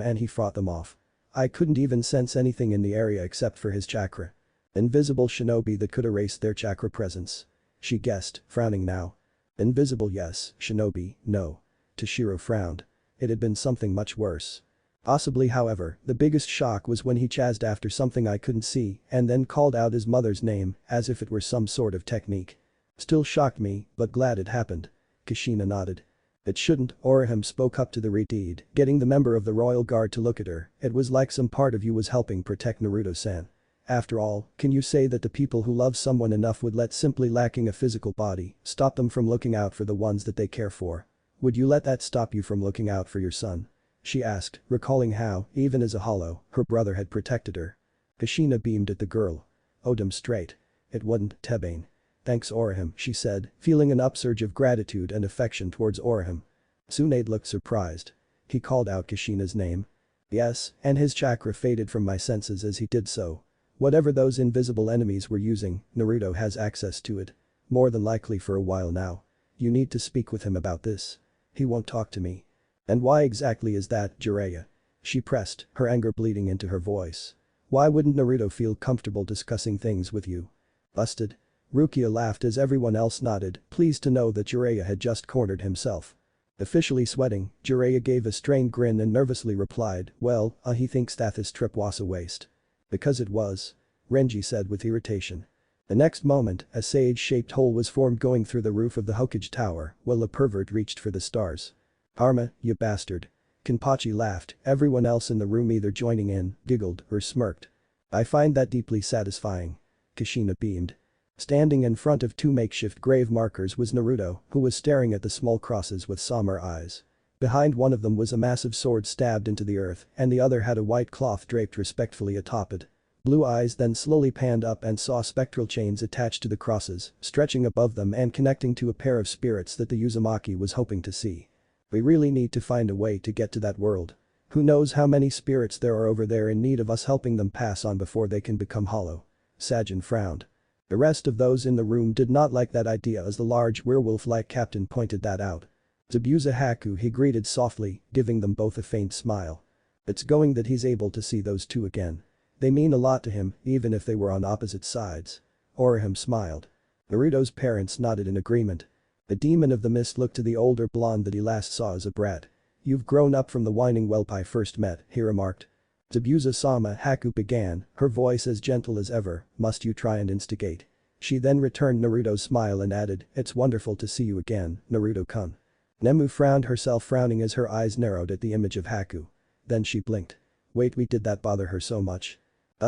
and he fought them off. I couldn't even sense anything in the area except for his chakra. Invisible shinobi that could erase their chakra presence. She guessed, frowning now. Invisible yes, shinobi, no. Toshiro frowned. It had been something much worse. Possibly however, the biggest shock was when he chased after something I couldn't see and then called out his mother's name as if it were some sort of technique. Still shocked me, but glad it happened. Kushina nodded. It shouldn't, Orihime spoke up to the redeed, getting the member of the royal guard to look at her. It was like some part of you was helping protect Naruto-san. After all, can you say that the people who love someone enough would let simply lacking a physical body stop them from looking out for the ones that they care for? Would you let that stop you from looking out for your son? She asked, recalling how, even as a hollow, her brother had protected her. Kushina beamed at the girl. Odom straight. It wouldn't, Tebane. Thanks Orihime, she said, feeling an upsurge of gratitude and affection towards Orihime. Tsunade looked surprised. He called out Kushina's name. Yes, and his chakra faded from my senses as he did so. Whatever those invisible enemies were using, Naruto has access to it. More than likely for a while now. You need to speak with him about this. He won't talk to me. And why exactly is that, Jiraiya? She pressed, her anger bleeding into her voice. Why wouldn't Naruto feel comfortable discussing things with you? Busted. Rukia laughed as everyone else nodded, pleased to know that Jiraiya had just cornered himself. Officially sweating, Jiraiya gave a strained grin and nervously replied, well, he thinks that this trip was a waste. Because it was. Renji said with irritation. The next moment, a sage-shaped hole was formed going through the roof of the Hokage Tower, while the pervert reached for the stars. Arma, you bastard. Kenpachi laughed, everyone else in the room either joining in, giggled, or smirked. I find that deeply satisfying. Kushina beamed. Standing in front of two makeshift grave markers was Naruto, who was staring at the small crosses with somber eyes. Behind one of them was a massive sword stabbed into the earth and the other had a white cloth draped respectfully atop it. Blue eyes then slowly panned up and saw spectral chains attached to the crosses, stretching above them and connecting to a pair of spirits that the Uzumaki was hoping to see. We really need to find a way to get to that world. Who knows how many spirits there are over there in need of us helping them pass on before they can become hollow. Sajin frowned. The rest of those in the room did not like that idea as the large werewolf-like captain pointed that out. Zabuza Haku, he greeted softly, giving them both a faint smile. It's going that he's able to see those two again. They mean a lot to him, even if they were on opposite sides. Orihime smiled. Naruto's parents nodded in agreement. The demon of the mist looked to the older blonde that he last saw as a brat. You've grown up from the whining whelp I first met, he remarked. Zabuza-sama, Haku began, her voice as gentle as ever, must you try and instigate? She then returned Naruto's smile and added, it's wonderful to see you again, Naruto-kun. Nemu frowned herself frowning as her eyes narrowed at the image of Haku. Then she blinked. Wait, did that bother her so much?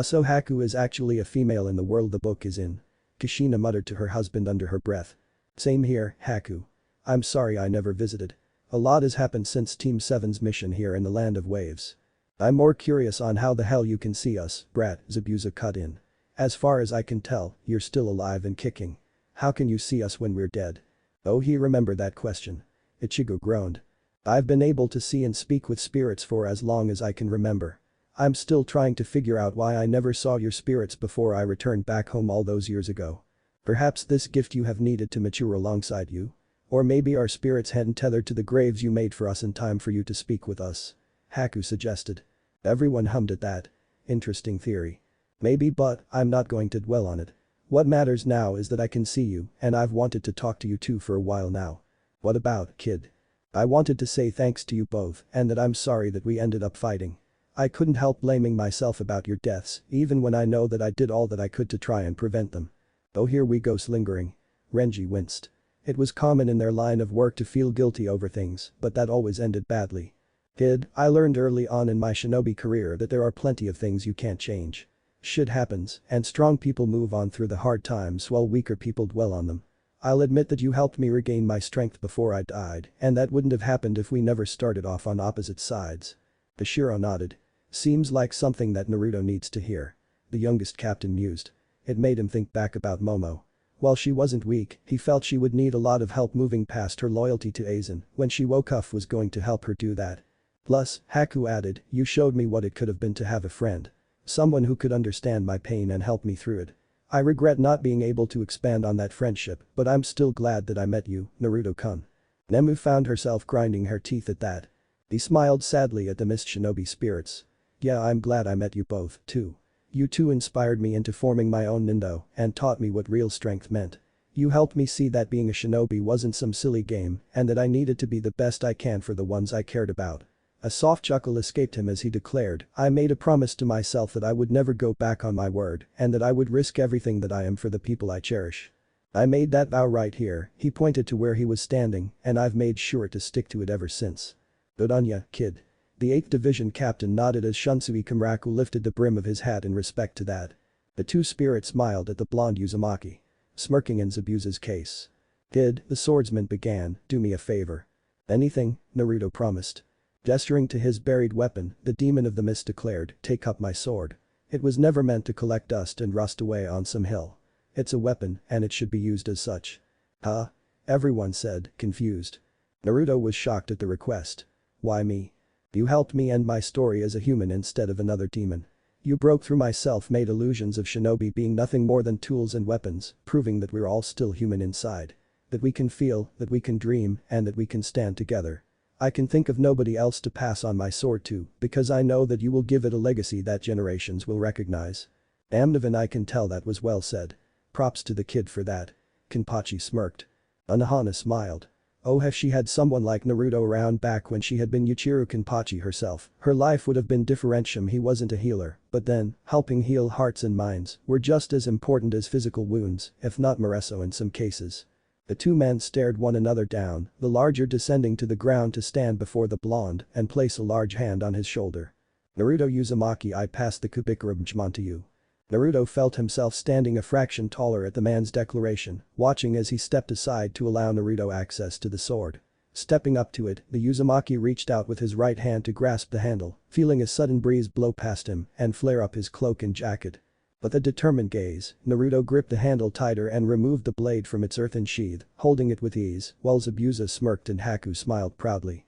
So Haku is actually a female in the world the book is in. Kushina muttered to her husband under her breath. Same here, Haku. I'm sorry I never visited. A lot has happened since Team 7's mission here in the Land of Waves. I'm more curious on how the hell you can see us, brat, Zabuza cut in. As far as I can tell, you're still alive and kicking. How can you see us when we're dead? Oh, he remembered that question. Ichigo groaned. I've been able to see and speak with spirits for as long as I can remember. I'm still trying to figure out why I never saw your spirits before I returned back home all those years ago. Perhaps this gift you have needed to mature alongside you? Or maybe our spirits hadn't tethered to the graves you made for us in time for you to speak with us. Haku suggested. Everyone hummed at that. Interesting theory. Maybe, but I'm not going to dwell on it. What matters now is that I can see you and I've wanted to talk to you two for a while now. What about, kid? I wanted to say thanks to you both and that I'm sorry that we ended up fighting. I couldn't help blaming myself about your deaths even when I know that I did all that I could to try and prevent them. Oh, here we go lingering. Renji winced. It was common in their line of work to feel guilty over things, but that always ended badly. Kid, I learned early on in my shinobi career that there are plenty of things you can't change. Shit happens and strong people move on through the hard times while weaker people dwell on them. I'll admit that you helped me regain my strength before I died and that wouldn't have happened if we never started off on opposite sides. Ishiro nodded. Seems like something that Naruto needs to hear. The youngest captain mused. It made him think back about Momo. While she wasn't weak, he felt she would need a lot of help moving past her loyalty to Aizen when she woke up was going to help her do that. Plus, Haku added, you showed me what it could have been to have a friend. Someone who could understand my pain and help me through it. I regret not being able to expand on that friendship, but I'm still glad that I met you, Naruto-kun. Nemu found herself grinding her teeth at that. He smiled sadly at the mist shinobi spirits. Yeah, I'm glad I met you both, too. You two inspired me into forming my own nindo and taught me what real strength meant. You helped me see that being a shinobi wasn't some silly game and that I needed to be the best I can for the ones I cared about. A soft chuckle escaped him as he declared, I made a promise to myself that I would never go back on my word and that I would risk everything that I am for the people I cherish. I made that vow right here, he pointed to where he was standing, and I've made sure to stick to it ever since. Good on ya, kid. The 8th Division captain nodded as Shunsui Kamraku lifted the brim of his hat in respect to that. The two spirits smiled at the blonde Uzumaki. Smirking in Zabuza's case. Kid, the swordsman began, do me a favor. Anything, Naruto promised. Gesturing to his buried weapon, the demon of the mist declared, take up my sword. It was never meant to collect dust and rust away on some hill. It's a weapon and it should be used as such. Huh? Everyone said, confused. Naruto was shocked at the request. Why me? You helped me end my story as a human instead of another demon. You broke through my self-made illusions of shinobi being nothing more than tools and weapons, proving that we're all still human inside. That we can feel, that we can dream, and that we can stand together. I can think of nobody else to pass on my sword to, because I know that you will give it a legacy that generations will recognize. Damned and I can tell that was well said. Props to the kid for that. Kenpachi smirked. Unohana smiled. Oh, if she had someone like Naruto around back when she had been Yuichiro Kenpachi herself, her life would have been differentium. He wasn't a healer, but then, helping heal hearts and minds were just as important as physical wounds, if not more so in some cases. The two men stared one another down, the larger descending to the ground to stand before the blonde and place a large hand on his shoulder. Naruto Uzumaki, I pass the Kubikura Bjman to you. Naruto felt himself standing a fraction taller at the man's declaration, watching as he stepped aside to allow Naruto access to the sword. Stepping up to it, the Uzumaki reached out with his right hand to grasp the handle, feeling a sudden breeze blow past him and flare up his cloak and jacket. With a determined gaze, Naruto gripped the handle tighter and removed the blade from its earthen sheath, holding it with ease, while Zabuza smirked and Haku smiled proudly.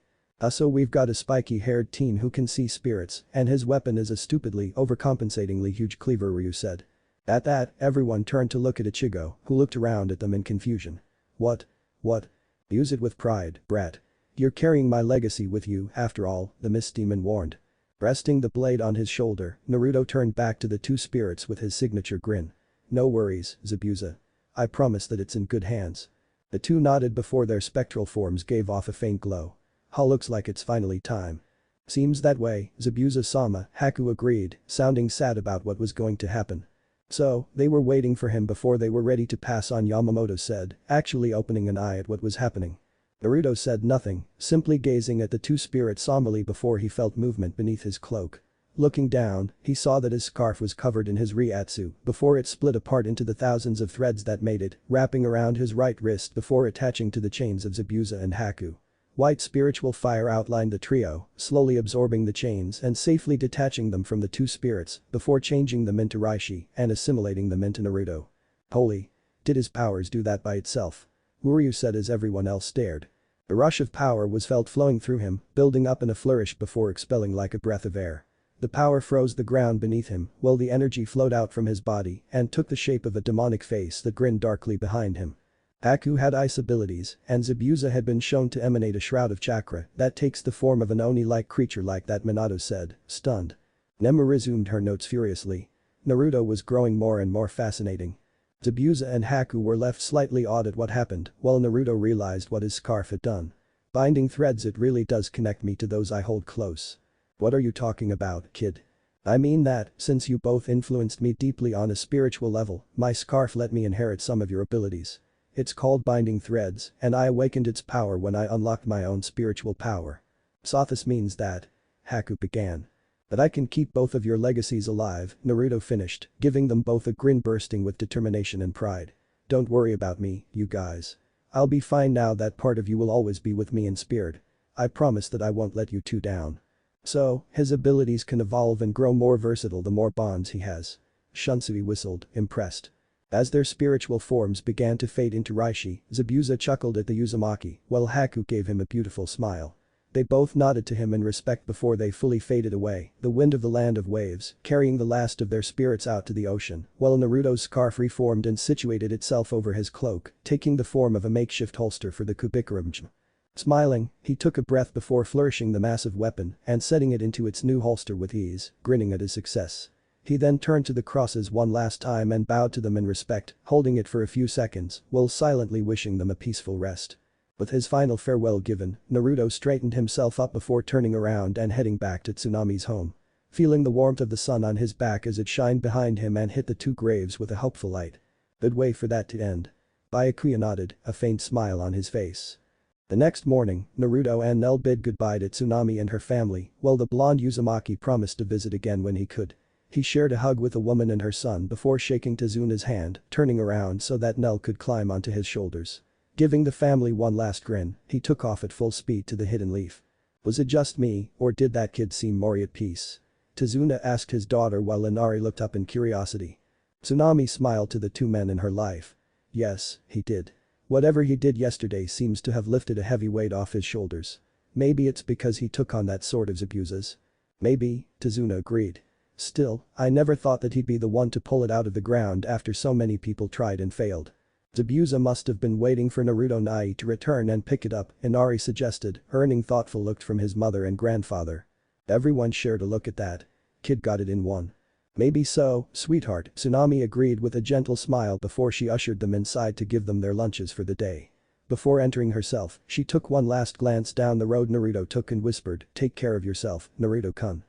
So we've got a spiky-haired teen who can see spirits, and his weapon is a stupidly overcompensatingly huge cleaver, Ryu said. At that, everyone turned to look at Ichigo, who looked around at them in confusion. What? What? Use it with pride, brat. You're carrying my legacy with you, after all, the Mist Demon warned. Resting the blade on his shoulder, Naruto turned back to the two spirits with his signature grin. No worries, Zabuza. I promise that it's in good hands. The two nodded before their spectral forms gave off a faint glow. Looks like it's finally time. Seems that way, Zabuza-sama, Haku agreed, sounding sad about what was going to happen. So, they were waiting for him before they were ready to pass on, Yamamoto said, actually opening an eye at what was happening. Naruto said nothing, simply gazing at the two spirits somberly before he felt movement beneath his cloak. Looking down, he saw that his scarf was covered in his Ryatsu before it split apart into the thousands of threads that made it, wrapping around his right wrist before attaching to the chains of Zabuza and Haku. White spiritual fire outlined the trio, slowly absorbing the chains and safely detaching them from the two spirits before changing them into Reishi and assimilating them into Naruto. Holy! Did his powers do that by itself? Uryu said as everyone else stared. A rush of power was felt flowing through him, building up in a flourish before expelling like a breath of air. The power froze the ground beneath him while the energy flowed out from his body and took the shape of a demonic face that grinned darkly behind him. Haku had ice abilities, and Zabuza had been shown to emanate a shroud of chakra that takes the form of an Oni-like creature like that, Minato said, stunned. Nema resumed her notes furiously. Naruto was growing more and more fascinating. Zabuza and Haku were left slightly awed at what happened, while Naruto realized what his scarf had done. Binding threads, it really does connect me to those I hold close. What are you talking about, kid? I mean that, since you both influenced me deeply on a spiritual level, my scarf let me inherit some of your abilities. It's called Binding Threads, and I awakened its power when I unlocked my own spiritual power. So this means that, Haku began. That I can keep both of your legacies alive, Naruto finished, giving them both a grin bursting with determination and pride. Don't worry about me, you guys. I'll be fine now that part of you will always be with me in spirit. I promise that I won't let you two down. So, his abilities can evolve and grow more versatile the more bonds he has. Shunsui whistled, impressed. As their spiritual forms began to fade into Reishi, Zabuza chuckled at the Uzumaki, while Haku gave him a beautiful smile. They both nodded to him in respect before they fully faded away, the wind of the land of waves, carrying the last of their spirits out to the ocean, while Naruto's scarf reformed and situated itself over his cloak, taking the form of a makeshift holster for the Kubikuramj. Smiling, he took a breath before flourishing the massive weapon and setting it into its new holster with ease, grinning at his success. He then turned to the crosses one last time and bowed to them in respect, holding it for a few seconds while silently wishing them a peaceful rest. With his final farewell given, Naruto straightened himself up before turning around and heading back to Tsunami's home. Feeling the warmth of the sun on his back as it shined behind him and hit the two graves with a hopeful light. Good way for that to end. Byakuya nodded, a faint smile on his face. The next morning, Naruto and Nell bid goodbye to Tsunami and her family, while the blonde Uzumaki promised to visit again when he could. He shared a hug with a woman and her son before shaking Tezuna's hand, turning around so that Nell could climb onto his shoulders. Giving the family one last grin, he took off at full speed to the Hidden Leaf. Was it just me, or did that kid seem more at peace? Tezuna asked his daughter while Inari looked up in curiosity. Tsunami smiled to the two men in her life. Yes, he did. Whatever he did yesterday seems to have lifted a heavy weight off his shoulders. Maybe it's because he took on that sort of Zabuza's. Maybe, Tezuna agreed. Still, I never thought that he'd be the one to pull it out of the ground after so many people tried and failed. Zabuza must have been waiting for Naruto Nai to return and pick it up, Inari suggested, earning thoughtful looks from his mother and grandfather. Everyone shared a look at that. Kid got it in one. Maybe so, sweetheart, Tsunami agreed with a gentle smile before she ushered them inside to give them their lunches for the day. Before entering herself, she took one last glance down the road Naruto took and whispered, "Take care of yourself, Naruto-kun."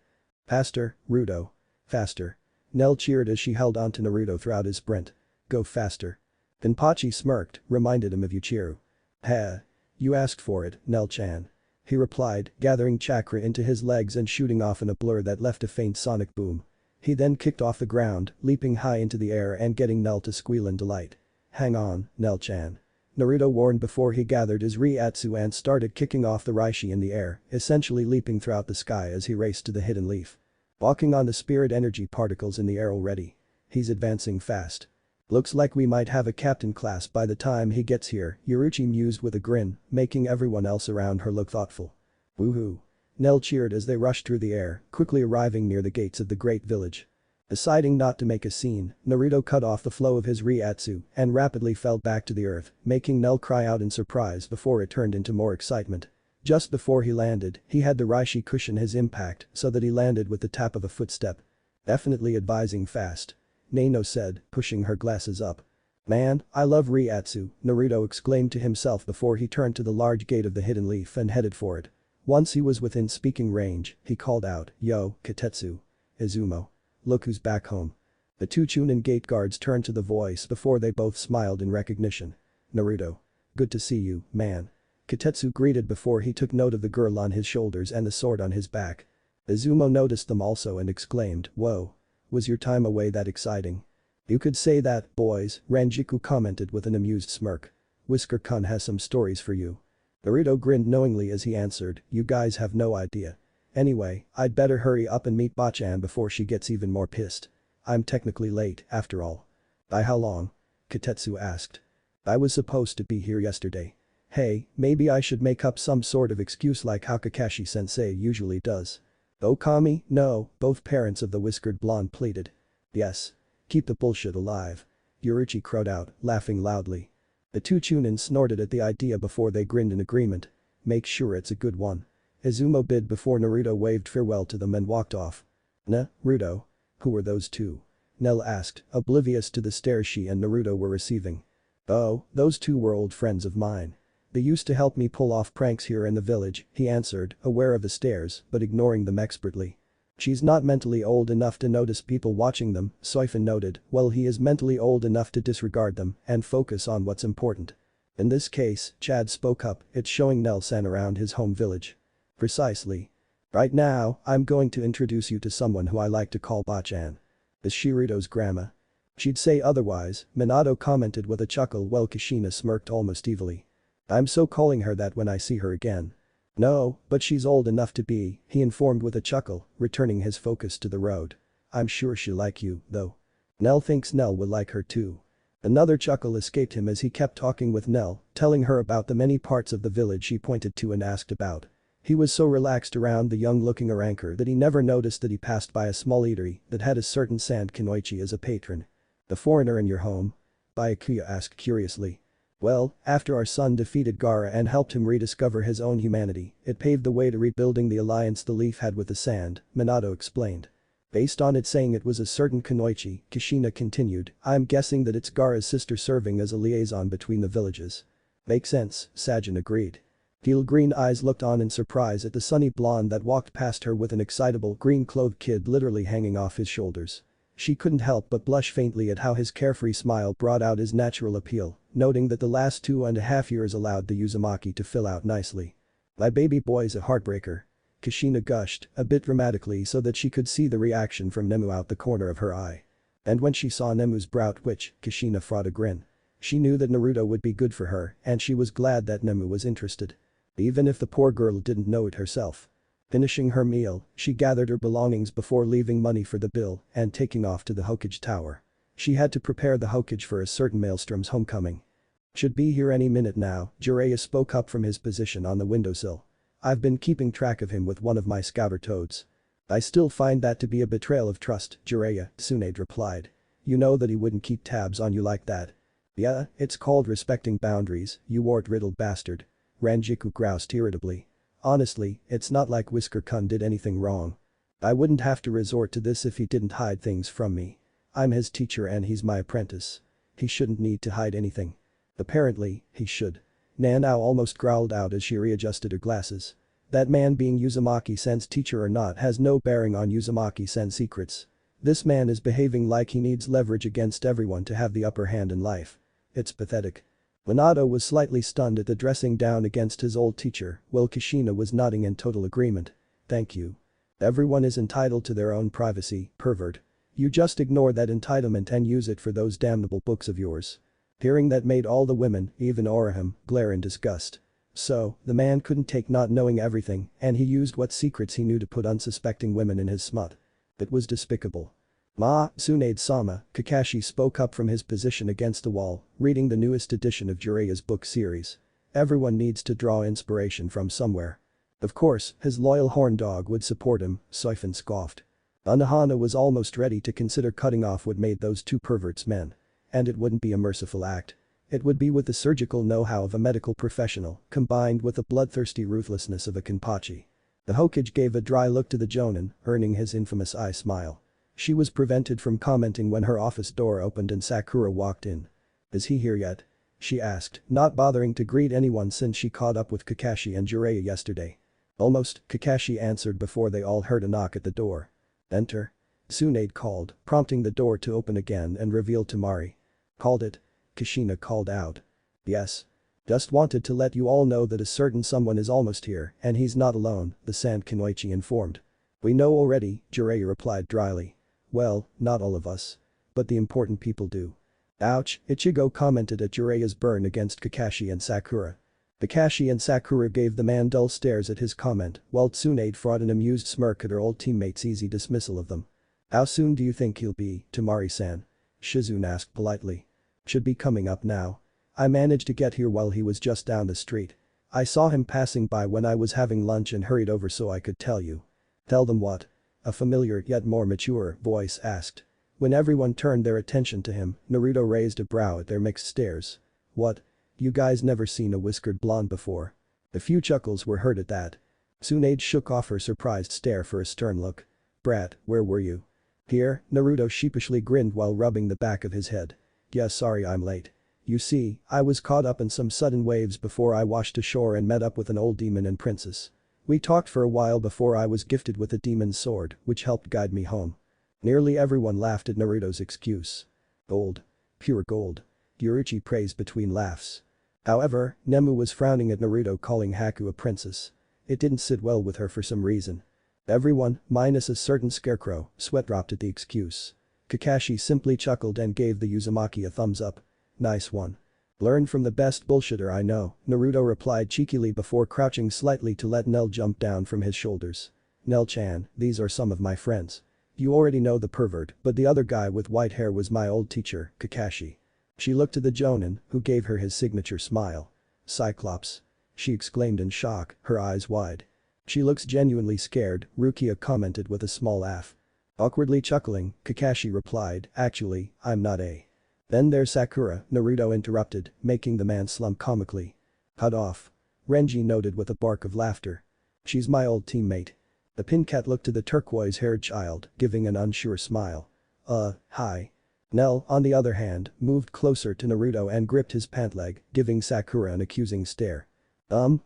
Faster, Ruto. Faster. Nell cheered as she held on to Naruto throughout his sprint. Go faster. Kenpachi smirked, reminded him of Yuichiro. Heh. You asked for it, Nell-chan. He replied, gathering chakra into his legs and shooting off in a blur that left a faint sonic boom. He then kicked off the ground, leaping high into the air and getting Nell to squeal in delight. Hang on, Nell-chan. Naruto warned before he gathered his Ryatsu and started kicking off the Reishi in the air, essentially leaping throughout the sky as he raced to the Hidden Leaf. Walking on the spirit energy particles in the air already. He's advancing fast. Looks like we might have a captain class by the time he gets here, Yoruichi mused with a grin, making everyone else around her look thoughtful. Woohoo. Nell cheered as they rushed through the air, quickly arriving near the gates of the great village. Deciding not to make a scene, Naruto cut off the flow of his Ryatsu and rapidly fell back to the earth, making Nell cry out in surprise before it turned into more excitement. Just before he landed, he had the Reishi cushion his impact so that he landed with the tap of a footstep. Definitely advising fast. Naino said, pushing her glasses up. Man, I love Ryatsu, Naruto exclaimed to himself before he turned to the large gate of the hidden leaf and headed for it. Once he was within speaking range, he called out, "Yo, Katetsu. Izumo. Look who's back home." The two Chunin gate guards turned to the voice before they both smiled in recognition. Naruto. Good to see you, man. Katetsu greeted before he took note of the girl on his shoulders and the sword on his back. Izumo noticed them also and exclaimed, "Whoa. Was your time away that exciting?" "You could say that, boys," Ranjiku commented with an amused smirk. "Whisker-kun has some stories for you." Naruto grinned knowingly as he answered, "You guys have no idea. Anyway, I'd better hurry up and meet Bachan before she gets even more pissed. I'm technically late, after all." "By how long?" Katetsu asked. "I was supposed to be here yesterday." "Hey, maybe I should make up some sort of excuse like how Kakashi-sensei usually does." "Okami, no," both parents of the whiskered blonde pleaded. "Yes. Keep the bullshit alive." Yorichi crowed out, laughing loudly. The two Chunin snorted at the idea before they grinned in agreement. "Make sure it's a good one." Izumo bid before Naruto waved farewell to them and walked off. "Naruto? Who were those two?" Nell asked, oblivious to the stare she and Naruto were receiving. "Oh, those two were old friends of mine. They used to help me pull off pranks here in the village," he answered, aware of the stares but ignoring them expertly. "She's not mentally old enough to notice people watching them," Soifin noted, "while he is mentally old enough to disregard them and focus on what's important." "In this case," Chad spoke up, "it's showing Nell-san around his home village." "Precisely. Right now, I'm going to introduce you to someone who I like to call Bachan. Is Shiruto's grandma?" "She'd say otherwise," Minato commented with a chuckle while Kushina smirked almost evilly. "I'm so calling her that when I see her again." "No, but she's old enough to be," he informed with a chuckle, returning his focus to the road. "I'm sure she'll like you, though. Nell thinks Nell will like her too." Another chuckle escaped him as he kept talking with Nell, telling her about the many parts of the village she pointed to and asked about. He was so relaxed around the young-looking Aranker that he never noticed that he passed by a small eatery that had a certain Sand Kunoichi as a patron. "The foreigner in your home?" Byakuya asked curiously. "Well, after our son defeated Gaara and helped him rediscover his own humanity, it paved the way to rebuilding the alliance the leaf had with the sand," Minato explained. "Based on it saying it was a certain Kunoichi," Kushina continued, "I'm guessing that it's Gaara's sister serving as a liaison between the villages." "Makes sense," Sajin agreed. Teal green eyes looked on in surprise at the sunny blonde that walked past her with an excitable green-clothed kid literally hanging off his shoulders. She couldn't help but blush faintly at how his carefree smile brought out his natural appeal, noting that the last 2.5 years allowed the Uzumaki to fill out nicely. "My baby boy's a heartbreaker." Kushina gushed, a bit dramatically so that she could see the reaction from Nemu out the corner of her eye. And when she saw Nemu's brow twitch, Kushina fraught a grin. She knew that Naruto would be good for her and she was glad that Nemu was interested. Even if the poor girl didn't know it herself. Finishing her meal, she gathered her belongings before leaving money for the bill and taking off to the Hokage Tower. She had to prepare the Hokage for a certain Maelstrom's homecoming. "Should be here any minute now," Jiraiya spoke up from his position on the windowsill. "I've been keeping track of him with one of my scouter toads." "I still find that to be a betrayal of trust, Jiraiya," Tsunade replied. "You know that he wouldn't keep tabs on you like that." "Yeah, it's called respecting boundaries, you wart-riddled bastard," Ranjiku groused irritably. "Honestly, it's not like Whisker-kun did anything wrong. I wouldn't have to resort to this if he didn't hide things from me. I'm his teacher and he's my apprentice. He shouldn't need to hide anything." "Apparently, he should." Nanao almost growled out as she readjusted her glasses. "That man being Uzumaki-sen's teacher or not has no bearing on Uzumaki-sen's secrets. This man is behaving like he needs leverage against everyone to have the upper hand in life. It's pathetic." Minato was slightly stunned at the dressing down against his old teacher, while Kushina was nodding in total agreement. "Thank you. Everyone is entitled to their own privacy, pervert. You just ignore that entitlement and use it for those damnable books of yours." Hearing that made all the women, even Orihime, glare in disgust. So, the man couldn't take not knowing everything and he used what secrets he knew to put unsuspecting women in his smut. It was despicable. Tsunade-sama, Kakashi spoke up from his position against the wall, reading the newest edition of Jiraiya's book series. "Everyone needs to draw inspiration from somewhere." Of course, his loyal horn dog would support him, Siphon scoffed. Unohana was almost ready to consider cutting off what made those two perverts men. And it wouldn't be a merciful act. It would be with the surgical know-how of a medical professional, combined with the bloodthirsty ruthlessness of a Kenpachi. The Hokage gave a dry look to the Jonin, earning his infamous eye smile. She was prevented from commenting when her office door opened and Sakura walked in. "Is he here yet?" she asked, not bothering to greet anyone since she caught up with Kakashi and Jiraiya yesterday. "Almost," Kakashi answered before they all heard a knock at the door. "Enter." Tsunade called, prompting the door to open again and revealed Temari. "Called it?" Kushina called out. "Yes. Just wanted to let you all know that a certain someone is almost here and he's not alone," the Sand Kunoichi informed. "We know already," Jiraiya replied dryly. "Well, not all of us. But the important people do." "Ouch," Ichigo commented at Jiraiya's burn against Kakashi and Sakura. Kakashi and Sakura gave the man dull stares at his comment while Tsunade fought an amused smirk at her old teammate's easy dismissal of them. "How soon do you think he'll be, Temari-san?" Shizune asked politely. "Should be coming up now. I managed to get here while he was just down the street. I saw him passing by when I was having lunch and hurried over so I could tell you." "Tell them what?" A familiar yet more mature voice asked. When everyone turned their attention to him, Naruto raised a brow at their mixed stares. "What? You guys never seen a whiskered blonde before?" A few chuckles were heard at that. Tsunade shook off her surprised stare for a stern look. "Brat, where were you?" "Here," Naruto sheepishly grinned while rubbing the back of his head. "Yeah, sorry I'm late. You see, I was caught up in some sudden waves before I washed ashore and met up with an old demon and princess. We talked for a while before I was gifted with a demon's sword, which helped guide me home." Nearly everyone laughed at Naruto's excuse. "Gold. Pure gold." Yuruchi praised between laughs. However, Nemu was frowning at Naruto calling Haku a princess. It didn't sit well with her for some reason. Everyone, minus a certain scarecrow, sweat dropped at the excuse. Kakashi simply chuckled and gave the Uzumaki a thumbs up. "Nice one. Learn from the best bullshitter I know," Naruto replied cheekily before crouching slightly to let Nel jump down from his shoulders. "Nel-chan, these are some of my friends. You already know the pervert, but the other guy with white hair was my old teacher, Kakashi." She looked to the Jonin, who gave her his signature smile. "Cyclops?" she exclaimed in shock, her eyes wide. "She looks genuinely scared," Rukia commented with a small laugh. Awkwardly chuckling, Kakashi replied, "Actually, I'm not a." "Then there's Sakura," Naruto interrupted, making the man slump comically. "Cut off." Renji noted with a bark of laughter. "She's my old teammate." The Pincat looked to the turquoise-haired child, giving an unsure smile. Hi." Nel, on the other hand, moved closer to Naruto and gripped his pant leg, giving Sakura an accusing stare.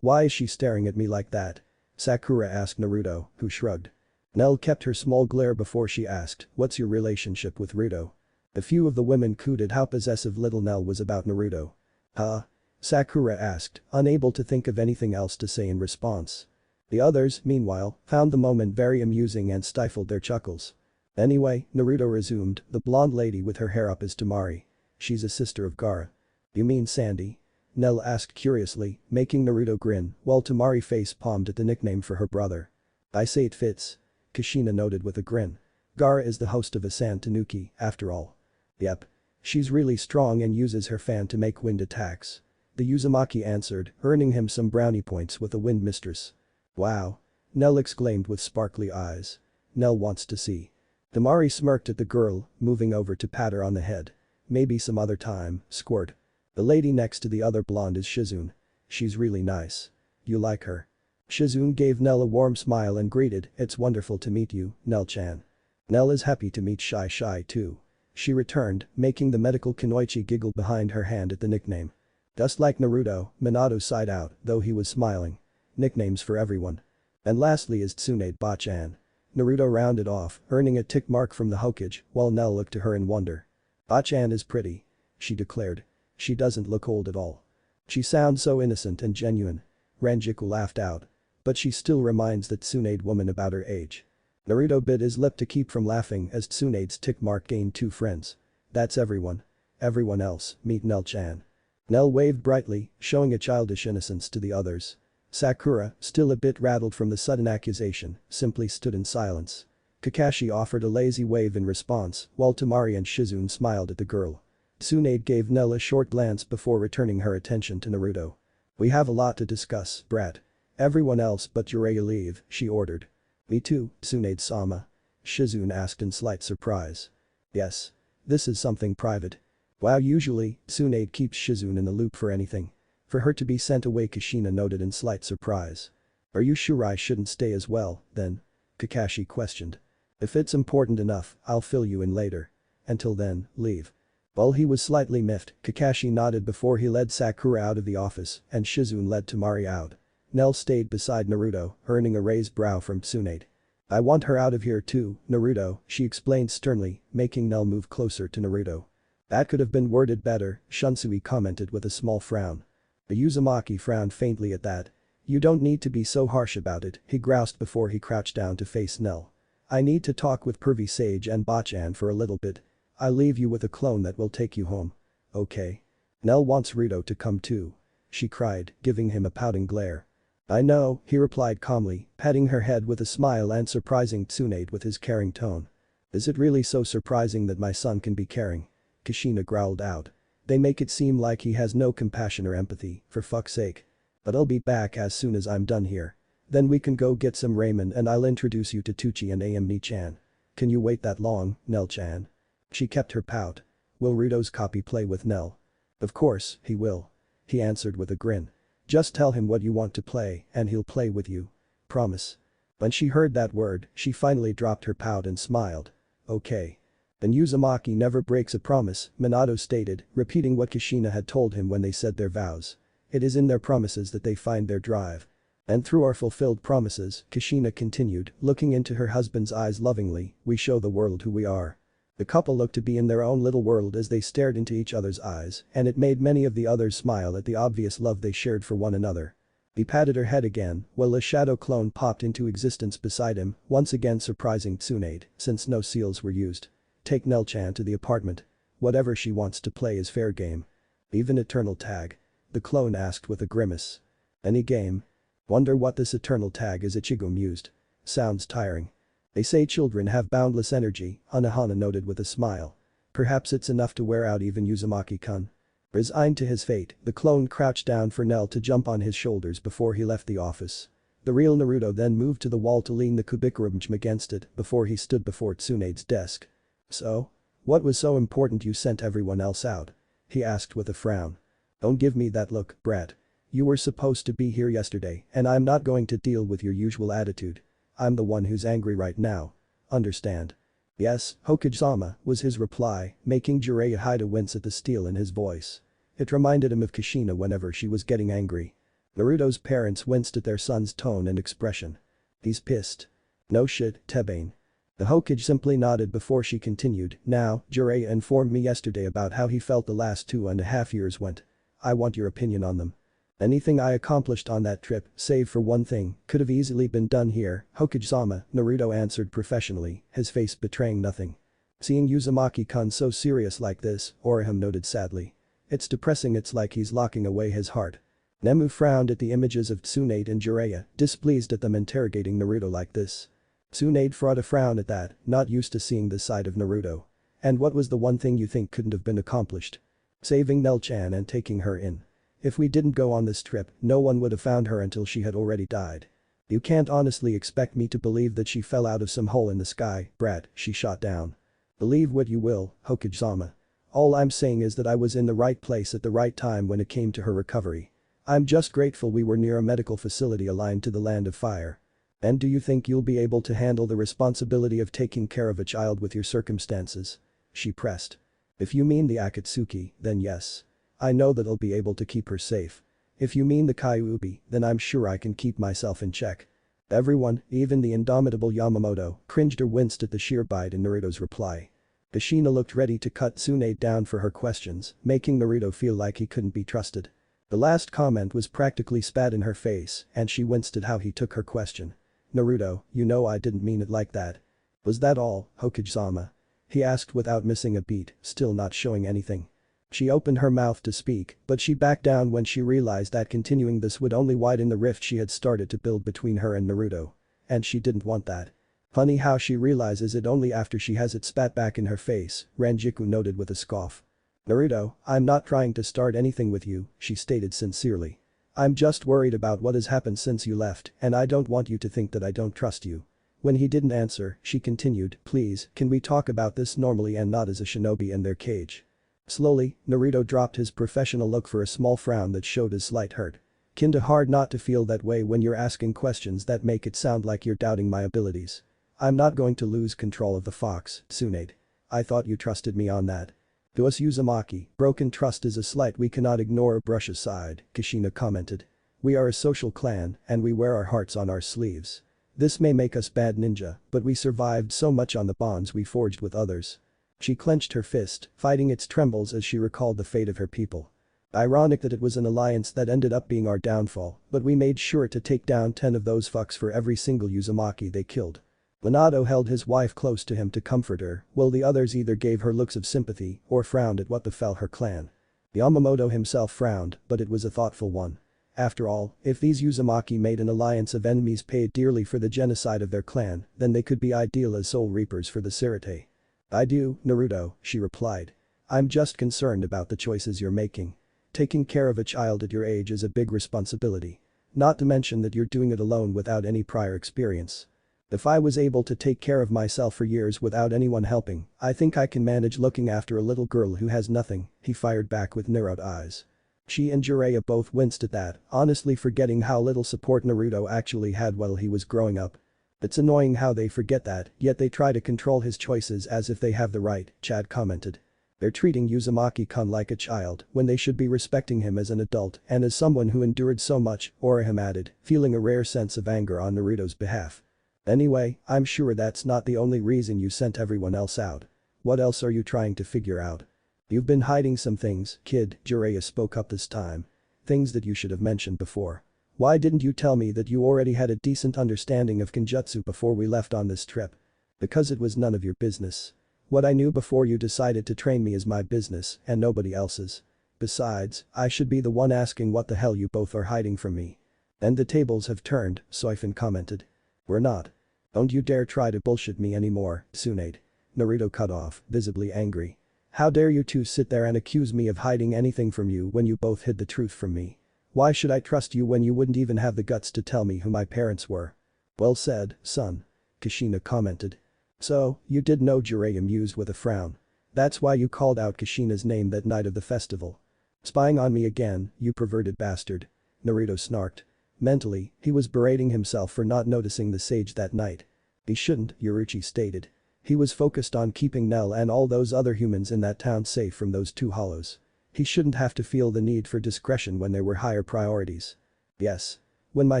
Why is she staring at me like that?" Sakura asked Naruto, who shrugged. Nel kept her small glare before she asked, "What's your relationship with Ruto?" A few of the women cooted how possessive little Nel was about Naruto. "Huh?" Sakura asked, unable to think of anything else to say in response. The others, meanwhile, found the moment very amusing and stifled their chuckles. "Anyway," Naruto resumed, "the blonde lady with her hair up is Temari. She's a sister of Gaara." "You mean Sandy?" Nel asked curiously, making Naruto grin, while Temari face-palmed at the nickname for her brother. "I say it fits." Kushina noted with a grin. "Gaara is the host of a Sand Tanuki, after all." "Yep. She's really strong and uses her fan to make wind attacks." The Uzumaki answered, earning him some brownie points with a wind mistress. "Wow." Nel exclaimed with sparkly eyes. "Nel wants to see." Temari smirked at the girl, moving over to pat her on the head. "Maybe some other time, squirt." The lady next to the other blonde is Shizune. "She's really nice. You like her?" Shizune gave Nel a warm smile and greeted, "It's wonderful to meet you, Nel-chan." "Nel is happy to meet Shy too." She returned, making the medical Kunoichi giggle behind her hand at the nickname. Just like Naruto, Minato sighed out, though he was smiling. Nicknames for everyone. And lastly is Tsunade Bachan. Naruto rounded off, earning a tick mark from the Hokage, while Nel looked to her in wonder. "Bachan is pretty," she declared. "She doesn't look old at all. She sounds so innocent and genuine." Ranjiku laughed out. "But she still reminds that Tsunade woman about her age." Naruto bit his lip to keep from laughing as Tsunade's tick mark gained 2 friends. "That's everyone. Everyone else, meet Nel-chan." Nel waved brightly, showing a childish innocence to the others. Sakura, still a bit rattled from the sudden accusation, simply stood in silence. Kakashi offered a lazy wave in response, while Temari and Shizune smiled at the girl. Tsunade gave Nel a short glance before returning her attention to Naruto. "We have a lot to discuss, brat." Everyone else but Jiraiya leave, she ordered. Me too, Tsunade-sama. Shizune asked in slight surprise. Yes. This is something private. Wow, usually, Tsunade keeps Shizune in the loop for anything. For her to be sent away, Kushina noted in slight surprise. Are you sure I shouldn't stay as well, then? Kakashi questioned. If it's important enough, I'll fill you in later. Until then, leave. While he was slightly miffed, Kakashi nodded before he led Sakura out of the office and Shizune led Temari out. Nell stayed beside Naruto, earning a raised brow from Tsunade. I want her out of here too, Naruto, she explained sternly, making Nell move closer to Naruto. That could have been worded better, Shunsui commented with a small frown. Uzumaki frowned faintly at that. You don't need to be so harsh about it, he groused before he crouched down to face Nell. I need to talk with Pervy Sage and Bachan for a little bit. I'll leave you with a clone that will take you home. Okay. Nell wants Rito to come too. She cried, giving him a pouting glare. I know, he replied calmly, patting her head with a smile and surprising Tsunade with his caring tone. Is it really so surprising that my son can be caring? Kushina growled out. They make it seem like he has no compassion or empathy, for fuck's sake. But I'll be back as soon as I'm done here. Then we can go get some ramen and I'll introduce you to Tucci and Amni-chan. Can you wait that long, Nell-chan? She kept her pout. Will Rito's copy play with Nell? Of course, he will. He answered with a grin. Just tell him what you want to play and he'll play with you. Promise. When she heard that word, she finally dropped her pout and smiled. Okay. Then Uzumaki never breaks a promise, Minato stated, repeating what Kushina had told him when they said their vows. It is in their promises that they find their drive. And through our fulfilled promises, Kushina continued, looking into her husband's eyes lovingly, we show the world who we are. The couple looked to be in their own little world as they stared into each other's eyes, and it made many of the others smile at the obvious love they shared for one another. He patted her head again, while a shadow clone popped into existence beside him, once again surprising Tsunade, since no seals were used. Take Nell-chan to the apartment. Whatever she wants to play is fair game. Even Eternal Tag? The clone asked with a grimace. Any game? Wonder what this Eternal Tag is, Ichigo mused. Sounds tiring. They say children have boundless energy, Anohana noted with a smile. Perhaps it's enough to wear out even Uzumaki-kun. Resigned to his fate, the clone crouched down for Nell to jump on his shoulders before he left the office. The real Naruto then moved to the wall to lean the Kubikurubm against it before he stood before Tsunade's desk. So? What was so important you sent everyone else out? He asked with a frown. Don't give me that look, brat. You were supposed to be here yesterday and I'm not going to deal with your usual attitude. I'm the one who's angry right now. Understand? Yes, Hokage-sama, was his reply, making Jiraiya Haida wince at the steel in his voice. It reminded him of Kushina whenever she was getting angry. Naruto's parents winced at their son's tone and expression. He's pissed. No shit, Tebane. The Hokage simply nodded before she continued, now, Jiraiya informed me yesterday about how he felt the last 2.5 years went. I want your opinion on them. Anything I accomplished on that trip, save for one thing, could have easily been done here, Hokage-sama, Naruto answered professionally, his face betraying nothing. Seeing Uzumaki-kun so serious like this, Orihime noted sadly. It's depressing, it's like he's locking away his heart. Nemu frowned at the images of Tsunade and Jiraiya, displeased at them interrogating Naruto like this. Tsunade fought a frown at that, not used to seeing this side of Naruto. And what was the one thing you think couldn't have been accomplished? Saving Nell-chan and taking her in. If we didn't go on this trip, no one would have found her until she had already died. You can't honestly expect me to believe that she fell out of some hole in the sky, brat, she shot down. Believe what you will, Hokage-sama. All I'm saying is that I was in the right place at the right time when it came to her recovery. I'm just grateful we were near a medical facility aligned to the Land of Fire. And do you think you'll be able to handle the responsibility of taking care of a child with your circumstances? She pressed. If you mean the Akatsuki, then yes. I know that I'll be able to keep her safe. If you mean the Kyuubi, then I'm sure I can keep myself in check. Everyone, even the indomitable Yamamoto, cringed or winced at the sheer bite in Naruto's reply. Kushina looked ready to cut Tsunade down for her questions, making Naruto feel like he couldn't be trusted. The last comment was practically spat in her face and she winced at how he took her question. Naruto, you know I didn't mean it like that. Was that all, Hokage-sama? He asked without missing a beat, still not showing anything. She opened her mouth to speak, but she backed down when she realized that continuing this would only widen the rift she had started to build between her and Naruto. And she didn't want that. Funny how she realizes it only after she has it spat back in her face, Ranjiku noted with a scoff. Naruto, I'm not trying to start anything with you, she stated sincerely. I'm just worried about what has happened since you left and I don't want you to think that I don't trust you. When he didn't answer, she continued, please, can we talk about this normally and not as a shinobi in their cage? Slowly, Naruto dropped his professional look for a small frown that showed his slight hurt. Kinda hard not to feel that way when you're asking questions that make it sound like you're doubting my abilities. I'm not going to lose control of the fox, Tsunade. I thought you trusted me on that. To us Uzumaki, broken trust is a slight we cannot ignore or brush aside, Kushina commented. We are a social clan and we wear our hearts on our sleeves. This may make us bad ninja, but we survived so much on the bonds we forged with others. She clenched her fist, fighting its trembles as she recalled the fate of her people. Ironic that it was an alliance that ended up being our downfall, but we made sure to take down 10 of those fucks for every single Uzumaki they killed. Minato held his wife close to him to comfort her, while the others either gave her looks of sympathy or frowned at what befell her clan. Yamamoto himself frowned, but it was a thoughtful one. After all, if these Uzumaki made an alliance of enemies paid dearly for the genocide of their clan, then they could be ideal as soul reapers for the Sirete. I do, Naruto, she replied. I'm just concerned about the choices you're making. Taking care of a child at your age is a big responsibility. Not to mention that you're doing it alone without any prior experience. If I was able to take care of myself for years without anyone helping, I think I can manage looking after a little girl who has nothing, he fired back with narrowed eyes. She and Jiraiya both winced at that, honestly forgetting how little support Naruto actually had while he was growing up. It's annoying how they forget that, yet they try to control his choices as if they have the right, Chad commented. They're treating Uzumaki-kun like a child when they should be respecting him as an adult and as someone who endured so much, Orihime added, feeling a rare sense of anger on Naruto's behalf. Anyway, I'm sure that's not the only reason you sent everyone else out. What else are you trying to figure out? You've been hiding some things, kid, Jiraiya spoke up this time. Things that you should have mentioned before. Why didn't you tell me that you already had a decent understanding of Kenjutsu before we left on this trip? Because it was none of your business. What I knew before you decided to train me is my business and nobody else's. Besides, I should be the one asking what the hell you both are hiding from me. And the tables have turned, Soifin commented. We're not. Don't you dare try to bullshit me anymore, Tsunade. Naruto cut off, visibly angry. How dare you two sit there and accuse me of hiding anything from you when you both hid the truth from me? Why should I trust you when you wouldn't even have the guts to tell me who my parents were? Well said, son. Kushina commented. So, you did know, Jiraiya mused with a frown. That's why you called out Kushina's name that night of the festival. Spying on me again, you perverted bastard. Naruto snarked. Mentally, he was berating himself for not noticing the sage that night. He shouldn't, Yoruichi stated. He was focused on keeping Nell and all those other humans in that town safe from those two hollows. He shouldn't have to feel the need for discretion when there were higher priorities. Yes. When my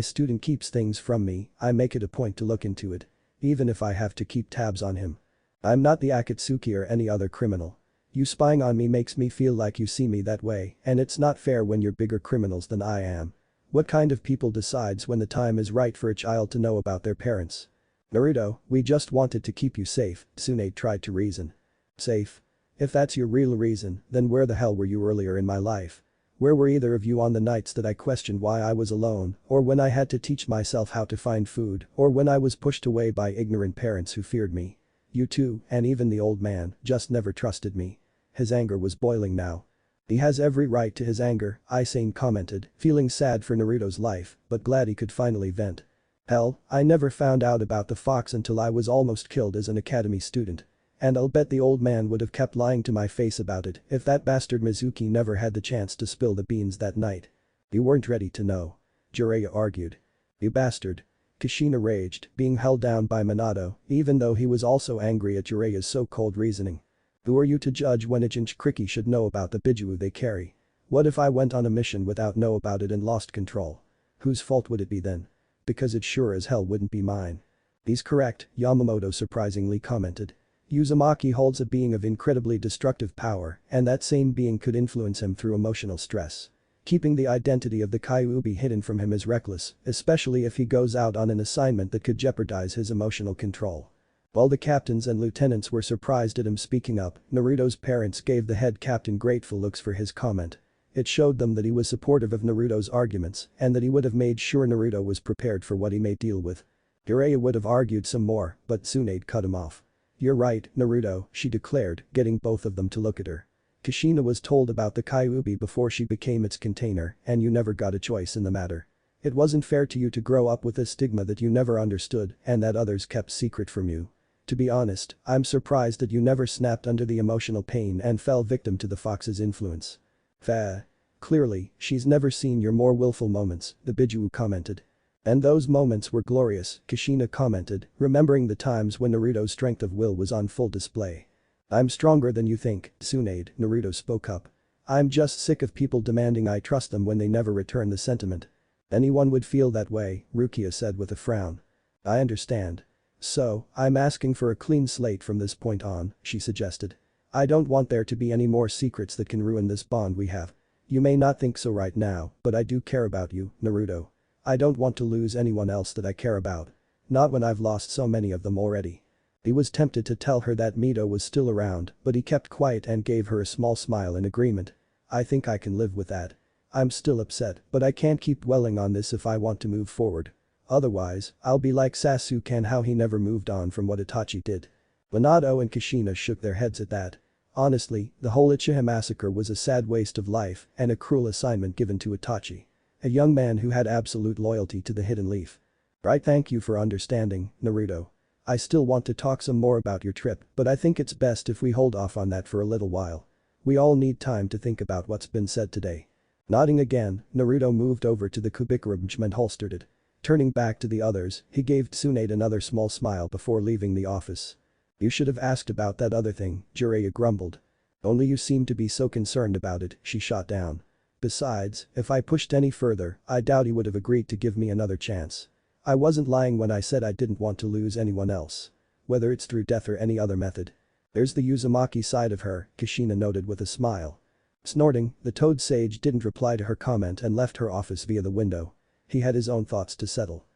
student keeps things from me, I make it a point to look into it. Even if I have to keep tabs on him. I'm not the Akatsuki or any other criminal. You spying on me makes me feel like you see me that way, and it's not fair when you're bigger criminals than I am. What kind of people decides when the time is right for a child to know about their parents? Naruto, we just wanted to keep you safe, Tsunade tried to reason. Safe? If that's your real reason, then where the hell were you earlier in my life? Where were either of you on the nights that I questioned why I was alone, or when I had to teach myself how to find food, or when I was pushed away by ignorant parents who feared me? You two, and even the old man, just never trusted me. His anger was boiling now. He has every right to his anger, Isane commented, feeling sad for Naruto's life, but glad he could finally vent. Hell, I never found out about the fox until I was almost killed as an academy student. And I'll bet the old man would have kept lying to my face about it if that bastard Mizuki never had the chance to spill the beans that night. You weren't ready to know. Jiraiya argued. You bastard. Kushina raged, being held down by Minato, even though he was also angry at Jiraiya's so-called reasoning. Who are you to judge when a Jinchuriki should know about the Biju they carry? What if I went on a mission without know about it and lost control? Whose fault would it be then? Because it sure as hell wouldn't be mine. He's correct, Yamamoto surprisingly commented. Uzumaki holds a being of incredibly destructive power, and that same being could influence him through emotional stress. Keeping the identity of the Kyuubi hidden from him is reckless, especially if he goes out on an assignment that could jeopardize his emotional control. While the captains and lieutenants were surprised at him speaking up, Naruto's parents gave the head captain grateful looks for his comment. It showed them that he was supportive of Naruto's arguments and that he would have made sure Naruto was prepared for what he may deal with. Jiraiya would have argued some more, but Tsunade cut him off. You're right, Naruto, she declared, getting both of them to look at her. Kushina was told about the Kyuubi before she became its container, and you never got a choice in the matter. It wasn't fair to you to grow up with a stigma that you never understood and that others kept secret from you. To be honest, I'm surprised that you never snapped under the emotional pain and fell victim to the fox's influence. Fair. Clearly, she's never seen your more willful moments, the Bijuu commented. And those moments were glorious, Kushina commented, remembering the times when Naruto's strength of will was on full display. I'm stronger than you think, Tsunade, Naruto spoke up. I'm just sick of people demanding I trust them when they never return the sentiment. Anyone would feel that way, Rukia said with a frown. I understand. So, I'm asking for a clean slate from this point on, she suggested. I don't want there to be any more secrets that can ruin this bond we have. You may not think so right now, but I do care about you, Naruto. I don't want to lose anyone else that I care about. Not when I've lost so many of them already. He was tempted to tell her that Mito was still around, but he kept quiet and gave her a small smile in agreement. I think I can live with that. I'm still upset, but I can't keep dwelling on this if I want to move forward. Otherwise, I'll be like Sasuke and how he never moved on from what Itachi did. Minato and Kushina shook their heads at that. Honestly, the whole Uchiha massacre was a sad waste of life and a cruel assignment given to Itachi. A young man who had absolute loyalty to the Hidden Leaf. Right, thank you for understanding, Naruto. I still want to talk some more about your trip, but I think it's best if we hold off on that for a little while. We all need time to think about what's been said today. Nodding again, Naruto moved over to the Kubikurubench and holstered it. Turning back to the others, he gave Tsunade another small smile before leaving the office. You should have asked about that other thing, Jiraiya grumbled. Only you seem to be so concerned about it, she shot down. Besides, if I pushed any further, I doubt he would have agreed to give me another chance. I wasn't lying when I said I didn't want to lose anyone else. Whether it's through death or any other method. There's the Uzumaki side of her, Kushina noted with a smile. Snorting, the Toad Sage didn't reply to her comment and left her office via the window. He had his own thoughts to settle.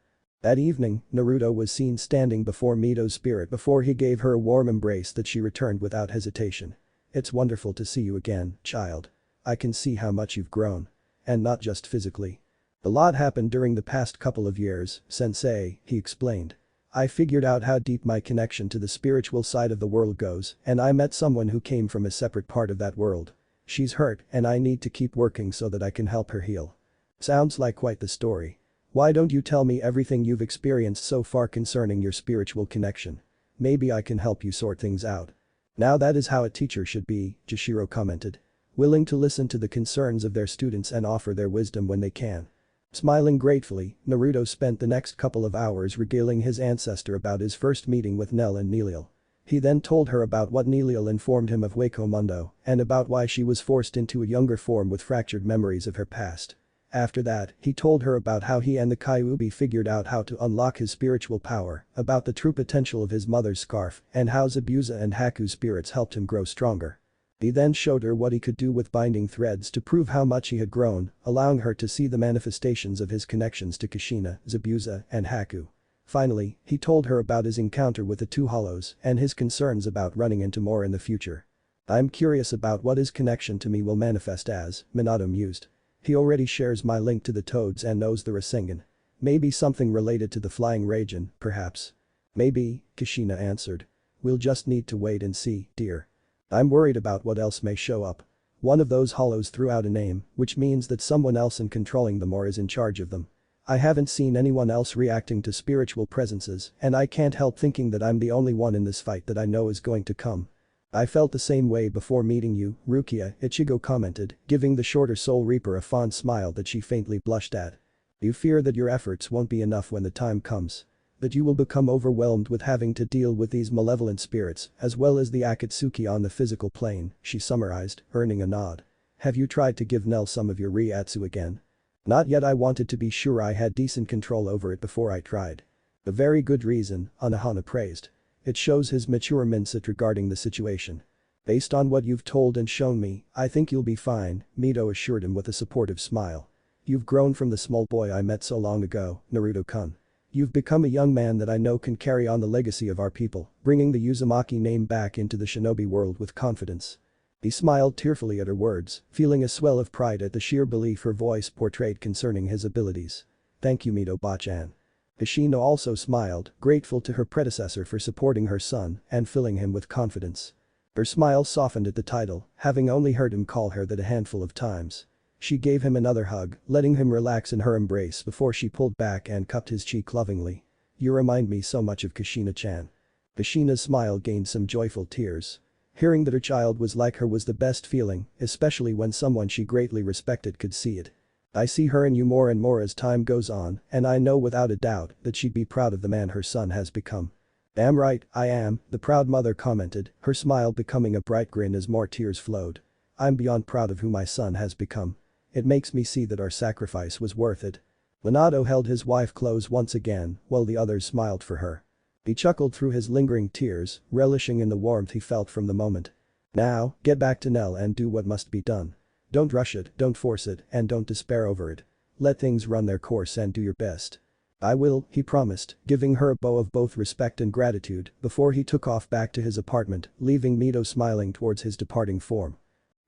That evening, Naruto was seen standing before Mito's spirit before he gave her a warm embrace that she returned without hesitation. It's wonderful to see you again, child. I can see how much you've grown. And not just physically. A lot happened during the past couple of years, sensei, he explained. I figured out how deep my connection to the spiritual side of the world goes, and I met someone who came from a separate part of that world. She's hurt, and I need to keep working so that I can help her heal. Sounds like quite the story. Why don't you tell me everything you've experienced so far concerning your spiritual connection? Maybe I can help you sort things out. Now that is how a teacher should be, Jashiro commented. Willing to listen to the concerns of their students and offer their wisdom when they can. Smiling gratefully, Naruto spent the next couple of hours regaling his ancestor about his first meeting with Nell and Nilil. He then told her about what Nilil informed him of Wako Mundo and about why she was forced into a younger form with fractured memories of her past. After that, he told her about how he and the Kyuubi figured out how to unlock his spiritual power, about the true potential of his mother's scarf, and how Zabuza and Haku's spirits helped him grow stronger. He then showed her what he could do with binding threads to prove how much he had grown, allowing her to see the manifestations of his connections to Kushina, Zabuza, and Haku. Finally, he told her about his encounter with the two hollows and his concerns about running into more in the future. I'm curious about what his connection to me will manifest as, Minato mused. He already shares my link to the toads and knows the Rasengan. Maybe something related to the flying Raijin, perhaps. Maybe, Kushina answered. We'll just need to wait and see, dear. I'm worried about what else may show up. One of those hollows threw out a name, which means that someone else in controlling them or is in charge of them. I haven't seen anyone else reacting to spiritual presences, and I can't help thinking that I'm the only one in this fight that I know is going to come. I felt the same way before meeting you, Rukia, Ichigo commented, giving the shorter Soul Reaper a fond smile that she faintly blushed at. You fear that your efforts won't be enough when the time comes. That you will become overwhelmed with having to deal with these malevolent spirits, as well as the Akatsuki on the physical plane, she summarized, earning a nod. Have you tried to give Nell some of your Reiatsu again? Not yet. I wanted to be sure I had decent control over it before I tried. A very good reason, Anohana praised. It shows his mature mindset regarding the situation. Based on what you've told and shown me, I think you'll be fine, Mito assured him with a supportive smile. You've grown from the small boy I met so long ago, Naruto-kun. You've become a young man that I know can carry on the legacy of our people, bringing the Uzumaki name back into the shinobi world with confidence. He smiled tearfully at her words, feeling a swell of pride at the sheer belief her voice portrayed concerning his abilities. Thank you, Mito-bachan. Kushina also smiled, grateful to her predecessor for supporting her son and filling him with confidence. Her smile softened at the title, having only heard him call her that a handful of times. She gave him another hug, letting him relax in her embrace before she pulled back and cupped his cheek lovingly. "You remind me so much of Kushina-chan." Kushina's smile gained some joyful tears. Hearing that her child was like her was the best feeling, especially when someone she greatly respected could see it. "I see her in you more and more as time goes on, and I know without a doubt that she'd be proud of the man her son has become." "Damn right, I am," the proud mother commented, her smile becoming a bright grin as more tears flowed. "I'm beyond proud of who my son has become. It makes me see that our sacrifice was worth it." Leonardo held his wife close once again, while the others smiled for her. He chuckled through his lingering tears, relishing in the warmth he felt from the moment. "Now, get back to Nell and do what must be done. Don't rush it, don't force it, and don't despair over it. Let things run their course and do your best." "I will," he promised, giving her a bow of both respect and gratitude before he took off back to his apartment, leaving Mito smiling towards his departing form.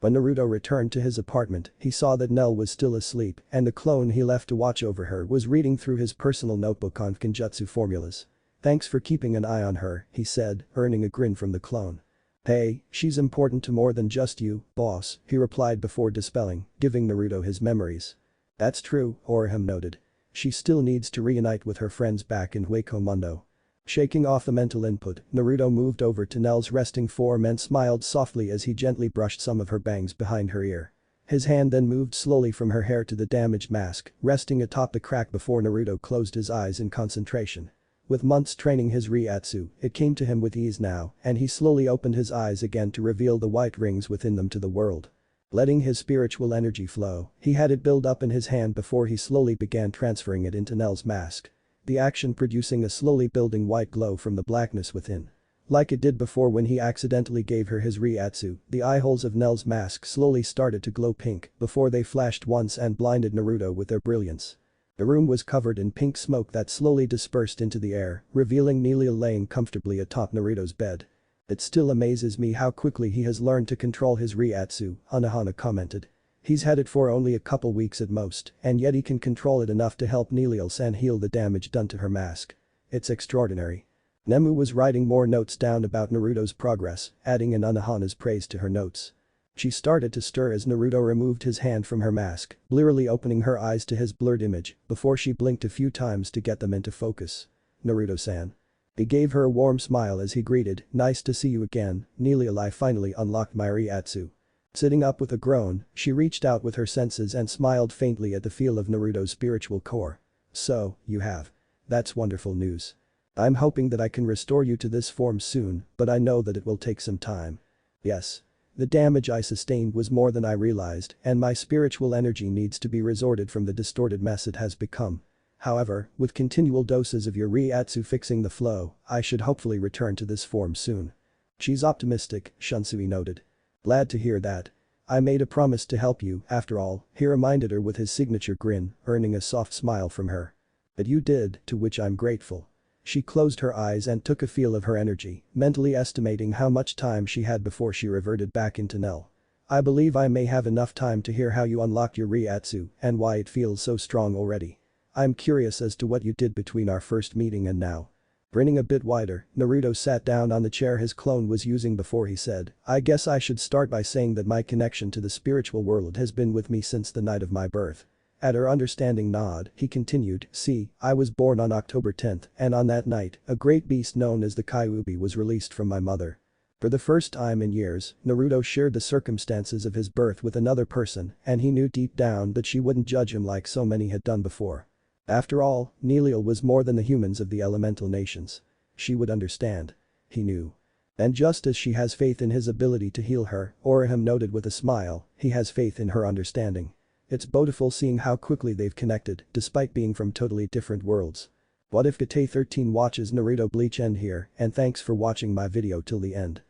When Naruto returned to his apartment, he saw that Nell was still asleep and the clone he left to watch over her was reading through his personal notebook on Kenjutsu formulas. "Thanks for keeping an eye on her," he said, earning a grin from the clone. "Hey, she's important to more than just you, boss," he replied before dispelling, giving Naruto his memories. "That's true," Orihime noted. "She still needs to reunite with her friends back in Hueco Mundo." Shaking off the mental input, Naruto moved over to Nell's resting form and smiled softly as he gently brushed some of her bangs behind her ear. His hand then moved slowly from her hair to the damaged mask, resting atop the crack before Naruto closed his eyes in concentration. With months training his Ryatsu, it came to him with ease now, and he slowly opened his eyes again to reveal the white rings within them to the world. Letting his spiritual energy flow, he had it build up in his hand before he slowly began transferring it into Nell's mask. The action producing a slowly building white glow from the blackness within. Like it did before when he accidentally gave her his Ryatsu, the eye holes of Nell's mask slowly started to glow pink before they flashed once and blinded Naruto with their brilliance. The room was covered in pink smoke that slowly dispersed into the air, revealing Nelia laying comfortably atop Naruto's bed. "It still amazes me how quickly he has learned to control his Ryatsu," Anohana commented. "He's had it for only a couple weeks at most, and yet he can control it enough to help Nelia-san heal the damage done to her mask. It's extraordinary." Nemu was writing more notes down about Naruto's progress, adding in Anohana's praise to her notes. She started to stir as Naruto removed his hand from her mask, blearily opening her eyes to his blurred image before she blinked a few times to get them into focus. "Naruto-san." He gave her a warm smile as he greeted, "Nice to see you again, Nelia. I finally unlocked my Ryatsu." Sitting up with a groan, she reached out with her senses and smiled faintly at the feel of Naruto's spiritual core. "So, you have. That's wonderful news. I'm hoping that I can restore you to this form soon, but I know that it will take some time." "Yes. The damage I sustained was more than I realized, and my spiritual energy needs to be resorted from the distorted mess it has become. However, with continual doses of your Ryatsu fixing the flow, I should hopefully return to this form soon." "She's optimistic," Shunsui noted. "Glad to hear that. I made a promise to help you, after all," he reminded her with his signature grin, earning a soft smile from her. "But you did, to which I'm grateful." She closed her eyes and took a feel of her energy, mentally estimating how much time she had before she reverted back into Nell. "I believe I may have enough time to hear how you unlocked your Ryatsu and why it feels so strong already. I'm curious as to what you did between our first meeting and now." Grinning a bit wider, Naruto sat down on the chair his clone was using before he said, "I guess I should start by saying that my connection to the spiritual world has been with me since the night of my birth." At her understanding nod, he continued, "See, I was born on October 10th, and on that night, a great beast known as the Kyuubi was released from my mother." For the first time in years, Naruto shared the circumstances of his birth with another person, and he knew deep down that she wouldn't judge him like so many had done before. After all, Nelia was more than the humans of the elemental nations. She would understand. He knew. And just as she has faith in his ability to heal her, Orihime noted with a smile, he has faith in her understanding. It's beautiful seeing how quickly they've connected, despite being from totally different worlds. What if Gotei 13 watches Naruto Bleach end here, and thanks for watching my video till the end.